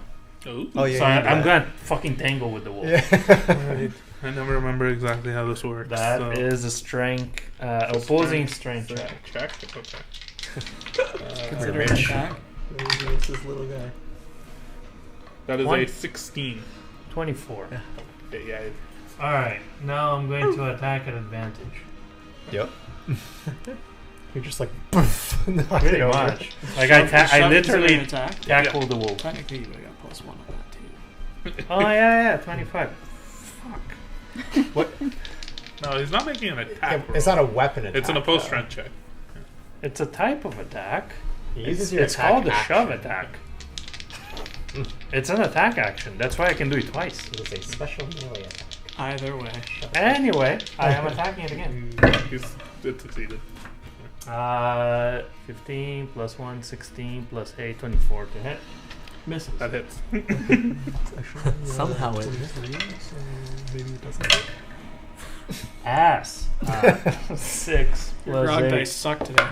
Ooh. Oh, yeah. So you do I'm that. gonna fucking tangle with the wolf. Yeah. Right. I never remember exactly how this works. That is a strength, opposing strength check. Check. Okay. Consider it Rich. attack. It's this little guy. That is One. a 16. 24. Yeah. All right, now I'm going to attack at advantage. Yep. You're just like, poof, knock it Pretty over. much. Like I literally attack. tackle the wolf. Technically, you would have got +1 on that too. Oh yeah, 25. What? No, he's not making an attack. It's not a weapon attack. It's an opposed though. strength check. It's a type of attack. He It's, uses your it's attack called a action. shove attack. It's an attack action. That's why I can do it twice. It is a special melee attack. Either way. Anyway, I am attacking it again. It succeeded. 15 plus 1, 16 plus 8, 24 to hit. Misses. That hits. Somehow it. Maybe it doesn't. Ass. 6 Your plus grog 8. dice suck today.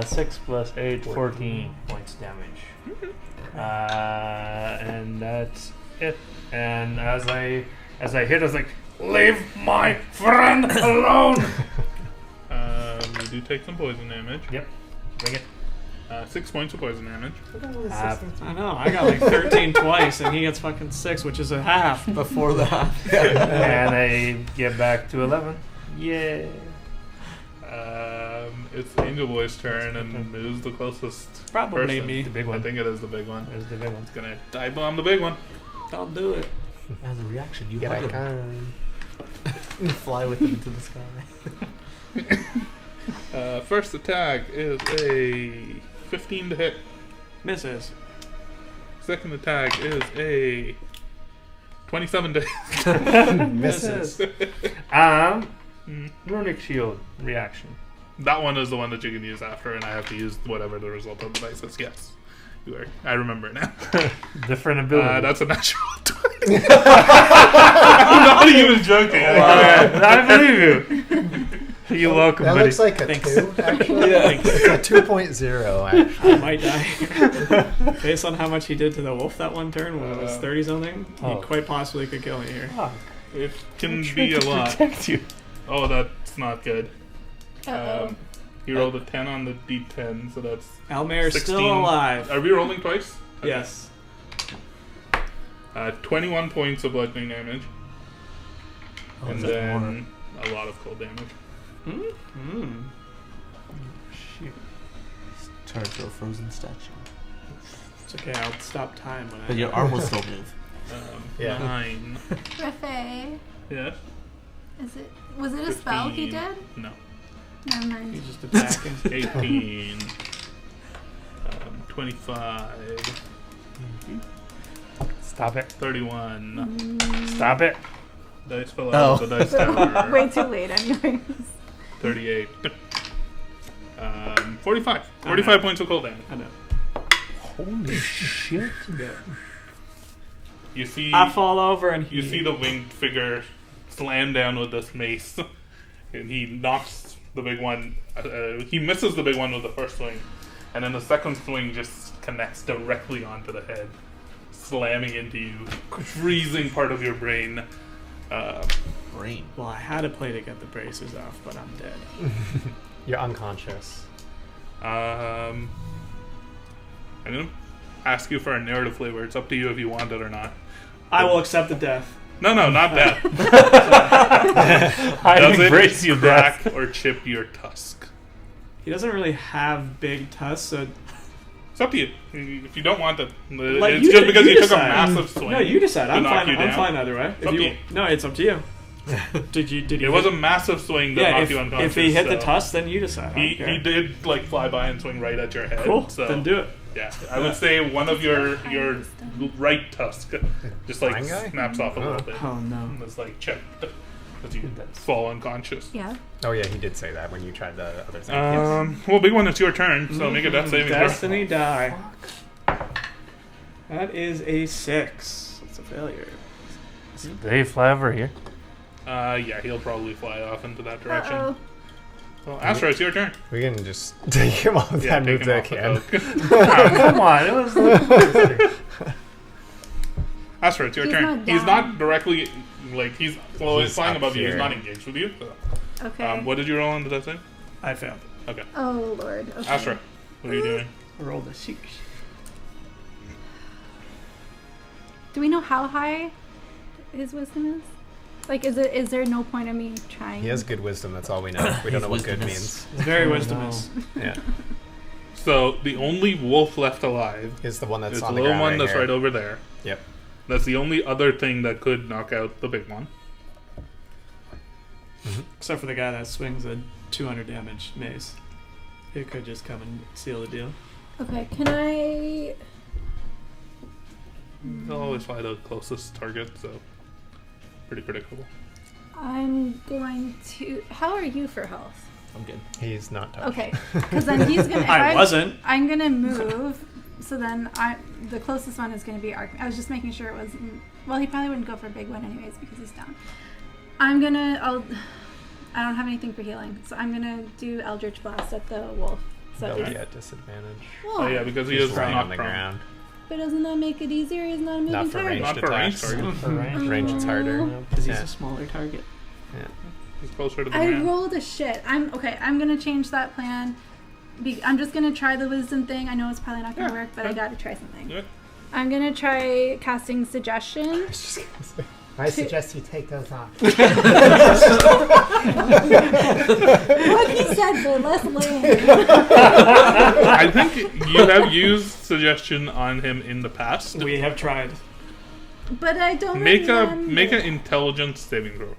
6 plus 8, 14 points damage. And that's it. And as I hit, I was like, "Leave my friend alone!" You do take some poison damage. Yep. Bring it. 6 points of poison damage. I know. I got like 13 twice, and he gets fucking 6, which is a half. Before that. And I get back to 11. Yeah. It's Angel Boy's turn, and who's the closest Probably person? me. The big I one. think it is the big one. There's the big one. It's gonna dive bomb the big one. I'll do it. As a reaction, you Get hug I him. can. Fly with them into the sky. First attack is a 15 to hit. Misses. Second attack is a 27 to hit. Misses. Runic shield reaction. That one is the one that you can use after, and I have to use whatever the result of the dice is. Yes. You are. I remember it now. Different ability. That's a natural 20. I'm not even joking. I believe you. You're welcome, That buddy. looks like a Thanks. 2, actually. Yeah. It's a 2.0, actually. I might die. Based on how much he did to the wolf that one turn, when it was 30 something, he quite possibly could kill me here. Fuck. It can I'm be trying a to lot. protect you. Oh, that's not good. Uh-oh. You rolled a 10 on the d10, so that's Almair's 16. still alive. Are we rolling twice? Okay. Yes. 21 points of bludgeoning damage. Oh, And is that more? then a lot of cold damage. Mm. Shit. Turn to a frozen statue. It's okay, I'll stop time when But I... your arm will still move. Yeah. 9. Rafe, Yeah? was it a spell he 15. did? No. He's Never mind. just attacking. 18. 25. Stop it. 31. Stop it. Dice fell out of the dice tower. Way too late, anyways. 38. 45. 45 points of cold damage. I know. Holy shit. Yeah. You see, I fall over and he... you see the winged figure slam down with this mace, and he knocks the big one. He misses the big one with the first swing, and then the second swing just connects directly onto the head, slamming into you, freezing part of your brain. Brain. Well, I had a play to get the braces off, but I'm dead. You're unconscious. I'm gonna ask you for a narrative flavor. It's up to you if you want it or not. I will accept the death. No, not that. I Does embrace it you, crack Death. or chip your tusk? He doesn't really have big tusks, so... It's up to you. If you don't want it, Like, it's you just de- because you you took a decide. massive swing. No, you decide. to I'm knock fine. you I'm down. fine either way. It's up to you. No, it's up to you. Did he It hit- was a massive swing that yeah, knocked if, you unconscious. if he hit the so tusk, then you decide. I he don't care. did like fly by and swing right at your head. Cool. So Then do it. yeah, I would say one of your right tusk just like Blind guy? snaps off a little bit. Oh no. It's like chipped as you fall unconscious. Yeah. Oh, yeah, he did say that when you tried the other thing. Well, big one, it's your turn, so make a death saving throw. Destiny die. That is a 6. That's a failure. Did they fly over here? Yeah, he'll probably fly off into that direction. Uh-oh. Well, Astra, it's your turn. We can just take him off Yeah, that take move him that off the can. hook. Oh, come on. It was Astra, it's your He's turn. not He's down. not directly, like, he's flying up above you. He's here. not engaged with you. So. Okay. What did you roll on the death save? I failed. Okay. Oh, Lord. Okay. Astra, what are you doing? I rolled a 6. Do we know how high his wisdom is? Like, is there no point in me trying? He has good wisdom, that's all we know. We don't know what good Wisdom means. It's very wisdomous. Yeah. So, the only wolf left alive Is the one that's is the on the little ground one that's here. right over there. Yep. That's the only other thing that could knock out the big one. Except for the guy that swings a 200 damage mace. He could just come and seal the deal. Okay, can I... They'll always fly the closest target, so pretty predictable. I'm going to... How are you for health? I'm good. He's not touched. Okay, because then he's gonna... if I wasn't. I'm gonna move, so then the closest one is gonna be Arc. I was just making sure it wasn't... Well, he probably wouldn't go for a big one anyways because he's down. I don't have anything for healing, so I'm gonna do Eldritch Blast at the wolf. So That'll it's- be at disadvantage. Oh, yeah, because he He's is lying not on the prone. ground. But doesn't that make it easier? He's not a moving Not for target. ranged Not for ranged attacks. target. for range. Range it's harder. Because he's Yeah. a smaller target. He's closer to the I ground. rolled a shit. I'm gonna change that plan. I'm just gonna try the wisdom thing. I know it's probably not gonna Yeah, work, but I fine. gotta try something. Do it. I'm gonna try casting suggestion. I was just gonna say. I suggest you take those off. What he said, but less lame. I think you have used suggestion on him in the past. We have tried. But I don't Make remember. an intelligence saving throw.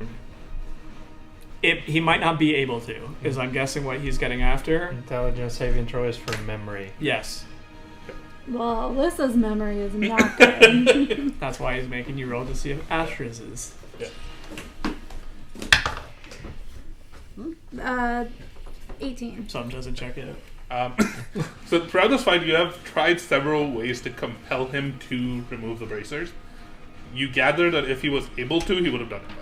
He might not be able to, is I'm guessing what he's getting after. Intelligence saving throw is for memory. Yes. Well, Alyssa's memory is not good. That's why he's making you roll to see if Astra's is. 18. Some doesn't check it out. So throughout this fight, you have tried several ways to compel him to remove the bracers. You gather that if he was able to, he would have done it better.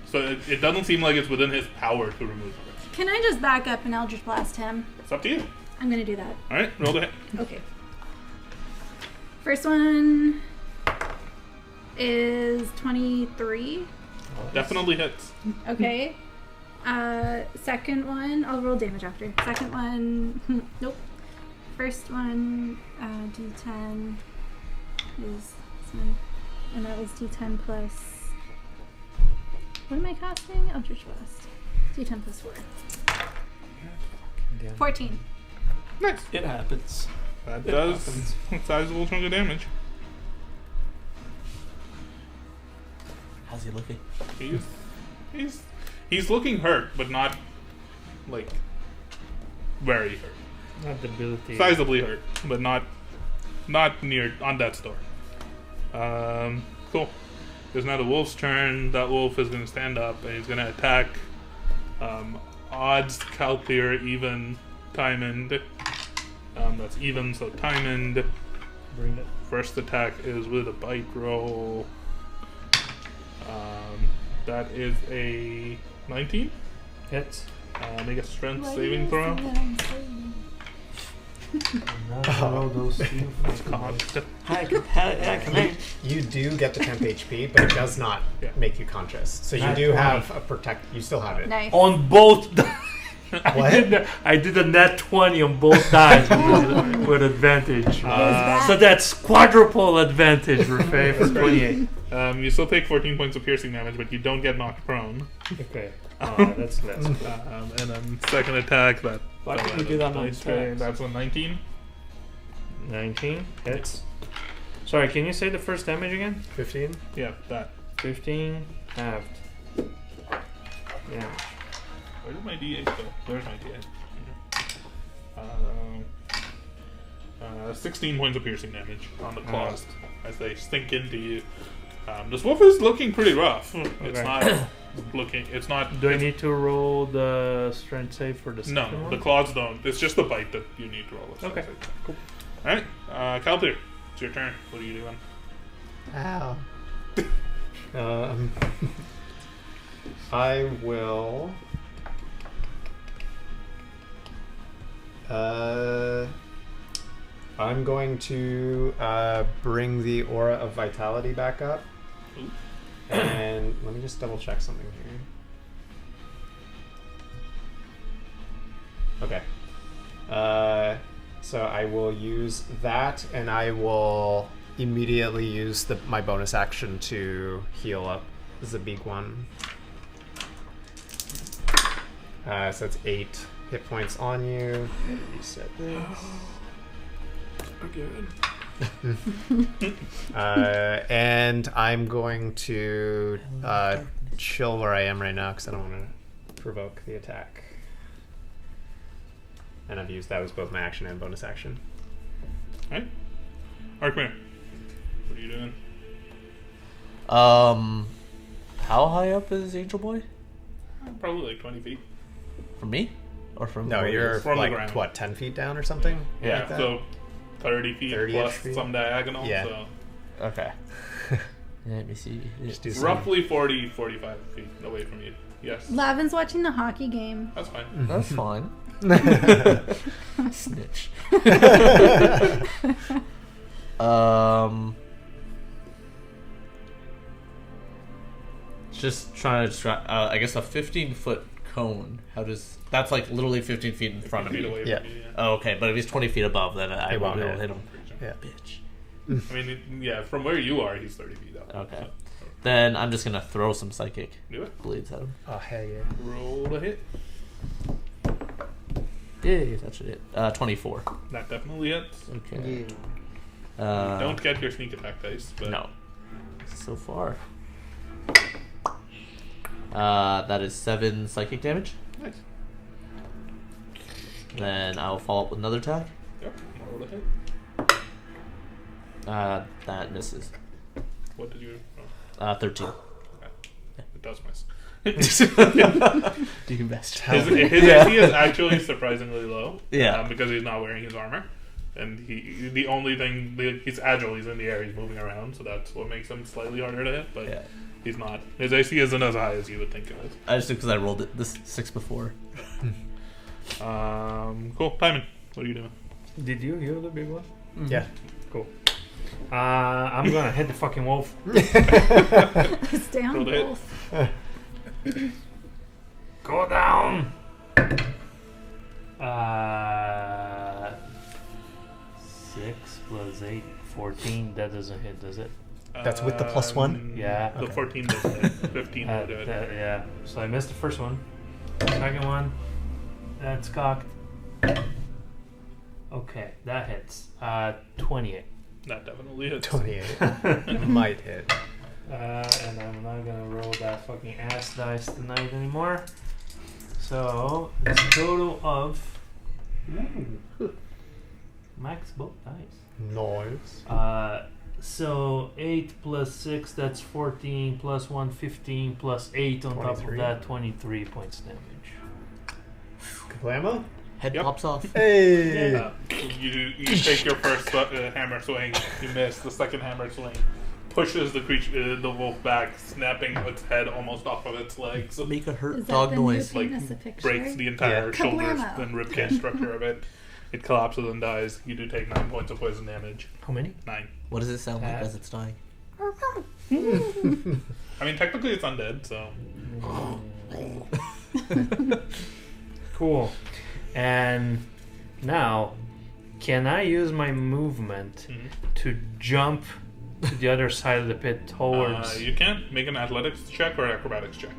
So it doesn't seem like it's within his power to remove the bracers. Can I just back up and Eldritch Blast him? It's up to you. I'm gonna do that. All right, roll the hit. Okay. First one is 23. Definitely hits. Okay. Second one, I'll roll damage after. Second one, nope. First one, D10 is, and that was D10 plus, what am I casting? Eldritch Blast. D10 plus 4. 14. Nice. It happens. That does a sizable chunk of damage. How's he looking? He's looking hurt, but not like very hurt. Not debilitated. Sizably hurt, but not near on that store. Cool. It's now the wolf's turn. That wolf is going to stand up and he's going to attack. Odds, Calclear, even, Diamond. That's even, so Diamond. Bring it. First attack is with a bite roll. That is a 19. Hits. Make a strength Why saving do you throw. say that I'm saying? Can I? You do get the temp HP, but it does not make you conscious. So you Not do 20. have a protect. You still have it. Nice. On both. What? I did a nat 20 on both dice with advantage. So that's quadruple advantage, Rafay, for 28. You still take 14 points of piercing damage, but you don't get knocked prone. Okay. That's less. And then second attack, that. Why did we do that on nice attacks? That's a 19. 19 hits. Sorry, can you say the first damage again? 15. Yeah, that. 15 halved. Yeah. Where did my D8 go? There's my D8. 16 points of piercing damage on the claws as they sink into you. This wolf is looking pretty rough. It's not looking. It's not. Do I need to roll the strength save for the second No, one? the claws don't. It's just the bite that you need to roll. Okay, cool. All right, Calpir, it's your turn. What are you doing? Ow. I will. I'm going to bring the Aura of Vitality back up. Ooh. And let me just double check something here. Okay. So I will use that, and I will immediately use my bonus action to heal up the big one. So it's 8 hit points on you. Reset this. Good. And I'm going to chill where I am right now because I don't want to provoke the attack. And I've used that was both my action and bonus action. Alright. Arkmir, what are you doing? How high up is Angel Boy? Probably like 20 feet. From me? Or from No, where he you're is? From the like, ground. what, 10 feet down or something? Yeah, Like that? so 30 feet 30-ish plus feet? some diagonal. Yeah. So Okay. Let me see. Just do some- roughly 40, 45 feet away from you. Yes. Lavin's watching the hockey game. That's fine. That's fine. Snitch. Just trying to I guess a 15-foot cone. How does that's like literally 15 feet in front of 50 me? feet away Yeah. from you, yeah. Oh, okay, but if he's 20 feet above, then I It won't won't be able to hit. hit him. Yeah. Bitch. I mean, yeah, from where you are, he's 30 feet up. Okay. So, Then I'm just gonna throw some psychic do it. bleeds at him. Oh, hell yeah. Roll a hit. Yeah, that should hit. 24. That definitely hits. Okay. Don't get your sneak attack dice, but No. So far. That is 7 psychic damage. Nice. Then I'll follow up with another attack. Yep. Roll a hit. That misses. What did you roll? 13. It does miss. Do your best. His AC is actually surprisingly low. Yeah. Because he's not wearing his armor. And the only thing, he's agile, he's in the air, he's moving around, so that's what makes him slightly harder to hit, but Yeah. he's not. His AC isn't as high as you would think it is. I just because I rolled it this 6 before. Cool. Timon, what are you doing? Did you hear the big one? Yeah. Cool. I'm gonna hit the fucking wolf. Stay on Roll the hit. wolf. Go down. 6 plus 8, 14. That doesn't hit, does it? That's with the +1? Yeah. The Okay. 14 doesn't hit. 15 would do it. Yeah. So I missed the first one. Second one. That's cocked. Okay, that hits. 28. That definitely hits. 28. Might hit. And I'm not gonna roll that fucking ass dice tonight anymore. So it's a total of max both dice. Nice. So 8 plus 6, that's 14, plus 1, 15, plus 8 on top of 23. that, 23 points damage. Kablamo? Head Yep. pops off. Hey! You take your first hammer swing, you miss. The second hammer swing pushes the creature, the wolf back, snapping its head almost off of its legs. Make a hurt Is that dog the new noise. Like penis a picture? breaks the entire Yeah. shoulders Kablamo. and ribcage structure of it. It collapses and dies. You do take 9 points of poison damage. How many? 9. What does it sound like as it's dying? I mean, technically it's undead, so. Cool. And now, can I use my movement to jump to the other side of the pit towards You can make an athletics check or acrobatics check.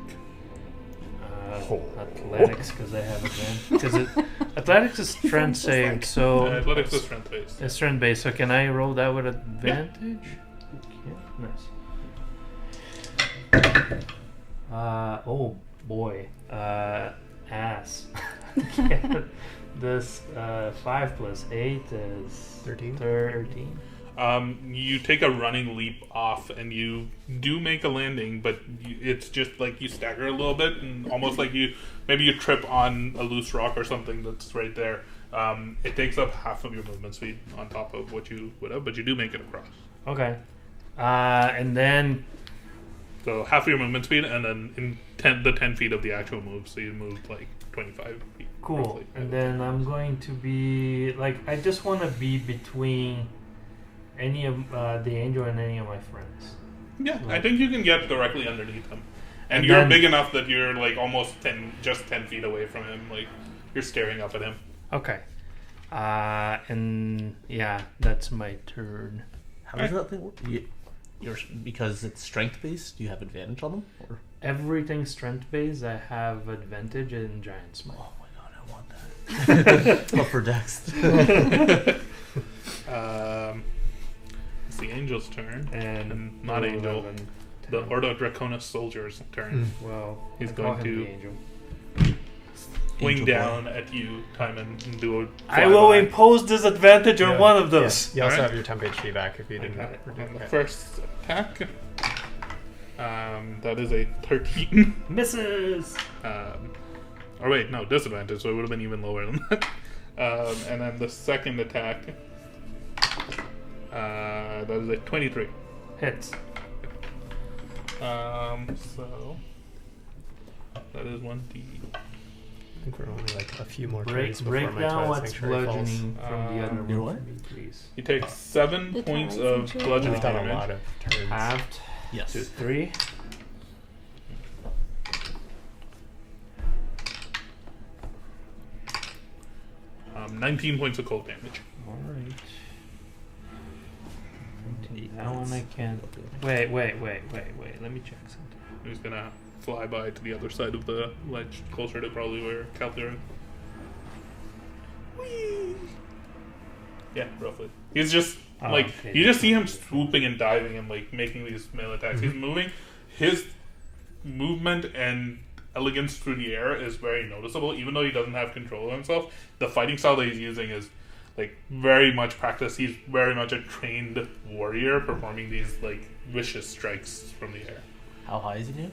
athletics because I have advantage? Because athletics is strength saved, so Athletics is strength based. it's strength based. So can I roll that with advantage? Yeah. Nice. Oh boy. Ass. This 5 plus 8 is 13. 13. You take a running leap off, and you do make a landing, but it's just like you stagger a little bit, and almost like maybe you trip on a loose rock or something that's right there. It takes up half of your movement speed on top of what you would have, but you do make it across. Okay. And then So half of your movement speed, and then the 10 feet of the actual move, so you moved like 25 feet. cool. roughly. And then I'm going to be like I just want to be between any of the angel and any of my friends. Yeah, I think you can get directly underneath him. And And you're then- big enough that you're like almost 10 feet away from him. Like you're staring up at him. Okay. And yeah, that's my turn. How does that thing work? Because it's strength based, do you have advantage on them? Or? Everything strength based, I have advantage in giant smite. Oh my god, I want that. Upper dex. It's the angel's turn, And not angel. 11, The 10. Ordo Draconis soldier's turn. Well, He's I call going him to the angel. Swing Angel down at you, Timon, and do a I will flyby. impose disadvantage on Yeah. one of those. You also Alright. have your temp HP back if you didn't. Okay. On the Okay. first attack, that is a 13. Misses. Or wait, no, disadvantage, so it would have been even lower than that. And then the second attack, that is a 23. Hits. So that is 1d. I think we're only like a few more Break, turns before break my down twilight what's sanctuary falls. bludgeoning from the other You know one what? for me, please. You take 7 The points Twilight of Sanctuary. bludgeoning We've done a damage. lot of turns. Halved Yes. to 3. Um, 19 points of cold damage. Alright. Eight That one points. I can't. Wait. Let me check something. He's gonna fly by to the other side of the ledge, closer to probably where Calthir is. Whee! Yeah, roughly. He's just Oh, like okay. you just see him swooping and diving and like making these melee attacks. He's moving. His movement and elegance through the air is very noticeable. Even though he doesn't have control of himself, the fighting style that he's using is like very much practice. He's very much a trained warrior performing these like vicious strikes from the air. How high is he now?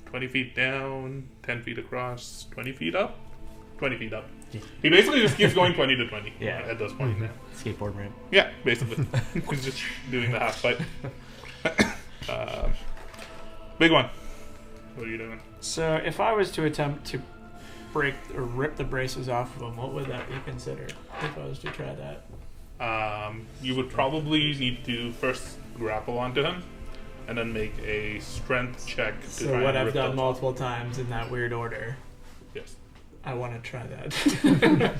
20 feet down, 10 feet across, 20 feet up, 20 feet up. Yeah. He basically just keeps going 20 to 20 Yeah. at this point now. Skateboard ramp. Yeah, basically. He's just doing the half fight. Big one. What are you doing? So if I was to attempt to break or rip the braces off of him, what would that be considered if I was to try that? You would probably need to first grapple onto him and then make a strength check to So try what and I've rip done those multiple times in that weird order, off. Yes. I want to try that.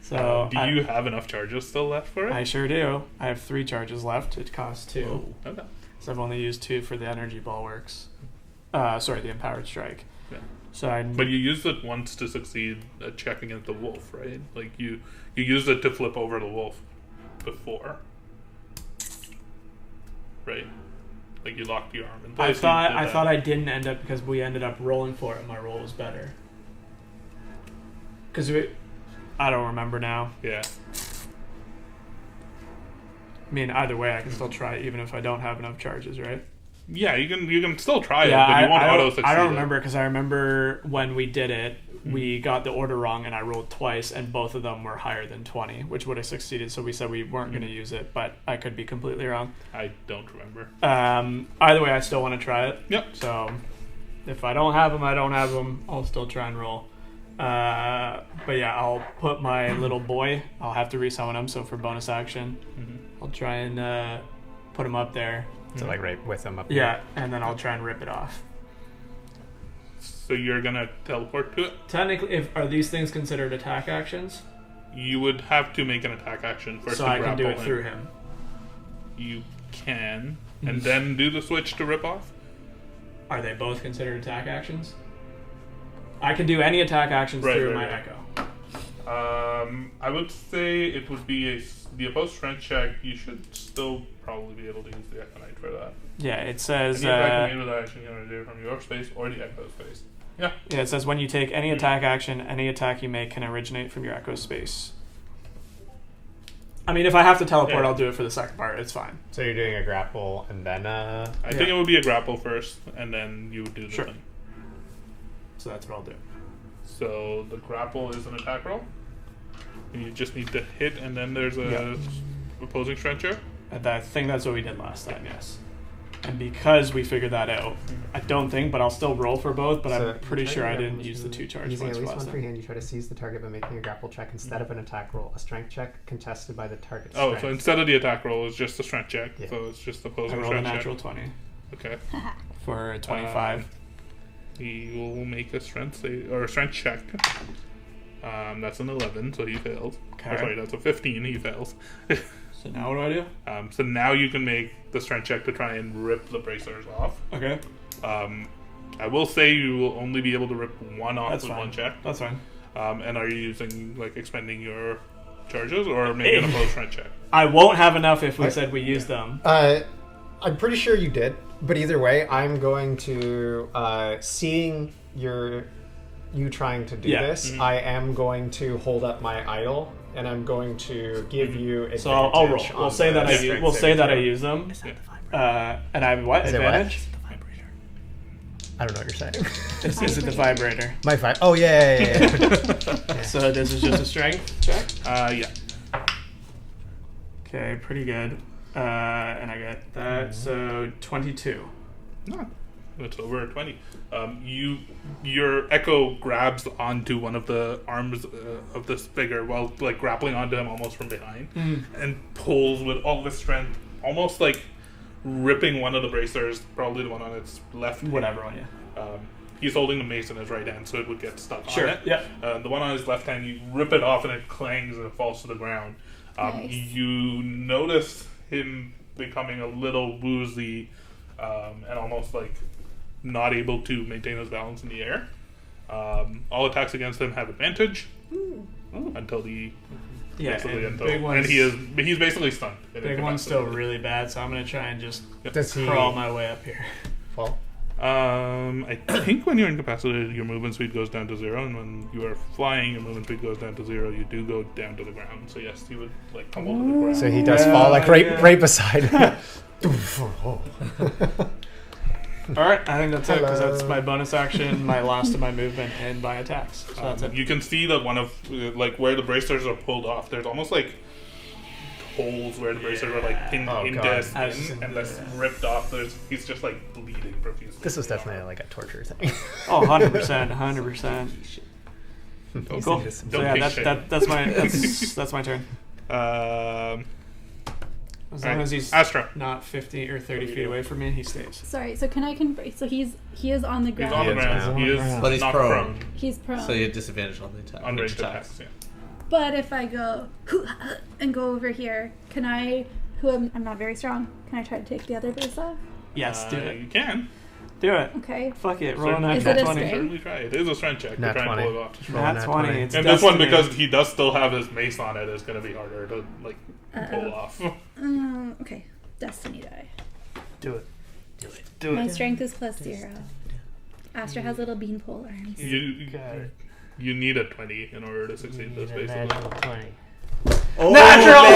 So Do you have enough charges still left for it? I sure do. I have 3 charges left. It costs 2. Oh, okay. So I've only used 2 for the energy bulwarks. Sorry, the empowered strike. Yeah. So But you used it once to succeed a check against the wolf, right? Like you used it to flip over the wolf before, right? Like you locked the arm in place. I thought I didn't end up because we ended up rolling for it and my roll was better. Because I don't remember now. Yeah. I mean, either way, I can still try it even if I don't have enough charges, right? Yeah, you can still try Yeah, it, but you won't auto succeed. I don't remember because I remember when we did it, we got the order wrong and I rolled twice and both of them were higher than 20, which would have succeeded. So we said we weren't going to use it, but I could be completely wrong. I don't remember. Either way, I still want to try it. Yep. So if I don't have them, I don't have them. I'll still try and roll. But yeah, I'll put my little boy. I'll have to resummon him. So for bonus action, I'll try and put him up there. So like right with him up Yeah, and then I'll try and rip it off. So you're gonna teleport to it? Technically, are these things considered attack actions? You would have to make an attack action first So to I can do grapple it him. through him. You can, and then do the switch to rip off? Are they both considered attack actions? I can do any attack actions Right, through right, my right. echo. I would say it would be the opposed strength check. You should still probably be able to use the Echo Knight for that. Yeah, it says. Any attack made with that action you want to do from your space or the Echo space. Yeah. Yeah, it says when you take any attack action, any attack you make can originate from your echo space. I mean, if I have to teleport, Yeah. I'll do it for the second part. It's fine. So you're doing a grapple and then I think it would be a grapple first, and then you would do the Sure. thing. So that's what I'll do. So the grapple is an attack roll. And you just need to hit, and then there's a opposing strength check. I think that's what we did last time, yes. And because we figured that out, I don't think, but I'll still roll for both, but So I'm pretty you try sure to I grapple didn't use the 2 charge using points at least last one time. free hand, you try to seize the target by making a grapple check instead of an attack roll. A strength check contested by the target's Oh, strength. so instead of the attack roll, it's just a strength check. Yeah. So it's just I opposing rolled a strength natural check. 20 Okay. for 25. He will make a strength or a strength check. That's an 11, so he fails. Okay. Or sorry, that's a 15. He fails. So now what do I do? So now you can make the strength check to try and rip the bracers off. Okay. I will say you will only be able to rip one off That's with fine. one check. That's fine. And are you using expending your charges or making a opposed strength check? I won't have enough if we said we use them. I'm pretty sure you did, but either way, I'm going to seeing you trying to do Yeah. this. I am going to hold up my idol, and I'm going to give you advantage. So I'll roll. on We'll say the that I strength we'll say that I saving use them. Yeah. And I have what Is it what? advantage? throw. I don't know what you're saying. Is it the vibrator? My five. Oh yeah. So this is just a strength check. Yeah. Okay, pretty good. And I get that. So 22. No, it's over 20. Your echo grabs onto one of the arms of this figure while grappling onto him almost from behind, and pulls with all his strength, almost ripping one of the bracers, probably the one on its left. Whatever one, yeah. He's holding the mace in his right hand, so it would get stuck Sure, on it. yeah. The one on his left hand, you rip it off and it clangs and it falls to the ground. Nice. You notice him becoming a little woozy and almost not able to maintain his balance in the air. All attacks against him have advantage until the Yeah, basically and until big one's, and he's basically stunned. in big one's incapacitated. still really bad, so I'm gonna try and just Does he? crawl my way up here. fall? I think when you're incapacitated, your movement speed goes down to 0, and when you are flying, your movement speed goes down to 0. You do go down to the ground. So yes, he would like tumble to the ground. So he does fall like right beside me. Alright, I think that's it, because that's my bonus action, my last of my movement, and my attacks. So that's it. You can see that one of like where the bracers are pulled off. There's almost like holes where the bracers are like pinned into his skin, and that's ripped off. He's just like bleeding profusely. This is definitely like a torture thing. Oh, 100%, 100%. Cool. So yeah, that's my turn. As long as he's Astra. not 50 or 30 feet away from me, he stays. Sorry, so can I so he is on the He's ground. on the ground. He is But he's not prone. He's prone. So you have disadvantage on the attack. On ranged attacks, yeah. But if I go and go over here, can I? I'm not very strong. Can I try to take the other base off? Yes, do it. You can. Do it. Okay. Fuck it. Roll a Is nat it a 20. strength? Certainly try. It is a strength check. Nat to try and 20. pull it off. Nat 20. It's And this one, destiny. because he does still have his mace on it, is going to be harder to like pull off. Okay. Destiny die. Do it. Do My it. strength is +0. Astra has little beanpole arms. You need a 20 in order to succeed this, basically. Natural 20. Oh, Natural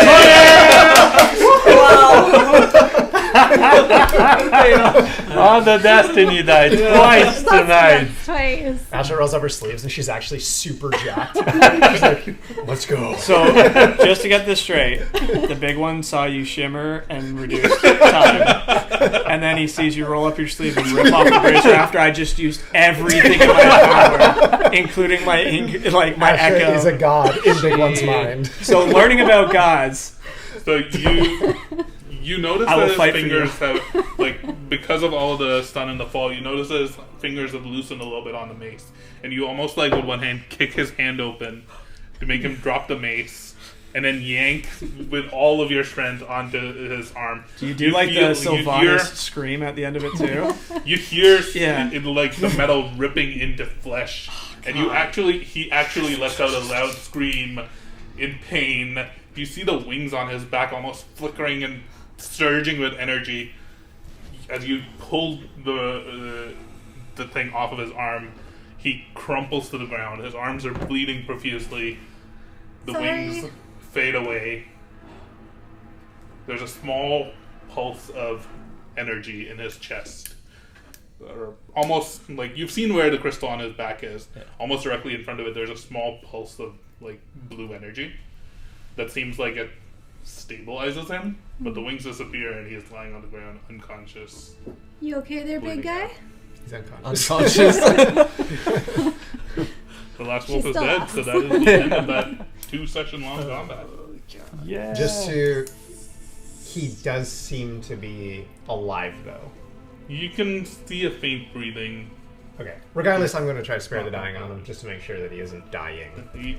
On the destiny die twice tonight. Twice. Asha rolls up her sleeves and she's actually super jacked. She's like, let's go. So, just to get this straight, the big one saw you shimmer and reduce time. And then he sees you roll up your sleeve and rip off the bracer after I just used everything in my power, including my Asha echo. is a god in Big One's mind. So, learning about gods. So you notice I will that his fight for fingers have, like, because of all the stun and the fall, you notice that his fingers have loosened a little bit on the mace. And you almost, like, with one hand, kick his hand open to make him drop the mace, and then yank with all of your strength onto his arm. Do you do like the Sylvanas scream at the end of it, too? You hear Yeah. like the metal ripping into flesh, and he actually lets out a loud scream in pain. You see the wings on his back almost flickering and surging with energy as you pull the thing off of his arm. He crumples to the ground. His arms are bleeding profusely. The wings fade away. There's a small pulse of energy in his chest. Or almost like you've seen where the crystal on his back is. Yeah. Almost directly in front of it, there's a small pulse of like blue energy that seems like it stabilizes him, but the wings disappear and he is lying on the ground unconscious. You okay there, big guy? Out. He's unconscious. Unconscious. The last wolf She's is still dead, up. so that is the end of that 2-session long combat. Yeah. He does seem to be alive, though. You can see a faint breathing. Okay. Regardless, I'm going to try to spare the dying on him just to make sure that he isn't dying.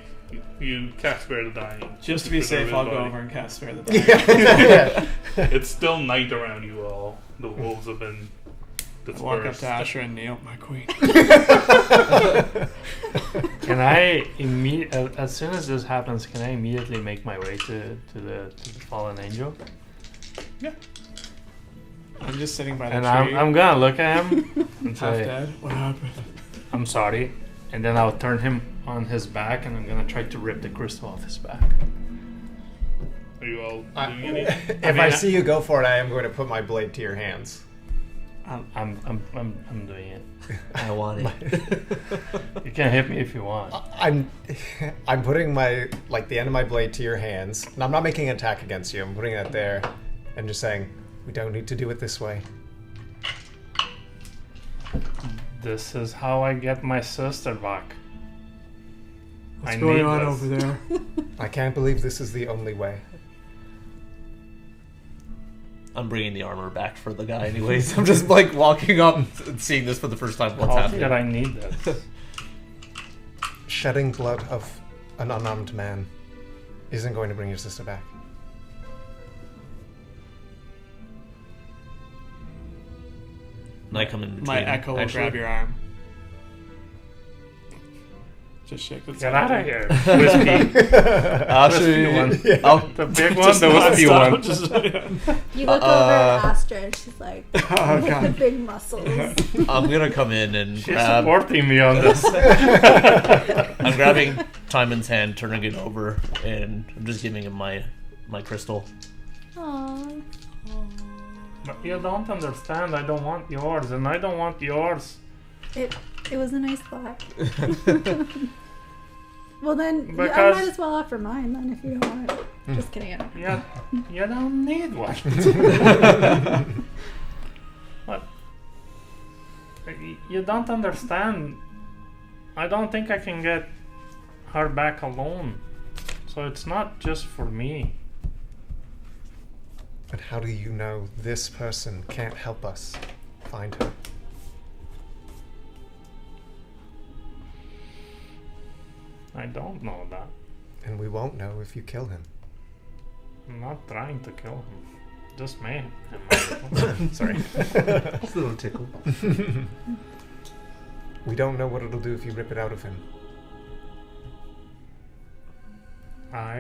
You cast Spare the Dying. Just to be safe, I'll go over and cast Spare the Yeah. It's still night around you all. The wolves have been dispersed. Walk up to Asher and kneel, my queen. Can I as soon as this happens, can I immediately make my way to the fallen angel? Yeah. I'm just sitting by the And tree. I'm gonna look at him and half say, dead. What happened? I'm sorry. And then I'll turn him on his back and I'm gonna try to rip the crystal off his back. Are you all doing anything? If I see you go for it, I am going to put my blade to your hands. I'm doing it. I want it. You can hit me if you want. I'm putting the end of my blade to your hands. And I'm not making an attack against you. I'm putting it there and just saying, we don't need to do it this way. This is how I get my sister back. What's I going need on this. over there? I can't believe this is the only way. I'm bringing the armor back for the guy anyways. I'm just like walking up and seeing this for the first time. What's How happening? did I need this? Shedding blood of an unarmed man isn't going to bring your sister back. And I come in between. My echo will actually. grab your arm. Just shake the Get out of here. Whiskey. Actually, one. I'll- The big one, the whiskey one. You look over at Astra and she's like, Oh, the God. big muscles. I'm gonna come in and She's grab. supporting me on this. I'm grabbing Timon's hand, turning it over, and I'm just giving him my crystal. Aww. But you don't understand. I don't want yours, and I don't want yours. It was a nice thought. Well then, I Because- might as well offer mine then if you don't want it. Just kidding. I don't. Yeah, you don't need one. What? You don't understand. I don't think I can get her back alone. So it's not just for me. But how do you know this person can't help us find her? I don't know that. And we won't know if you kill him. I'm not trying to kill him. Just me. Sorry. Just a little tickle. We don't know what it'll do if you rip it out of him.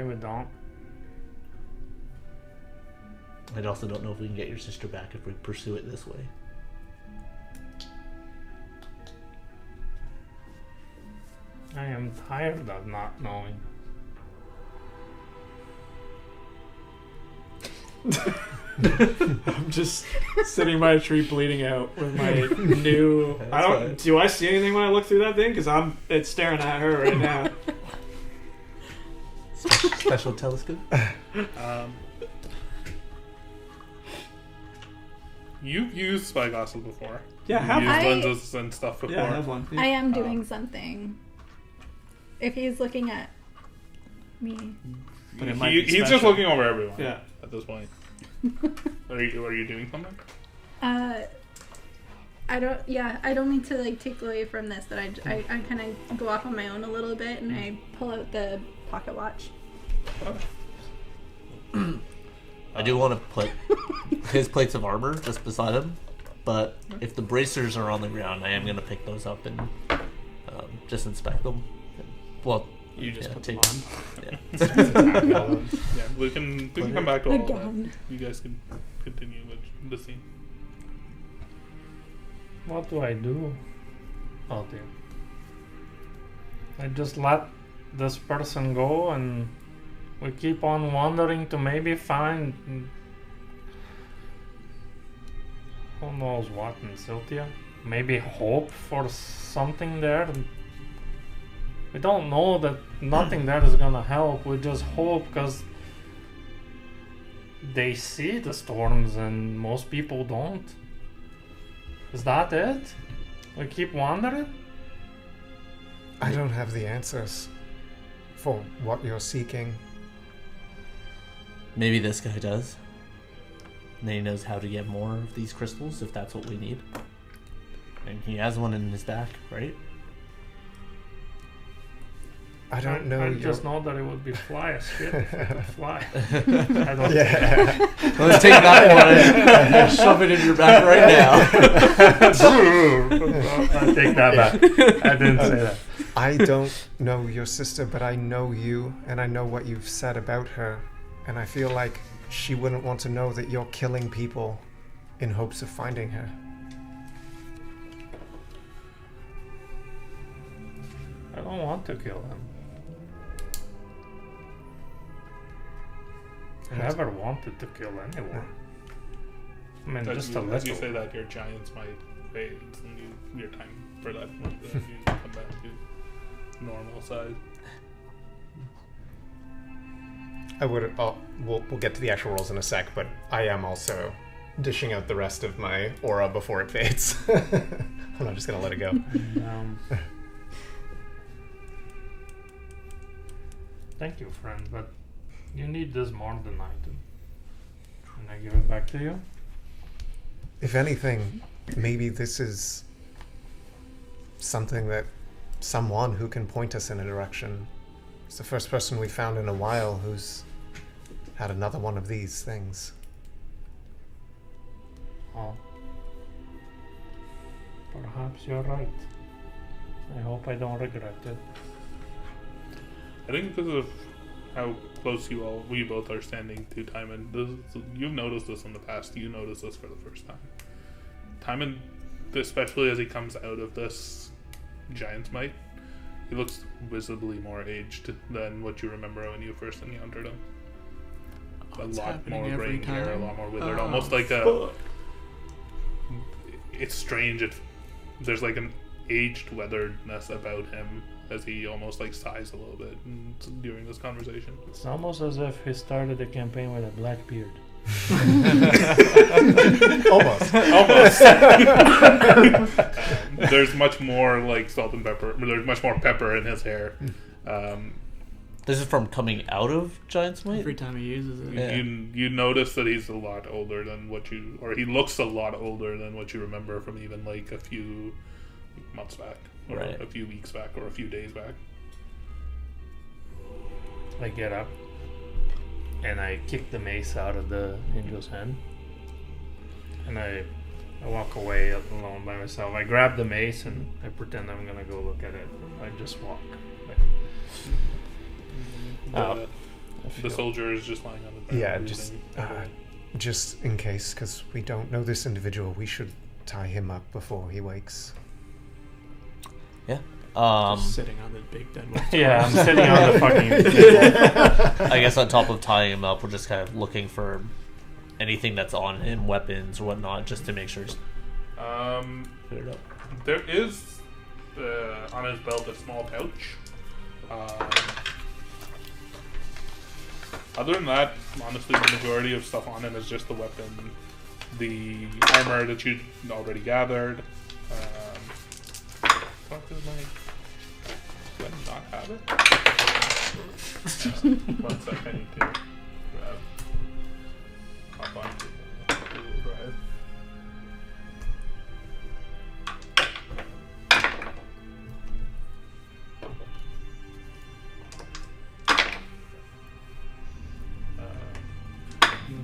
We don't. I also don't know if we can get your sister back if we pursue it this way. I am tired of not knowing. I'm just sitting by a tree bleeding out with my new. I don't. fine. Do I see anything when I look through that thing? Because it's staring at her right now. Special telescope. You've used spyglasses before. Yeah, You've have used I- lenses and stuff before. Yeah, I have one. Yeah. I am doing something. If he's looking at me. But it might be He's just special. looking over everyone. Yeah. At this point. Are you doing something? I don't. Yeah, I don't mean to like take away from this, but I kind of go off on my own a little bit, and I pull out the pocket watch. I do want to put his plates of armor just beside him, but if the bracers are on the ground, I am going to pick those up and just inspect them. Well, You just yeah, put take them on. Yeah. Yeah, we can come back to all of that. Again. You guys can continue with the scene. What do I do? Oh dear. I just let this person go and we keep on wandering to maybe find who knows what in Siltia. Maybe hope for something there. We don't know that nothing there is gonna help. We just hope because they see the storms and most people don't. Is that it? We keep wandering? I don't have the answers for what you're seeking. Maybe this guy does. And he knows how to get more of these crystals if that's what we need. And he has one in his back, right? I don't know. I your- just know that it would be fly as shit if I could fly. I don't Yeah. Let's take that one and shove it in your back right now. I take that back. I didn't say that. I don't know your sister, but I know you, and I know what you've said about her, and I feel like she wouldn't want to know that you're killing people in hopes of finding her. I don't want to kill him. I never wanted to kill anyone. I mean, just a As you little. say that, your giants might fade, and your time for that you come back to normal size. I would. We'll get to the actual rolls in a sec, but I am also dishing out the rest of my aura before it fades. I'm not just gonna let it go. Thank you, friend, but you need this more than I do. Can I give it back to you? If anything, maybe this is something that someone who can point us in a direction. It's the first person we found in a while who's had another one of these things. Oh. Perhaps you're right. I hope I don't regret it. I think because of how close we both are standing to Timon, you've noticed this in the past. You noticed this for the first time. Timon, especially as he comes out of this giant's might, he looks visibly more aged than what you remember when you first encountered him. A lot more gray hair, a lot more withered, almost like a. It's strange. There's like an aged weatheredness about him as he almost like sighs a little bit during this conversation. It's almost as if he started the campaign with a black beard. Almost. There's much more like salt and pepper. There's much more pepper in his hair. This is from coming out of Giant's Might? Every time he uses it. Yeah. You notice that he's a lot older than he looks a lot older than what you remember from even like a few months back, or Right. a few weeks back, or a few days back. I get up and I kick the mace out of the angel's hand, and I walk away alone by myself. I grab the mace and I pretend I'm gonna go look at it. I just walk. The soldier is just lying on the bed. Yeah, breathing. just in case, because we don't know this individual, we should tie him up before he wakes. Yeah. Just sitting on the big dead one. Yeah, I'm sitting on the fucking table. I guess on top of tying him up, we're just kind of looking for anything that's on him, weapons or whatnot, just to make sure he's cleared up. There is on his belt a small pouch. Other than that, honestly, the majority of stuff on him is just the weapon, the armor that you'd already gathered. Fuck is my... Do I not have it? One sec, I need to grab... Hop on to the Google Drive.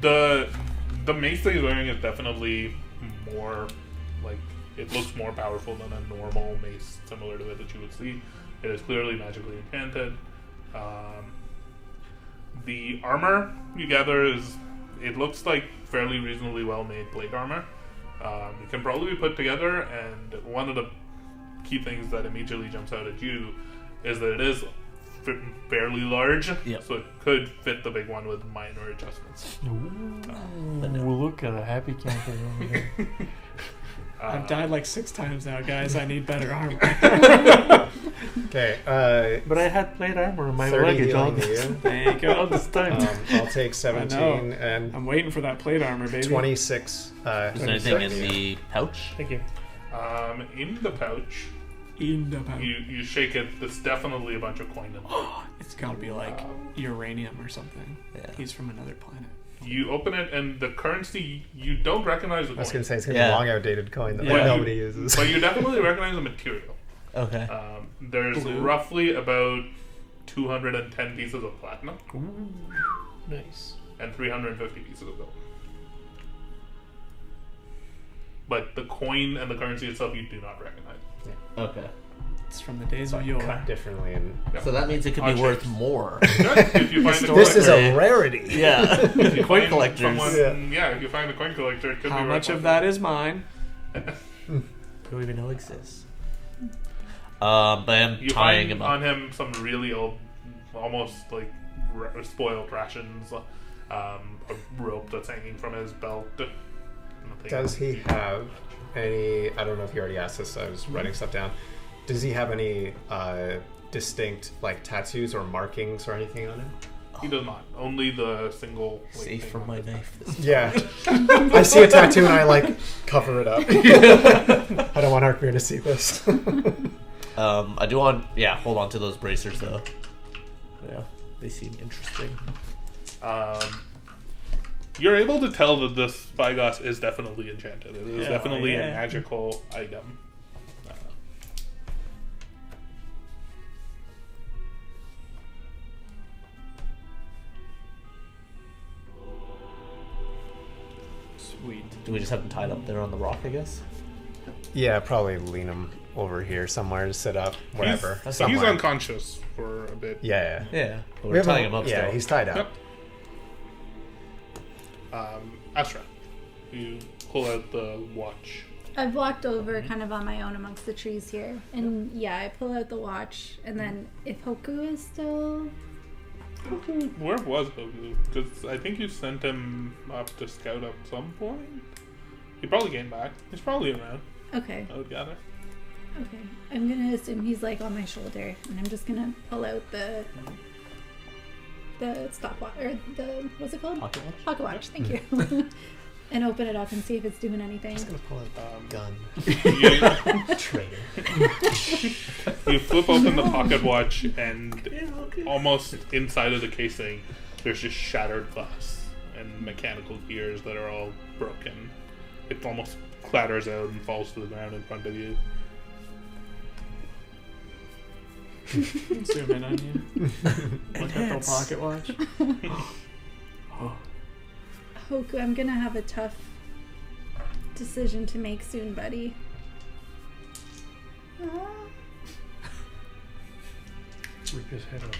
The mace that he's wearing is definitely more like, it looks more powerful than a normal mace similar to it that you would see. It is clearly magically enchanted. The armor you gather it looks like fairly reasonably well made plate armor. It can probably be put together, and one of the key things that immediately jumps out at you is that it is fairly large, Yep. so it could fit the big one with minor adjustments. Look at a happy camper over here. I've died like 6 times now, guys. I need better armor. Okay, But I had plate armor in my 30 luggage all healing to you. There you go. this time. I'll take 17 and I'm waiting for that plate armor, baby. 26. Is there anything in the pouch? Thank you. In the pouch, In the pouch. you shake it. There's definitely a bunch of coin in there. It's gotta be like uranium or something. Yeah. He's from another planet. You open it, and the currency, you don't recognize the I was coin, going to say it's going to be Yeah. a long outdated coin that Yeah. nobody uses. but you definitely recognize the material. Okay. There's Blue. roughly about 210 pieces of platinum Nice. and 350 pieces of gold. But the coin and the currency itself, you do not recognize. Okay. It's from the days of Cut yore. differently. And So that means it could Odd be worth shapes. more. If you find a this is collector- a rarity. Yeah. if you Coin find collectors. someone- if you find a coin collector, it could How be much worth of that is mine? Don't even know exists. But I'm You tying find him up. on him some really old, almost like spoiled rations, a rope that's hanging from his belt. Nothing. Does he have any? I don't know if you already asked this. I was writing stuff down. Does he have any distinct like tattoos or markings or anything on him? He does not. Only the single. like, Safe thing from on my it. knife. Yeah. I see a tattoo and I like cover it up. I don't want Arkmir to see this. I do want, hold on to those bracers though. Yeah, they seem interesting. You're able to tell that this Spyglass is definitely enchanted. It is Yeah, definitely a yeah. magical item. Sweet. Do we just have him tied up there on the rock, I guess? Yeah, probably lean him over here somewhere to sit up, wherever. He's somewhere. unconscious for a bit. Yeah. Yeah, but We we're have tying him up Yeah, still. he's tied up. Yep. Astra, you pull out the watch. I've walked over kind of on my own amongst the trees here. And yeah, I pull out the watch. And then if Hoku is still... Where was Hoku? Because I think you sent him up to scout at some point. He probably came back. He's probably around. Okay. I would gather. Okay. I'm going to assume he's like on my shoulder. And I'm just going to pull out the stopwatch. Or the... What's it called? Pocket watch? Pocket watch. Thank you. And open it up and see if it's doing anything. I'm just gonna pull out the gun. You, Traitor. you flip open the pocket watch, and almost inside of the casing, there's just shattered glass and mechanical gears that are all broken. It almost clatters out and falls to the ground in front of you. Zoom in on you. Look at the pocket watch. Oh. Hoku, I'm gonna have a tough decision to make soon, buddy. Rip his head off.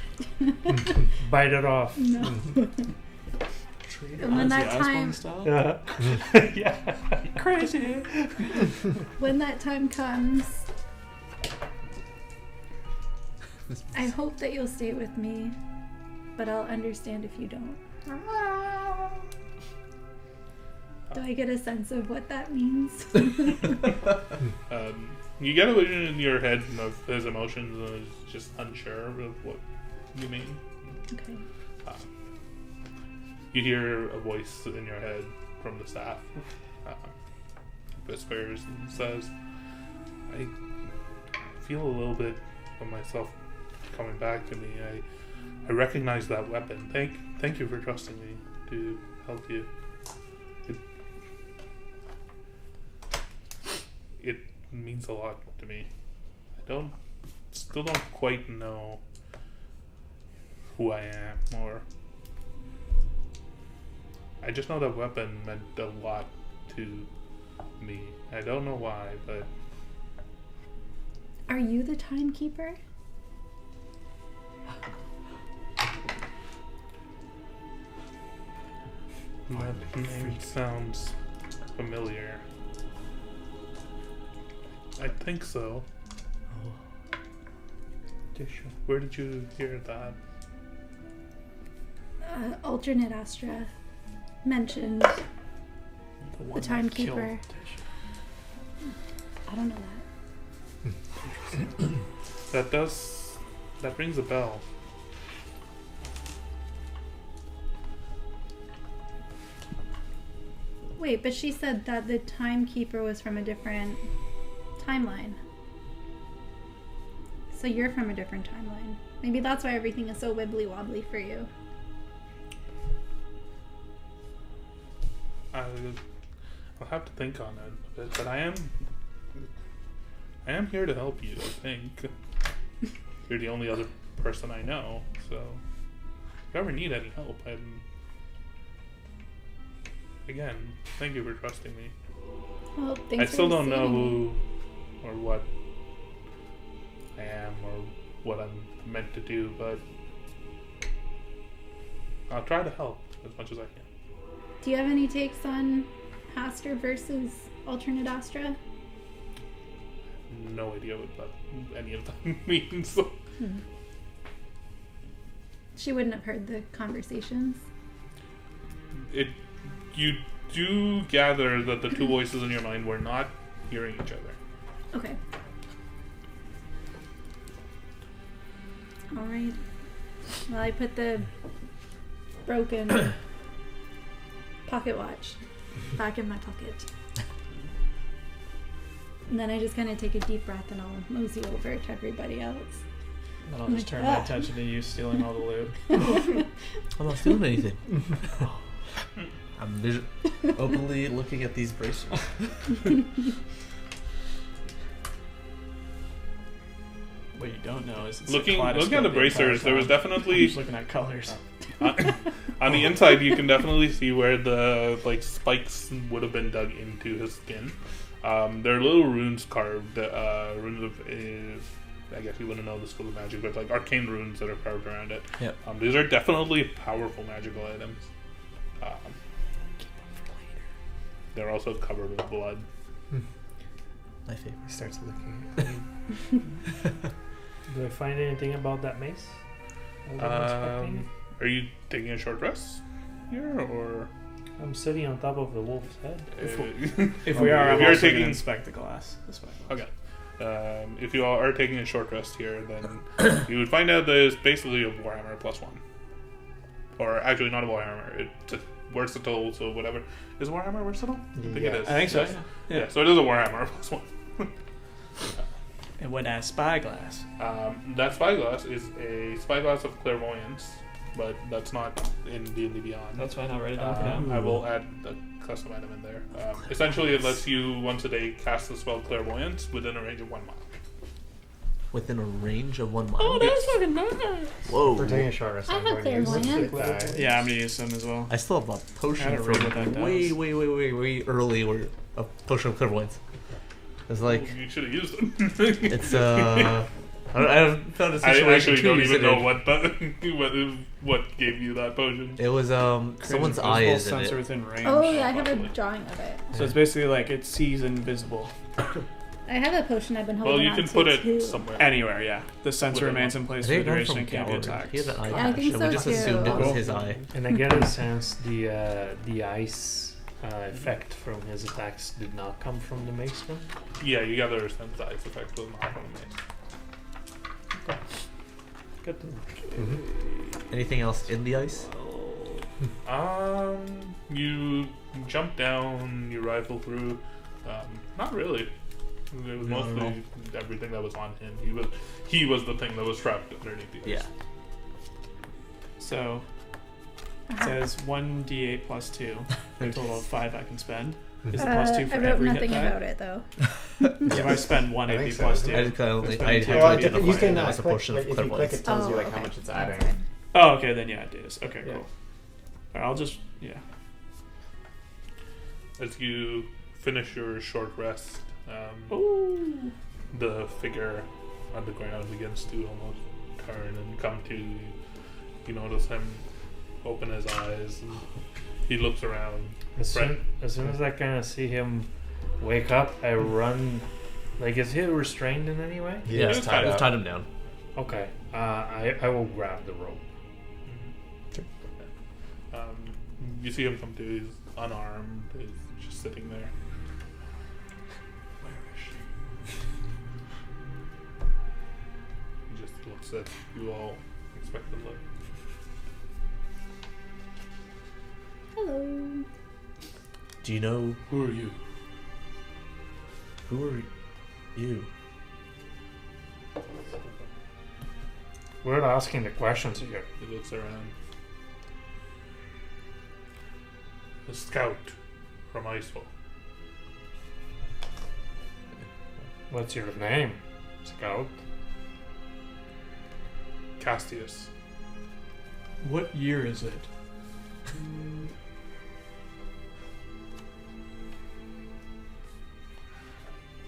Bite it off. No. And when that time, Yeah. Yeah. Crazy. when that time comes, I hope that you'll stay with me, but I'll understand if you don't. Do I get a sense of what that means? You get a vision in your head of his emotions and is just unsure of what you mean. Okay. You hear a voice in your head from the staff. Whispers and says, I feel a little bit of myself coming back to me. I recognize that weapon. Thank you for trusting me to help you. It means a lot to me. I still don't quite know who I am, or I just know that weapon meant a lot to me. I don't know why, but Are you the timekeeper? that name sounds familiar. I think so. Where did you hear that? Alternate Astra mentioned the timekeeper. I don't know that. That rings a bell. Wait, but she said that the timekeeper was from a different timeline. So you're from a different timeline. Maybe that's why everything is so wibbly wobbly for you. I'll have to think on it a bit, but I am here to help you, I think. You're the only other person I know, so if you ever need any help, again, thank you for trusting me. Well, thanks I still for don't know saving me. who or what I am or what I'm meant to do, but I'll try to help as much as I can. Do you have any takes on Astra versus Alternate Astra? No idea what any of that means. She wouldn't have heard the conversations. You do gather that the two voices in your mind were not hearing each other. Okay. Alright. Well, I put the broken pocket watch back in my pocket. And then I just kind of take a deep breath and I'll mosey over to everybody else. Then I'll just turn my attention to you stealing all the loot. I'm not stealing anything. I'm openly looking at these bracers. What you don't know is it's Looking a at the kaleidoscope bracers, entire there was time. definitely I'm just looking at colors. on the inside. You can definitely see where the spikes would have been dug into his skin. There are little runes carved. Runes of, I guess you wouldn't know the school of magic, but like arcane runes that are carved around it. Yep. These are definitely powerful magical items. They're also covered with blood. My favorite. He starts looking at me. Do I find anything about that mace? I wasn't expecting Are you taking a short rest here, or? it. I'm sitting on top of the wolf's head. If we are, If I'm you're also taking- gonna inspect the glass. Okay. If you all are taking a short rest here, then you would find out there's basically a Warhammer +1. Or actually, not a Warhammer. It's a versatile, so whatever. Is Warhammer versatile? I think it is. I think so. Yes. Yeah. Yeah, so it is a Warhammer +1. And what has spyglass? That spyglass is a spyglass of clairvoyance, but that's not in D&D Beyond. That's fine. I'll write it down for now. I will add a custom item in there. Essentially, it lets you once a day cast the spell clairvoyance within a range of 1 mile. Within a range of 1 mile. Oh, that's fucking nice. Whoa. We're taking a short rest. I I'm have going to use clairvoyance. it. Yeah, I'm gonna use some as well. I still have a I potion gotta read what that from does. way early. Where a potion of clairvoyance. It's like You should have used it. it's I haven't found a I situation actually to don't use even it know in. what gave you that potion. It was someone's Creates a eye visible is in sensor it. within range. Oh yeah, I have a Possibly. drawing of it. So it's basically like it sees invisible I have a potion I've been holding Well, you on can to put it too. somewhere. anywhere. Yeah, the sensor Within remains one. in place I for the think it comes duration from and can't be Gallagher. attacked. He had an eye Yeah, I patch, think and we so just too. assumed it was Cool. his eye. And I get a sense the ice effect from his attacks did not come from the mace gun. Yeah, you got the sense the ice effect was not from the mace. Good to know. Anything else in the ice? You jump down, you rifle through. Not really. It was mostly everything that was on him. He was the thing that was trapped underneath the ice. Yeah. So it says 1d8 plus 2, a total of 5 I can spend. Is it plus 2 for I wrote every nothing hit die? about it though. If I spend 1 I AP think so, plus yeah. 2. I just kind of It's I been had two. to Well, identify you it can as a click, potion like, of if you click, clairvoyance. it tells you like okay. how much it's That's adding. fine. Oh, okay, then yeah, it is. Okay, Yeah. cool. Alright, I'll just, yeah. As you finish your short rest, Ooh. the figure on the ground begins to almost turn and come to you. You notice him open his eyes and he looks around. As soon as I kind of see him wake up, I run. Like, is he restrained in any way? He Yeah, is it's tied we've up. tied him down. Okay. I will grab the rope. You see him come to. He's unarmed. He's just sitting there. Where is she? He just looks at you all expectantly. Hello. Do you know Who are you? who are you? We're not asking the questions here. He looks around. A scout from Icefall. What's your name, Scout? Castius. What year is it?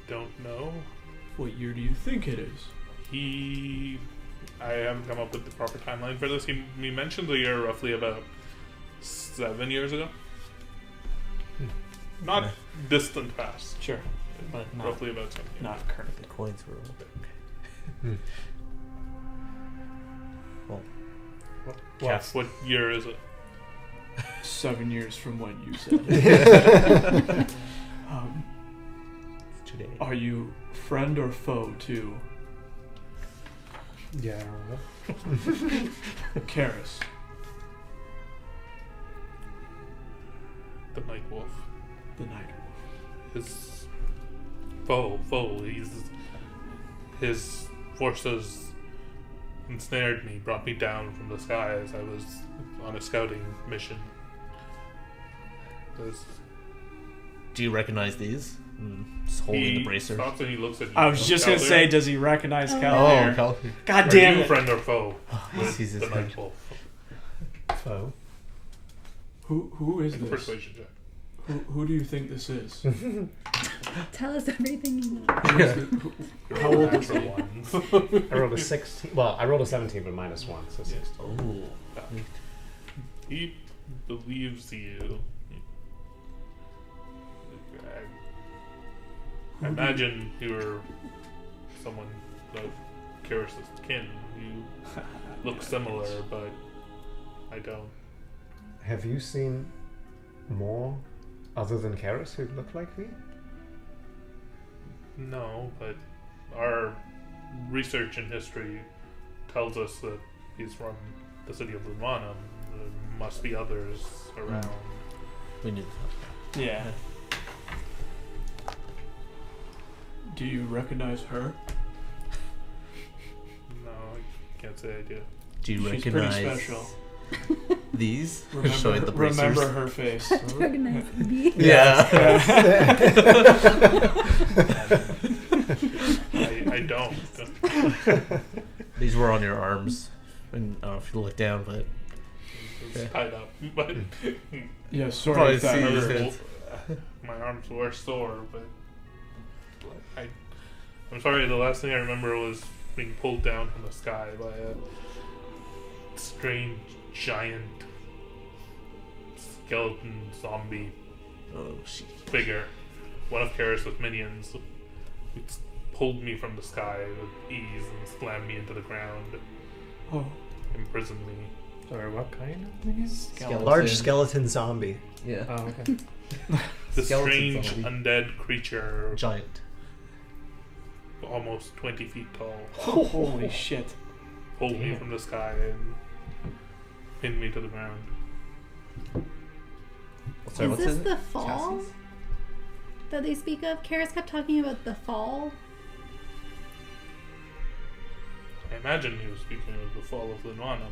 Don't know. What year do you think it is? I haven't come up with the proper timeline for this. He mentioned the year roughly about 7 years ago. Not Okay. distant past. Sure, but not, Roughly about 7 years. not currently. The coins were okay. Well, Yes. What year is it? 7 years from when you said. today. Are you friend or foe to Yeah, I don't know. Karis? The Night Wolf. The Night Wolf. His foe. His forces ensnared me, brought me down from the sky as I was on a scouting mission. Do you recognize these? Just holding the He bracer. stops and he looks at you. I was just gonna Cavalier. say, does he recognize Oh. Oh, Cavalier? Cal- God Are damn you it! friend or foe he with sees his the head. Night Wolf? Foe. Who is Make a this? persuasion check. Who do you think this is? Tell us everything you know. How old is he? I rolled a 16. Well, I rolled a 17, but -1, so 16. Oh. He believes you. I imagine you're someone of Karis's kin. You look similar, but I don't. Have you seen more other than Karis who look like me? No, but our research and history tells us that he's from the city of Lunwanum. There must be others around. We knew that. Yeah. Do you recognize her? No, I can't say I do. Do you She's recognize pretty special. these? Showing the bracers. Remember her face. Recognize me. Yeah. I don't. These were on your arms. And I don't know if you look down, but It's tied up, but Yeah, sorry. Probably if that see hurt. his my arms were sore. But I'm sorry. The last thing I remember was being pulled down from the sky by a strange giant skeleton zombie oh shit. figure. One of Karis's minions. It's pulled me from the sky with ease and slammed me into the ground, Oh. imprisoned me. Sorry, what kind of thing is? Skeleton. Large skeleton zombie. Yeah. Oh, okay. This Skeleton strange zombie. undead creature, Giant. almost 20 feet tall, Holy shit. pulled me Damn. from the sky and pinned me to the ground. Sorry, Is what's this his the fall that they speak of? Karis kept talking about the fall. I imagine he was speaking of the fall of Lunwanum,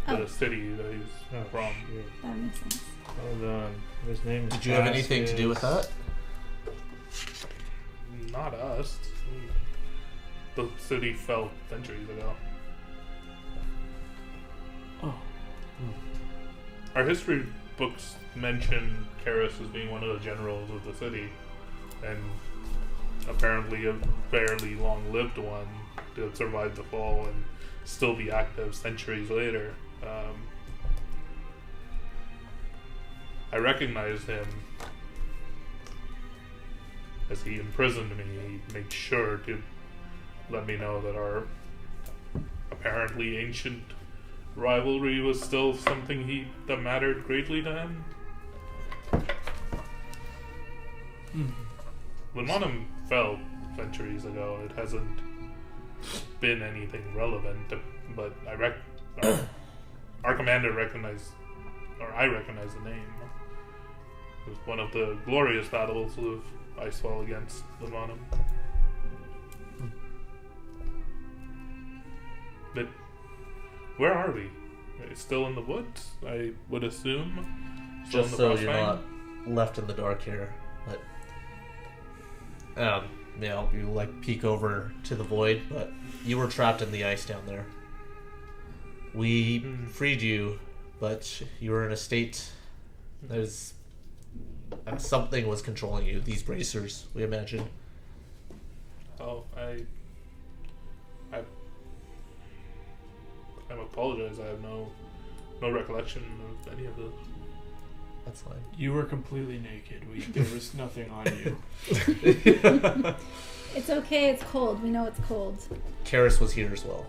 Oh. the city that he's Oh, from. shit. That makes sense. Hold on. His name is Did you have anything to do with that? Not us. The city fell centuries ago. Oh. Our history books mention Karis as being one of the generals of the city, and apparently a fairly long-lived one that survived the fall and still be active centuries later. I recognized him as he imprisoned me. He made sure to let me know that our apparently ancient rivalry was still something that mattered greatly to him. Lunwanum fell centuries ago. It hasn't been anything relevant, but our commander recognized, or I recognize the name. It was one of the glorious battles of Icefall against Lunwanum. But where are we? It's still in the woods, I would assume. Still Just in so the you're Frostfang? not left in the dark here. But yeah, you like peek over to the void, but you were trapped in the ice down there. We freed you, but you were in a state. There's something was controlling you. These bracers, we imagine. Oh, I apologize. I have no recollection of any of this. That's fine. You were completely naked. There was nothing on you. It's okay, it's cold. We know it's cold. Karis was here as well.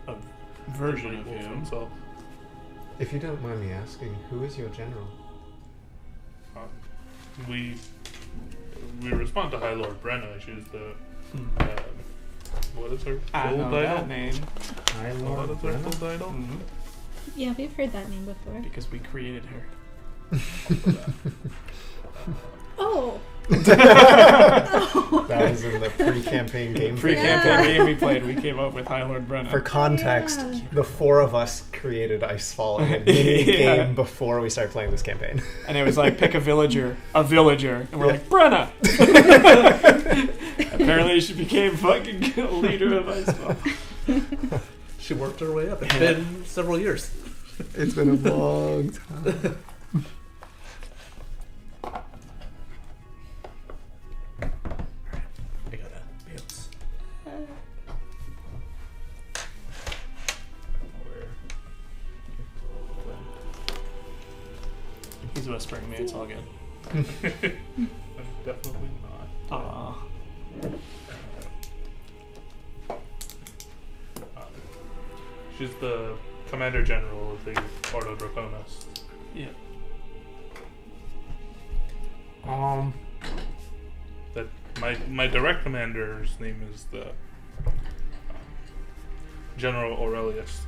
A version of Wolf him. himself. If you don't mind me asking, who is your general? We respond to High Lord Brenna. She's the what is her I full know title? that name. High What is her full title? Mhm. Yeah, we've heard that name before. Because we created her. Oh! That was in the pre-campaign game. Pre-campaign game we played, we came up with High Lord Brenna. For context, Yeah. the four of us created Icefall in a mini Yeah. game before we started playing this campaign. And it was like, pick a villager. And we're like, Brenna! Apparently she became fucking leader of Icefall. She worked her way up. It's been several years. It's been a long time. He's whispering me. It's all good. I'm definitely not. Aw. She's the Commander General of the Ordo Draconis. Yeah. That my direct commander's name is the General Aurelius.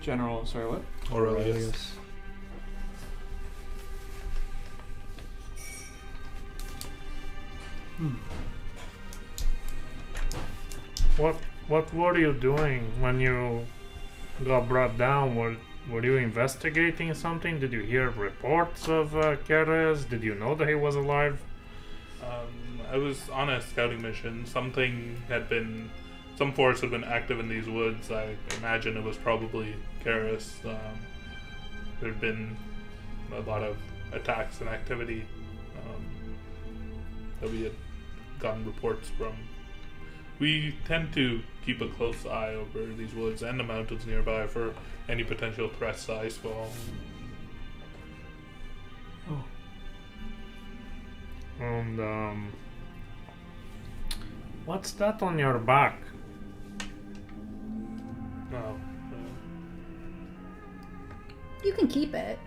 General, sorry, what? Aurelius. What were you doing when you got brought down? Were you investigating something? Did you hear reports of Keres? Did you know that he was alive? I was on a scouting mission. Some force had been active in these woods. I imagine it was probably Keres. There'd been a lot of attacks and activity that we had gotten reports from. We tend to keep a close eye over these woods and the mountains nearby for any potential threats to Icefall. Oh. And what's that on your back? No. You can keep it.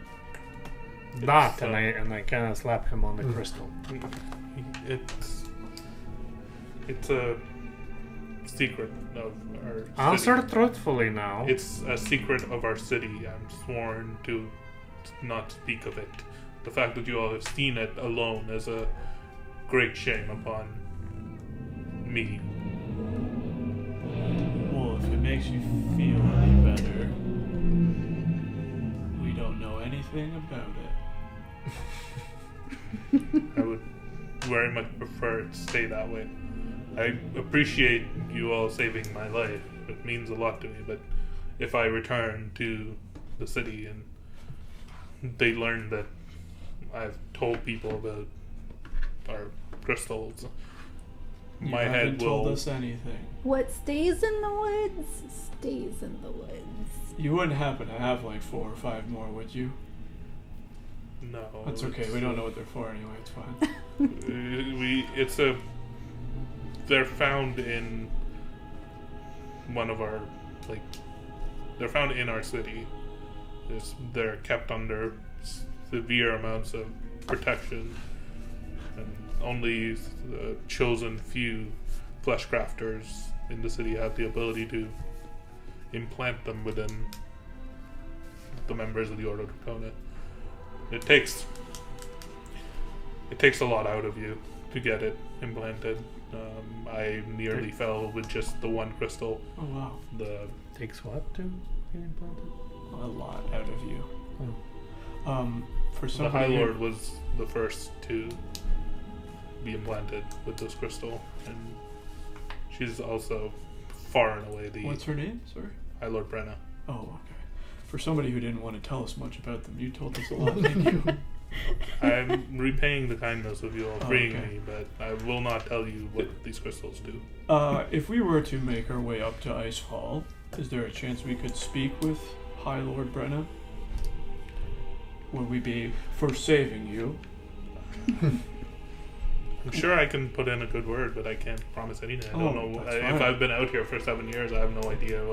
That, and I kind of slap him on the crystal. It's a secret of our city. Answer truthfully now. It's a secret of our city. I'm sworn to not speak of it. The fact that you all have seen it alone is a great shame upon me. Well, if it makes you feel any better, we don't know anything about it. I would very much prefer it to stay that way. I appreciate you all saving my life. It means a lot to me, but if I return to the city and they learn that I've told people about our crystals, my head haven't told will... us anything. What stays in the woods stays in the woods. You wouldn't happen to have like 4 or 5 more, would you? No. That's okay. it's- We don't know what they're for anyway. It's fine. They're found in one of our, they're found in our city. They're kept under severe amounts of protection, and only the chosen few flesh crafters in the city have the ability to implant them within the members of the Ordo Dracona. It takes a lot out of you to get it implanted. I nearly fell with just the one crystal. Oh wow. Takes what to get implanted? A lot out of you. For The somebody High who- Lord was the first to be implanted with this crystal, and she's also far and away the What's her name? Sorry. High Lord Brenna. Oh, okay. For somebody who didn't want to tell us much about them, you told us a lot. Thank you. I'm repaying the kindness of you all freeing okay. me, but I will not tell you what these crystals do. If we were to make our way up to Icefall, is there a chance we could speak with High Lord Brenna? Would we be for saving you? I'm sure I can put in a good word, but I can't promise anything. I don't know. that's If fine. I've been out here for 7 years, I have no idea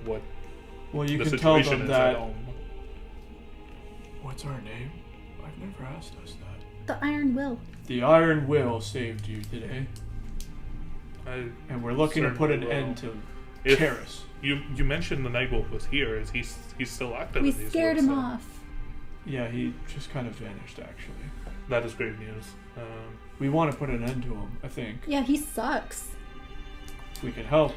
what Well, you the can tell situation them is at that. home. What's our name? I've never asked us that. The Iron Will. The Iron Will saved you today, and we're looking to put an certainly end to If Karis. you mentioned the Nightwolf was here. Is he's still active? We in these scared woods, him so off. Yeah, he just kind of vanished. Actually, That is great news. we want to put an end to him. I think Yeah, he sucks. we can help.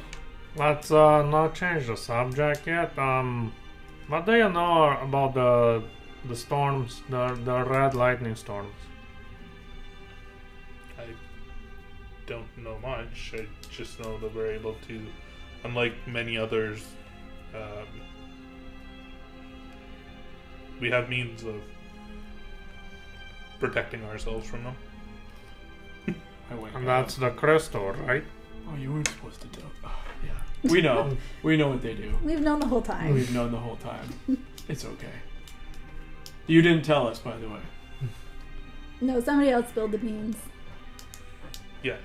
Let's not change the subject yet. What do you know about the storms, the red lightning storms? I don't know much. I just know that we're able to, unlike many others, we have means of protecting ourselves from them. I went. And that's the crystal, right? Oh, you weren't supposed to tell. Yeah. We know. We know what they do. We've known the whole time. We've known the whole time. It's okay. You didn't tell us, by the way. No, somebody else spilled the beans. Yes,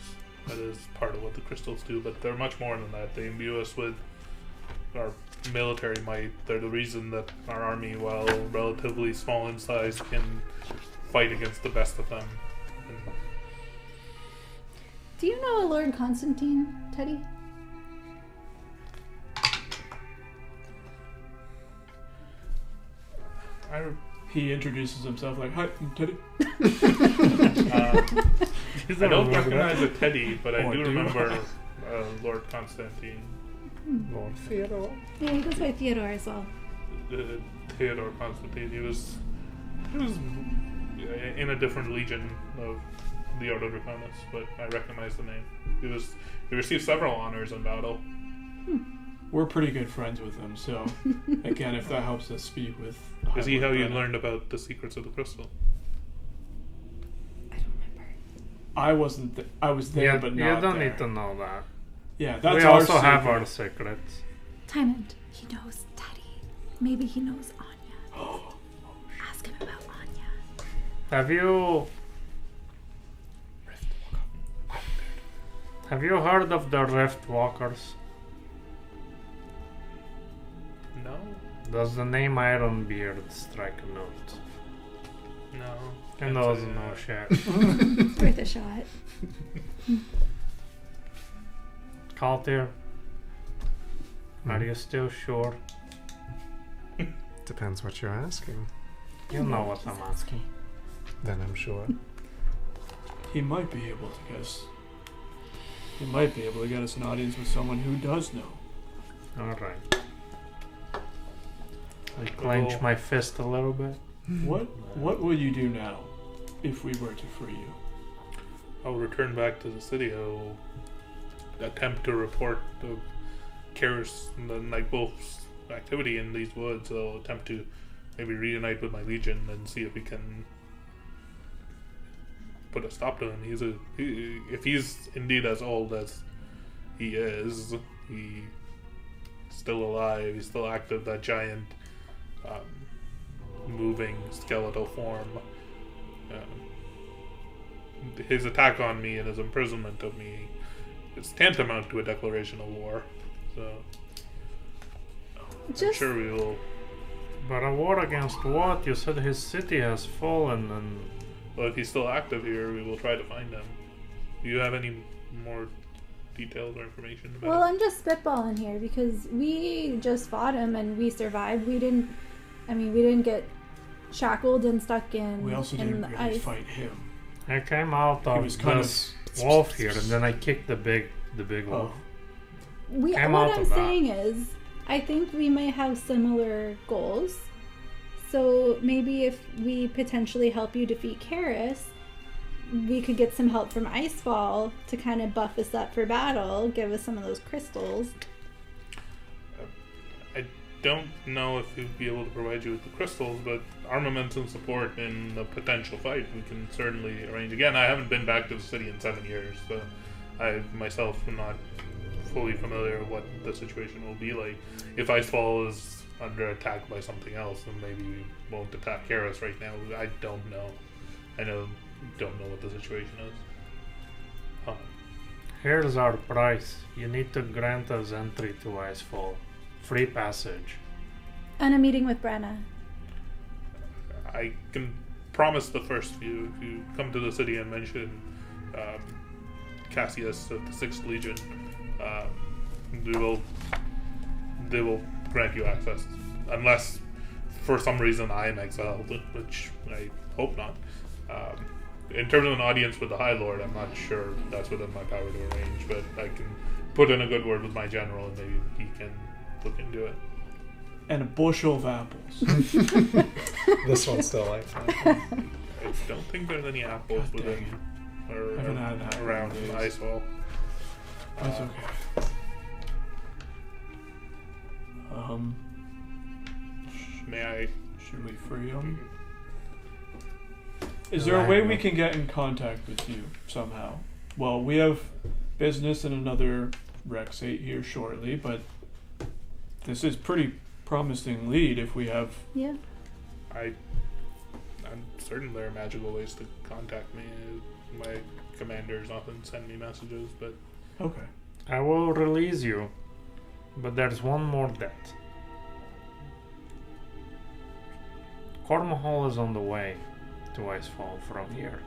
that is part of what the crystals do, but they're much more than that. They imbue us with our military might. They're the reason that our army, while relatively small in size, can fight against the best of them. And Do you know a Lord Constantine, Teddy? He introduces himself like, "Hi, I'm Teddy." I don't recognize a Teddy, but I Oh, do do you? remember Lord Constantine. Lord Theodore. Yeah, he goes by Theodore as well. Theodore Constantine. He was in a different legion of the Ordo Draconis, but I recognize the name. He received several honors in battle. We're pretty good friends with him, so again, if that helps us speak with. Is he how you Brennan. learned about the secrets of the crystal? I don't remember. I wasn't. I was there, but not you don't there. need to know that. Yeah, that's We our also have secret. our secrets. Tymond, he knows Teddy. Maybe he knows Anya. Ask him about Anya. Have you heard of the Rift Walkers? No, Does the name Ironbeard strike a note? no. He Can't knows say no that. shit. It's worth a shot. Kaltir, are you still sure? Depends what you're asking. You know what I'm asking. Then I'm sure. He might be able to guess. He might be able to get us an audience with someone who does know. Alright. I clench my fist a little bit. What will you do now, if we were to free you? I'll return back to the city. I'll attempt to report the Karis and the Nightwolf's activity in these woods. I'll attempt to maybe reunite with my legion and see if we can put a stop to him. If he's indeed as old as he is, he's still alive, he's still active, that giant moving skeletal form. His attack on me and his imprisonment of me is tantamount to a declaration of war. So I'm Just sure we will. But a war against what? You said his city has fallen and... Well, if he's still active here, we will try to find him. Do you have any more details or information about Well, it? I'm just spitballing here because we just fought him and we survived. We didn't get shackled and stuck in, We also in didn't the really ice. fight him. I came out He of was kind this wolf here and then I kicked the big wolf. What Came out I'm of that. saying is, I think we may have similar goals. So maybe if we potentially help you defeat Karis, we could get some help from Icefall to kind of buff us up for battle, give us some of those crystals. I don't know if we'd be able to provide you with the crystals, but armaments and support in the potential fight, we can certainly arrange. Again, I haven't been back to the city in 7 years, so I myself am not fully familiar with what the situation will be like. If Icefall is under attack by something else, then maybe we won't attack Karis right now. I don't know. Don't know what the situation is. Here's our price. You need to grant us entry to Icefall. Free passage. And a meeting with Brenna. I can promise the first few. If you come to the city and mention Cassius of the 6th Legion, they will grant you access. Unless, for some reason, I am exiled, which I hope not. In terms of an audience with the High Lord, I'm not sure that's within my power to arrange, but I can put in a good word with my general and maybe he can look into it. And a bushel of apples. This one's still like I don't think there's any apples God within dang or Haven't had an apple around in days. Icewall. That's okay. May I? Should we free him? Is there a way we can get in contact with you somehow? Well, we have business in another Rexate here shortly, but this is pretty promising lead if we have... Yeah. I'm certain there are magical ways to contact me. My commanders often send me messages, but Okay. I will release you, but there's one more debt. Cornwall is on the way to Icefall from here.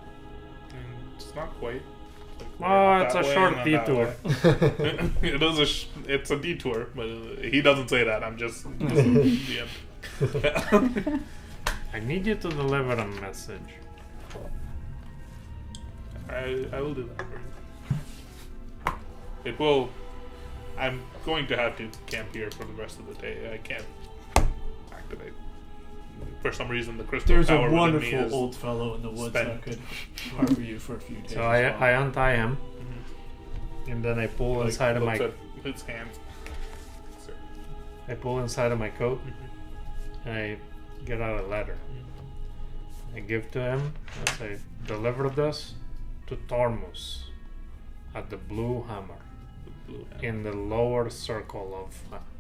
it's not quite. Oh, it's a short detour. It's a detour, but he doesn't say that. I'm just yeah. I need you to deliver a message. I will do that for you. It will. I'm going to have to camp here for the rest of the day. I can't activate. For some reason, the crystal There's power a within me wonderful is old fellow in the woods spent. that could harbor you for a few days. So I untie him, and then I pull like, inside of my looks at his hands. Sir. I pull inside of my coat, Mhm. and I get out a letter. I give to him. I say, deliver this to Tormus at the Blue Hammer The blue hand. in the lower circle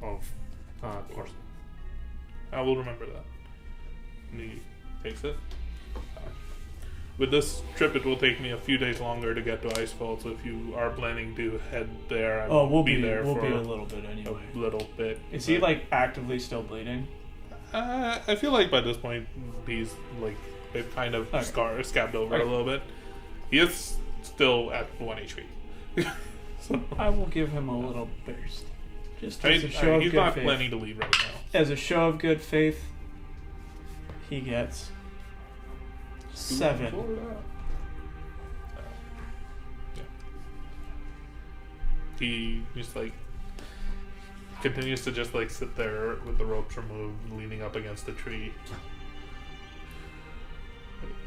of course. I will remember that. And he takes it. With this trip, it will take me a few days longer to get to Icefall. So if you are planning to head there, I will we'll be there we'll for be a little bit anyway. a little bit. Is he but- like actively still bleeding? I feel like by this point he's like they've kind of Okay. scabbed over a Okay. little bit. He is still at 1 HP. So I will give him a little boost, just I as mean, a show of he's good not faith. planning to leave right now. As a show of good faith, he gets 7. Yeah. He just like continues to just like sit there with the ropes removed, leaning up against a tree.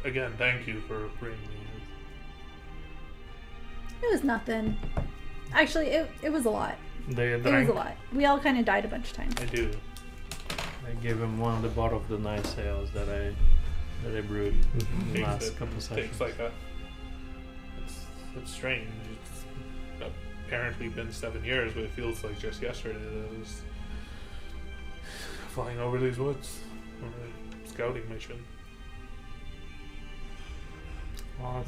Again, thank you for bringing me. It was nothing. Actually, it was a lot. They It was drank. a lot. We all kind of died a bunch of times. I do. I gave him one of the bottle of the nice ales that I brewed in the Takes last it- couple sessions. takes like a. It's strange. It's apparently been 7 years, but it feels like just yesterday that I was flying over these woods on a scouting mission. Well,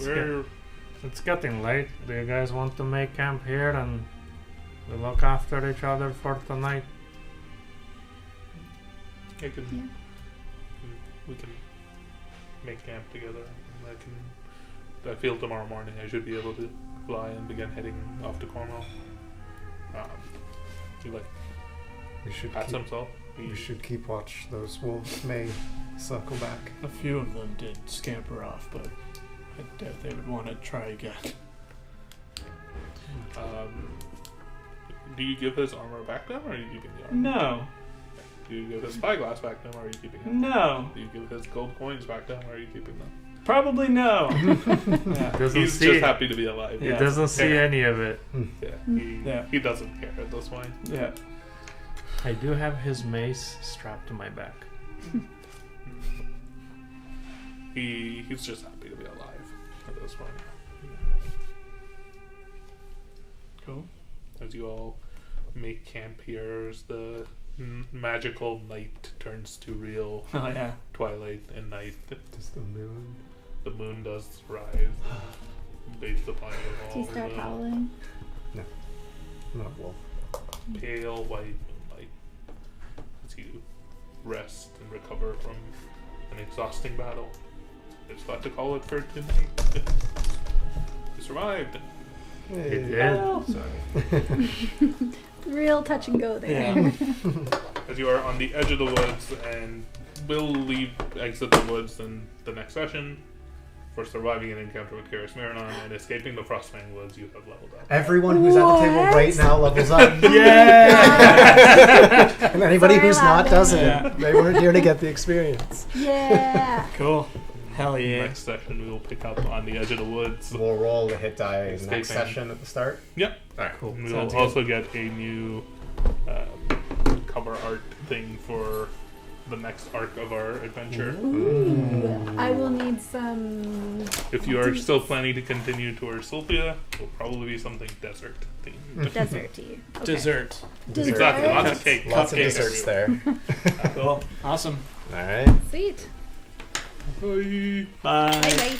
it's getting late. Do you guys want to make camp here and we look after each other for tonight? I can. Yeah. We can make camp together. I feel tomorrow morning I should be able to fly and begin heading off to Cornwall. He like We should pats keep, himself. we should keep watch. Those wolves may circle back. A few of them did scamper off, but I doubt they would want to try again. Do you give his armor back to him, or are you keeping the armor? No, Do you give his spyglass back to him, or are you keeping it? no, Do you give his gold coins back to him, or are you keeping them? probably no. Yeah. Doesn't He's see just happy to be alive. He Yeah. doesn't see Yeah. any of it. Yeah, he doesn't care at this point. Yeah. I do have his mace strapped to my back. He's just happy to be alive at this point. Cool. As you all make camp here, as the magical night turns to real Oh yeah. twilight and night, Just the moon. the moon does rise, based upon you all. Do you start howling? Not wolf. Pale white light as you rest and recover from an exhausting battle. It's about to call it for tonight. You survived. It did. Sorry. Real touch and go there. Yeah. As you are on the edge of the woods and will exit the woods in the next session. For surviving an encounter with Karis Miranon and escaping the Frostfang Woods, you have leveled up. Everyone who's at the table What? right now levels up. Yeah! And anybody Sorry, who's not Lavin. doesn't. Yeah. They weren't here to get the experience. Yeah. Cool. Hell yeah. Next session, we will pick up on the edge of the woods. We'll roll the hit die Escaping. next session at the start. Yep. Alright, cool. And Sounds we'll good. also get a new cover art thing for the next arc of our adventure. Ooh. I will need some. If you are still planning to continue towards Sylvia, it will probably be something desert themed. Desserty. Okay. Dessert. Dessert. Exactly, lots of cake. Lots of cupcakes desserts everywhere. there. Cool. Awesome. All right. Sweet. Bye. Bye. Bye bye.